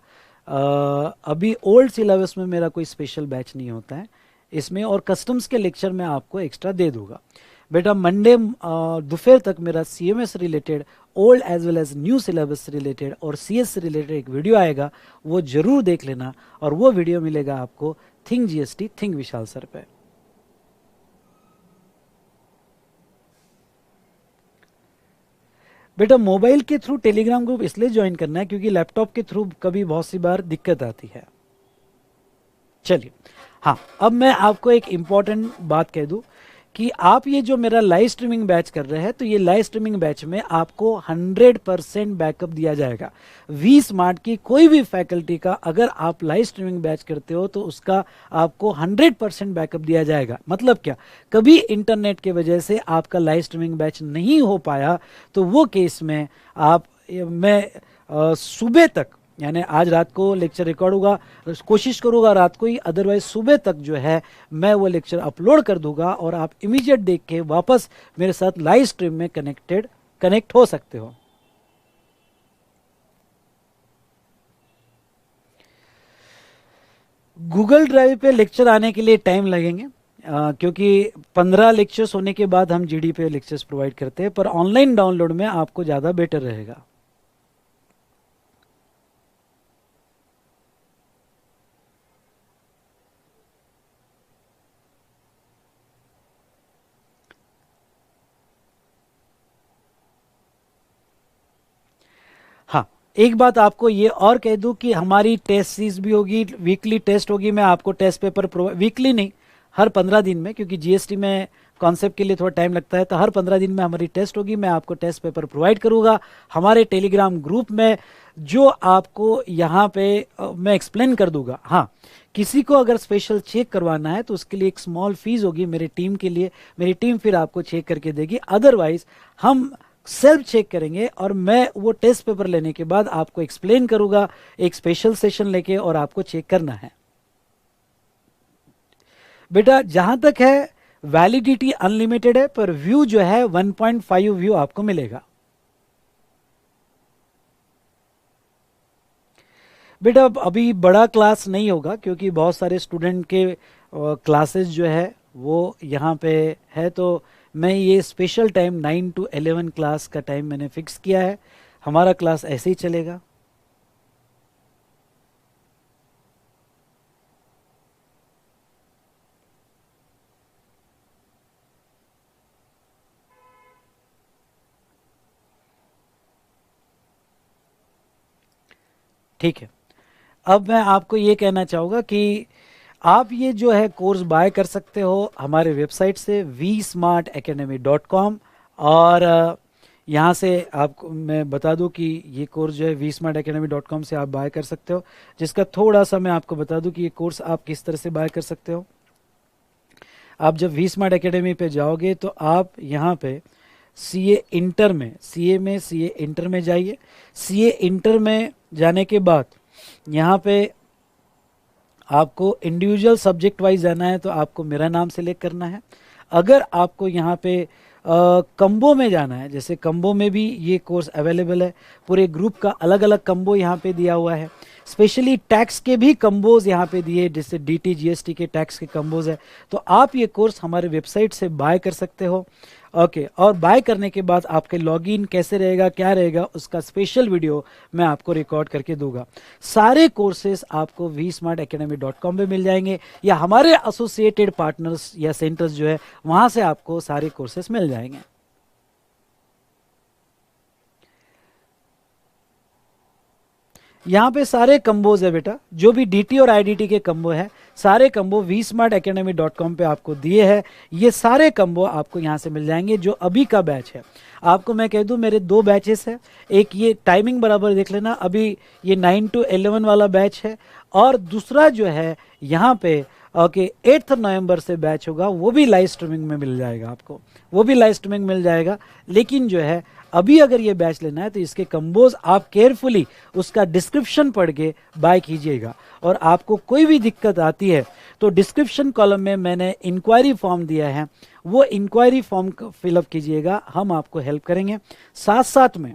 अभी ओल्ड सिलेबस में मेरा कोई स्पेशल बैच नहीं होता है इसमें, और कस्टम्स के लेक्चर में आपको एक्स्ट्रा दे दूंगा। बेटा मंडे दोपहर तक मेरा सीएमए से related old as well as new syllabus से रिलेटेड और सीएस से रिलेटेड एक वीडियो आएगा, वो जरूर देख लेना। और वो वीडियो मिलेगा आपको think GST think Vishal sir पे। बेटा मोबाइल के थ्रू टेलीग्राम ग्रुप इसलिए ज्वाइन करना है क्योंकि लैपटॉप के थ्रू कभी बहुत सी बार दिक्कत आती है। चलिए, हाँ, अब मैं आपको एक इंपॉर्टेंट बात कह दूं कि आप ये जो मेरा लाइव स्ट्रीमिंग बैच कर रहे हैं, तो ये लाइव स्ट्रीमिंग बैच में आपको 100% बैकअप दिया जाएगा। वी स्मार्ट की कोई भी फैकल्टी का अगर आप लाइव स्ट्रीमिंग बैच करते हो तो उसका आपको 100% बैकअप दिया जाएगा। मतलब क्या, कभी इंटरनेट के वजह से आपका लाइव स्ट्रीमिंग बैच नहीं हो पाया तो वो केस में मैं सुबह तक, यानी आज रात को लेक्चर रिकॉर्ड होगा, कोशिश करूंगा रात को ही, अदरवाइज सुबह तक जो है मैं वो लेक्चर अपलोड कर दूंगा और आप इमीडिएट देख के वापस मेरे साथ लाइव स्ट्रीम में कनेक्ट हो सकते हो। गूगल ड्राइव पे लेक्चर आने के लिए टाइम लगेंगे, क्योंकि 15 लेक्चर्स होने के बाद हम जीडी पे लेक्चर्स प्रोवाइड करते हैं, पर ऑनलाइन डाउनलोड में आपको ज़्यादा बेटर रहेगा। हाँ, एक बात आपको ये और कह दूं कि हमारी टेस्ट सीरीज भी होगी, वीकली टेस्ट होगी। मैं आपको टेस्ट पेपर वीकली नहीं, हर 15 दिन में, क्योंकि जीएसटी में कॉन्सेप्ट के लिए थोड़ा टाइम लगता है, तो हर 15 दिन में हमारी टेस्ट होगी। मैं आपको टेस्ट पेपर प्रोवाइड करूंगा हमारे टेलीग्राम ग्रुप में, जो आपको यहाँ पे मैं एक्सप्लेन कर दूंगा। हाँ, किसी को अगर स्पेशल चेक करवाना है तो उसके लिए एक स्मॉल फीस होगी मेरी टीम के लिए, मेरी टीम फिर आपको चेक करके देगी। अदरवाइज हम सेल्फ चेक करेंगे और मैं वो टेस्ट पेपर लेने के बाद आपको एक्सप्लेन करूंगा एक स्पेशल सेशन लेके, और आपको चेक करना है। बेटा जहां तक है वैलिडिटी अनलिमिटेड है, पर व्यू जो है 1.5 व्यू आपको मिलेगा। बेटा अभी बड़ा क्लास नहीं होगा क्योंकि बहुत सारे स्टूडेंट के क्लासेस जो है वो यहाँ पे है, तो मैं ये स्पेशल टाइम 9 to 11 क्लास का टाइम मैंने फिक्स किया है। हमारा क्लास ऐसे ही चलेगा। ठीक है, अब मैं आपको ये कहना चाहूँगा कि आप ये जो है कोर्स बाय कर सकते हो हमारे वेबसाइट से vsmartacademy.com, और यहाँ से आपको मैं बता दूं कि ये कोर्स जो है vsmartacademy.com से आप बाय कर सकते हो। जिसका थोड़ा सा मैं आपको बता दूं कि ये कोर्स आप किस तरह से बाय कर सकते हो। आप जब vsmart academy पे जाओगे तो आप यहाँ पे सीए इंटर में जाइए। सीए इंटर में जाने के बाद यहाँ पे आपको इंडिविजुअल सब्जेक्ट वाइज जाना है, तो आपको मेरा नाम सेलेक्ट करना है। अगर आपको यहाँ पे कम्बो में जाना है, जैसे कम्बो में भी ये कोर्स अवेलेबल है, पूरे ग्रुप का अलग अलग कम्बो यहाँ पे दिया हुआ है। स्पेशली टैक्स के भी कम्बोज यहाँ पे दिए, जैसे डीटी जीएसटी के टैक्स के कम्बोज है, तो आप ये कोर्स हमारे वेबसाइट से बाय कर सकते हो। ओके, और बाय करने के बाद आपके लॉगिन कैसे रहेगा, क्या रहेगा, उसका स्पेशल वीडियो मैं आपको रिकॉर्ड करके दूंगा। सारे कोर्सेज आपको vsmartacademy.com पे मिल जाएंगे, या हमारे एसोसिएटेड पार्टनर्स या सेंटर्स जो है वहां से आपको सारे कोर्सेज मिल जाएंगे। यहाँ पे सारे कम्बोज है बेटा, जो भी डीटी और आईडीटी के कम्बो है, सारे कम्बो vsmartacademy.com पे आपको दिए हैं। ये सारे कम्बो आपको यहाँ से मिल जाएंगे। जो अभी का बैच है, आपको मैं कह दूं मेरे 2 बैचेस है। एक ये टाइमिंग बराबर देख लेना, अभी ये 9 to 11 वाला बैच है, और दूसरा जो है यहाँ पे ओके 8 नवंबर से बैच होगा, वो भी लाइव स्ट्रीमिंग में मिल जाएगा आपको, वो भी लाइव स्ट्रीमिंग मिल जाएगा। लेकिन जो है अभी अगर ये बैच लेना है तो इसके कंबोज आप केयरफुली उसका डिस्क्रिप्शन पढ़ के बाय कीजिएगा। और आपको कोई भी दिक्कत आती है तो डिस्क्रिप्शन कॉलम में मैंने इंक्वायरी फॉर्म दिया है, वो इंक्वायरी फॉर्म फिलअप कीजिएगा, हम आपको हेल्प करेंगे। साथ साथ में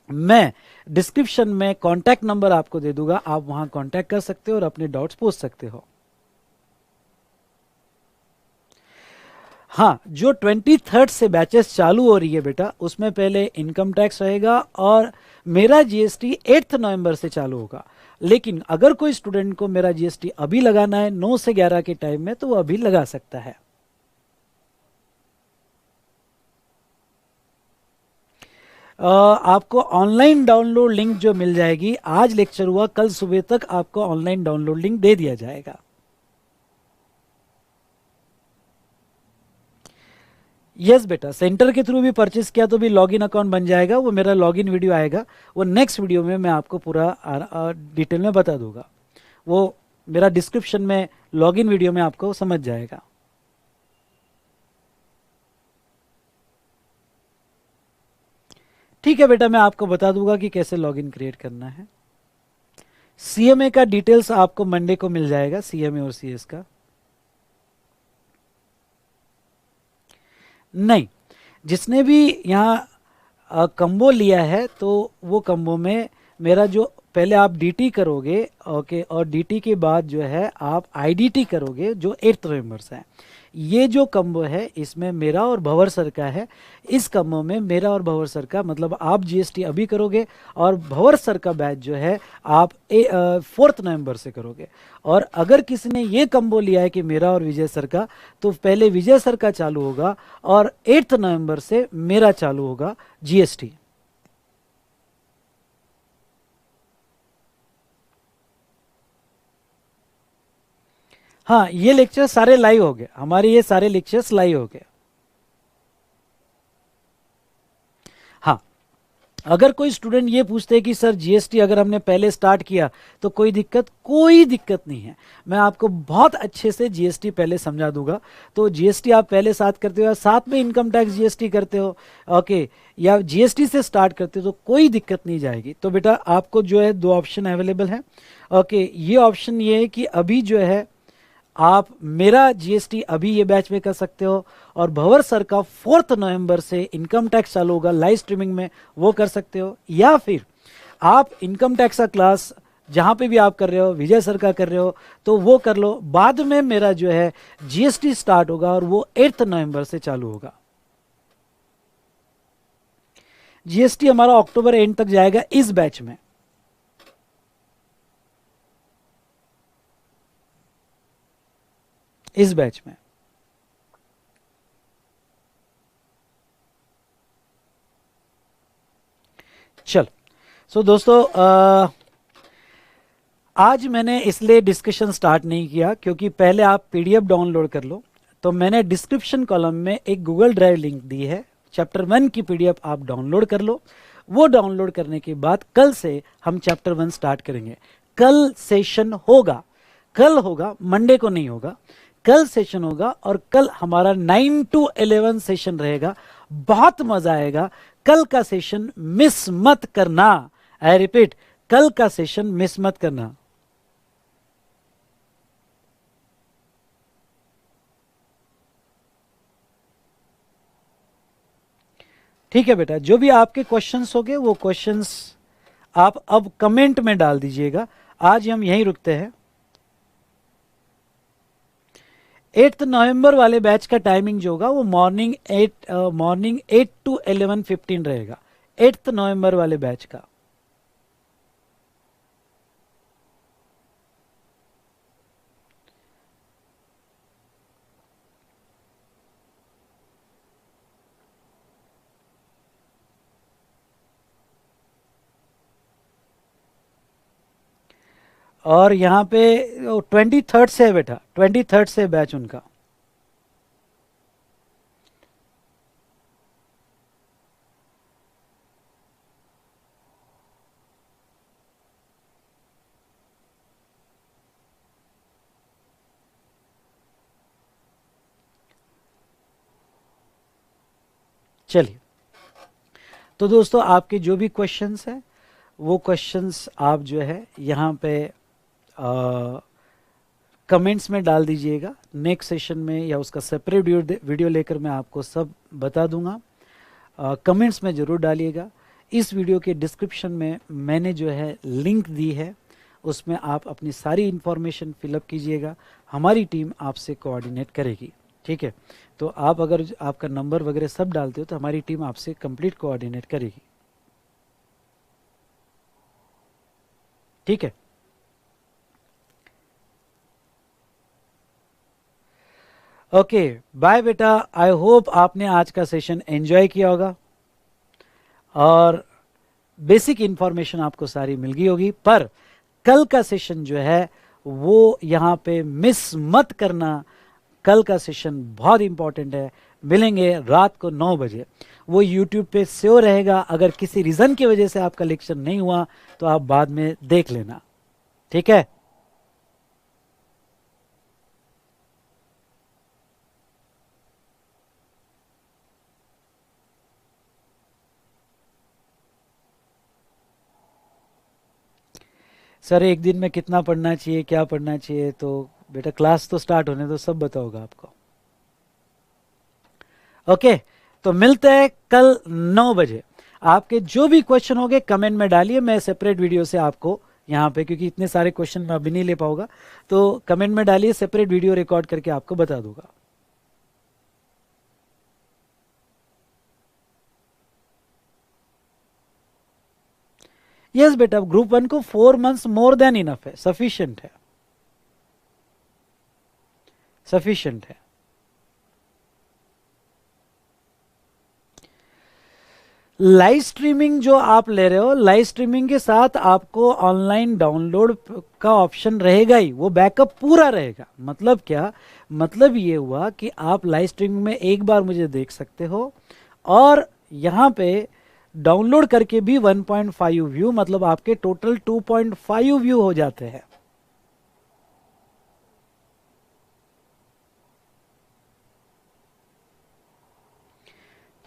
मैं डिस्क्रिप्शन में कॉन्टैक्ट नंबर आपको दे दूंगा, आप वहां कॉन्टैक्ट कर सकते हो और अपने डाउट्स पूछ सकते हो। हाँ, जो 23rd से बैचेस चालू हो रही है बेटा, उसमें पहले इनकम टैक्स रहेगा और मेरा जीएसटी 8 नवंबर से चालू होगा। लेकिन अगर कोई स्टूडेंट को मेरा जीएसटी अभी लगाना है 9 से 11 के टाइम में, तो वो अभी लगा सकता है। आपको ऑनलाइन डाउनलोड लिंक जो मिल जाएगी, आज लेक्चर हुआ, कल सुबह तक आपको ऑनलाइन डाउनलोड लिंक दे दिया जाएगा। यस बेटा, सेंटर के थ्रू भी परचेस किया तो भी लॉगिन अकाउंट बन जाएगा, वो मेरा लॉगिन वीडियो आएगा, वो नेक्स्ट वीडियो में मैं आपको पूरा डिटेल में बता दूंगा, वो मेरा डिस्क्रिप्शन में लॉगिन वीडियो में आपको समझ जाएगा। ठीक है बेटा, मैं आपको बता दूंगा कि कैसे लॉगिन क्रिएट करना है। सीएमए का डिटेल्स आपको मंडे को मिल जाएगा, सीएमए और सीएस का। नहीं, जिसने भी यहाँ कम्बो लिया है तो वो कम्बो में मेरा जो पहले आप डीटी करोगे, ओके, और डीटी के बाद जो है आप आईडीटी करोगे जो 8 नवंबर से है। ये जो कम्बो है इसमें मेरा और भंवर सर का है। इस कम्बो में मेरा और भंवर सर का मतलब आप जीएसटी अभी करोगे और भंवर सर का बैच जो है आप 4 नवंबर से करोगे। और अगर किसी ने ये कम्बो लिया है कि मेरा और विजय सर का, तो पहले विजय सर का चालू होगा और 8 नवंबर से मेरा चालू होगा जीएसटी। हाँ, ये लेक्चर सारे लाइव हो गए, हमारे ये सारे लेक्चर्स लाइव हो गए। हाँ, अगर कोई स्टूडेंट ये पूछते हैं कि सर जीएसटी अगर हमने पहले स्टार्ट किया तो कोई दिक्कत नहीं है, मैं आपको बहुत अच्छे से जीएसटी पहले समझा दूंगा। तो जीएसटी आप पहले साथ करते हो या साथ में इनकम टैक्स जीएसटी करते हो, ओके, या जीएसटी से स्टार्ट करते हो तो कोई दिक्कत नहीं जाएगी। तो बेटा आपको जो है दो ऑप्शन अवेलेबल हैं। ओके, ये ऑप्शन ये है कि अभी जो है आप मेरा जीएसटी अभी ये बैच में कर सकते हो और भंवर सर का 4 नवंबर से इनकम टैक्स चालू होगा लाइव स्ट्रीमिंग में, वो कर सकते हो। या फिर आप इनकम टैक्स का क्लास जहां पे भी आप कर रहे हो, विजय सर का कर रहे हो तो वो कर लो। बाद में मेरा जो है जीएसटी स्टार्ट होगा और वो 8 नवंबर से चालू होगा। जीएसटी हमारा अक्टूबर एंड तक जाएगा इस बैच में। इस बैच में चल। सो दोस्तों, आज मैंने इसलिए डिस्कशन स्टार्ट नहीं किया क्योंकि पहले आप पीडीएफ डाउनलोड कर लो। तो मैंने डिस्क्रिप्शन कॉलम में एक गूगल ड्राइव लिंक दी है, चैप्टर 1 की पीडीएफ आप डाउनलोड कर लो। वो डाउनलोड करने के बाद कल से हम चैप्टर 1 स्टार्ट करेंगे। कल सेशन होगा, कल होगा, मंडे को नहीं होगा, कल सेशन होगा और कल हमारा 9 to 11 सेशन रहेगा। बहुत मजा आएगा, कल का सेशन मिस मत करना। आई रिपीट, कल का सेशन मिस मत करना। ठीक है बेटा, जो भी आपके क्वेश्चंस होंगे वो क्वेश्चंस आप अब कमेंट में डाल दीजिएगा। आज हम यहीं रुकते हैं। 8 नवंबर वाले बैच का टाइमिंग जो होगा वो मॉर्निंग 8 to 11:15 रहेगा, 8 नवंबर वाले बैच का। और यहाँ पे 23rd से है बेटा, 23rd से बैच उनका। चलिए, तो दोस्तों आपके जो भी क्वेश्चंस हैं वो क्वेश्चंस आप जो है यहाँ पे कमेंट्स में डाल दीजिएगा। नेक्स्ट सेशन में या उसका सेपरेट वीडियो लेकर मैं आपको सब बता दूंगा। कमेंट्स में ज़रूर डालिएगा। इस वीडियो के डिस्क्रिप्शन में मैंने जो है लिंक दी है, उसमें आप अपनी सारी इन्फॉर्मेशन फिलअप कीजिएगा। हमारी टीम आपसे कोऑर्डिनेट करेगी, ठीक है। तो आप अगर आपका नंबर वगैरह सब डालते हो तो हमारी टीम आपसे कंप्लीट कोऑर्डिनेट करेगी, ठीक है। ओके, बाय बेटा। आई होप आपने आज का सेशन एंजॉय किया होगा और बेसिक इंफॉर्मेशन आपको सारी मिल गई होगी। पर कल का सेशन जो है वो यहाँ पे मिस मत करना। कल का सेशन बहुत इंपॉर्टेंट है। मिलेंगे रात को 9 बजे। वो यूट्यूब पे सेव रहेगा। अगर किसी रीज़न की वजह से आपका लेक्चर नहीं हुआ तो आप बाद में देख लेना, ठीक है। सर एक दिन में कितना पढ़ना चाहिए, क्या पढ़ना चाहिए? तो बेटा क्लास तो स्टार्ट होने तो सब बताओगा आपको। ओके, तो मिलते हैं कल 9 बजे। आपके जो भी क्वेश्चन होंगे कमेंट में डालिए। मैं सेपरेट वीडियो से आपको यहाँ पे, क्योंकि इतने सारे क्वेश्चन मैं अभी नहीं ले पाऊंगा, तो कमेंट में डालिए, सेपरेट वीडियो रिकॉर्ड करके आपको बता दूंगा। यस बेटा, ग्रुप 1 को 4 मंथ्स मोर देन इनफ है, सफिशिएंट है, सफिशिएंट है। लाइव स्ट्रीमिंग जो आप ले रहे हो, लाइव स्ट्रीमिंग के साथ आपको ऑनलाइन डाउनलोड का ऑप्शन रहेगा ही, वो बैकअप पूरा रहेगा। मतलब क्या? मतलब ये हुआ कि आप लाइव स्ट्रीमिंग में एक बार मुझे देख सकते हो और यहाँ पे डाउनलोड करके भी 1.5 व्यू, मतलब आपके टोटल 2.5 व्यू हो जाते हैं।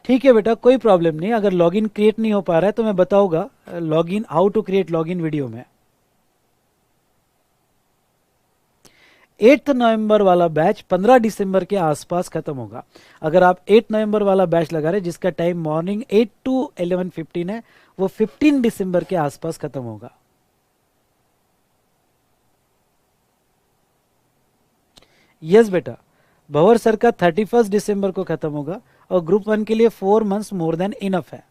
ठीक है बेटा, कोई प्रॉब्लम नहीं। अगर लॉगिन क्रिएट नहीं हो पा रहा है तो मैं बताऊंगा login, how to create login video में। 8 नवंबर वाला बैच 15 दिसंबर के आसपास खत्म होगा। अगर आप 8 नवंबर वाला बैच लगा रहे जिसका टाइम मॉर्निंग 8 to 11:15 है, वो 15 दिसंबर के आसपास खत्म होगा। यस बेटा, भंवर सर का 31 दिसंबर को खत्म होगा और ग्रुप 1 के लिए 4 मंथ्स मोर देन इनफ है।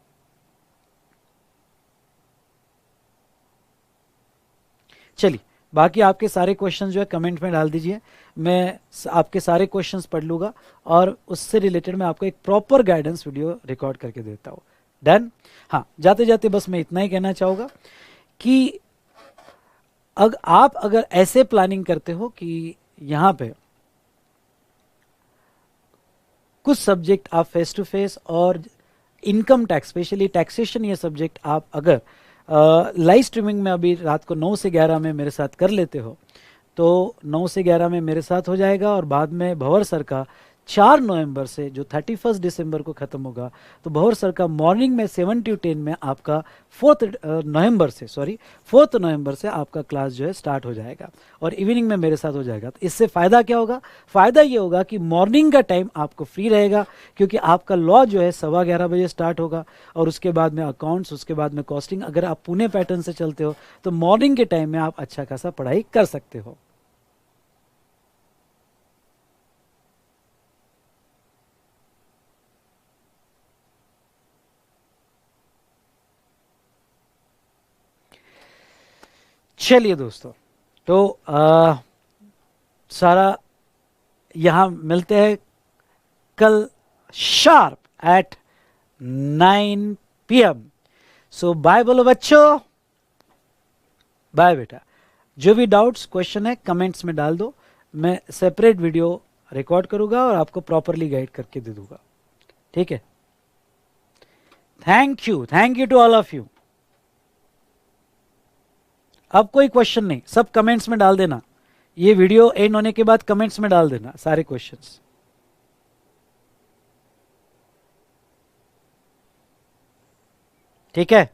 चलिए, बाकी आपके सारे क्वेश्चंस जो है कमेंट में डाल दीजिए। मैं आपके सारे क्वेश्चंस पढ़ लूँगा और उससे रिलेटेड मैं आपको एक प्रॉपर गाइडेंस वीडियो रिकॉर्ड करके देता हूँ। डन? हाँ, जाते जाते बस मैं इतना ही कहना चाहूँगा कि आप अगर ऐसे प्लानिंग करते हो कि यहाँ पे कुछ सब्जेक्ट आप फेस टू फेस और इनकम टैक्स, स्पेशली टैक्सेशन, ये सब्जेक्ट आप अगर लाइव स्ट्रीमिंग में अभी रात को 9 से 11 में मेरे साथ कर लेते हो तो 9 से 11 में मेरे साथ हो जाएगा। और बाद में भंवर सर का 4 नवंबर से, जो 31 दिसंबर को ख़त्म होगा, तो भंवर सर का मॉर्निंग में 7 to 10 में आपका 4 नवंबर से आपका क्लास जो है स्टार्ट हो जाएगा और इवनिंग में मेरे साथ हो जाएगा। तो इससे फ़ायदा क्या होगा? फ़ायदा ये होगा कि मॉर्निंग का टाइम आपको फ्री रहेगा, क्योंकि आपका लॉ जो है 11:15 बजे स्टार्ट होगा और उसके बाद में अकाउंट्स, उसके बाद में कॉस्टिंग। अगर आप पुणे पैटर्न से चलते हो तो मॉर्निंग के टाइम में आप अच्छा खासा पढ़ाई कर सकते हो। चलिए दोस्तों, तो सारा यहाँ मिलते हैं कल sharp at 9 PM। So bye बोलो बच्चों, बाय बेटा। जो भी डाउट्स क्वेश्चन है कमेंट्स में डाल दो, मैं सेपरेट वीडियो रिकॉर्ड करूंगा और आपको प्रॉपरली गाइड करके दे दूंगा, ठीक है। Thank you to all of you. अब कोई क्वेश्चन नहीं, सब कमेंट्स में डाल देना। ये वीडियो एंड होने के बाद कमेंट्स में डाल देना सारे क्वेश्चंस। ठीक है।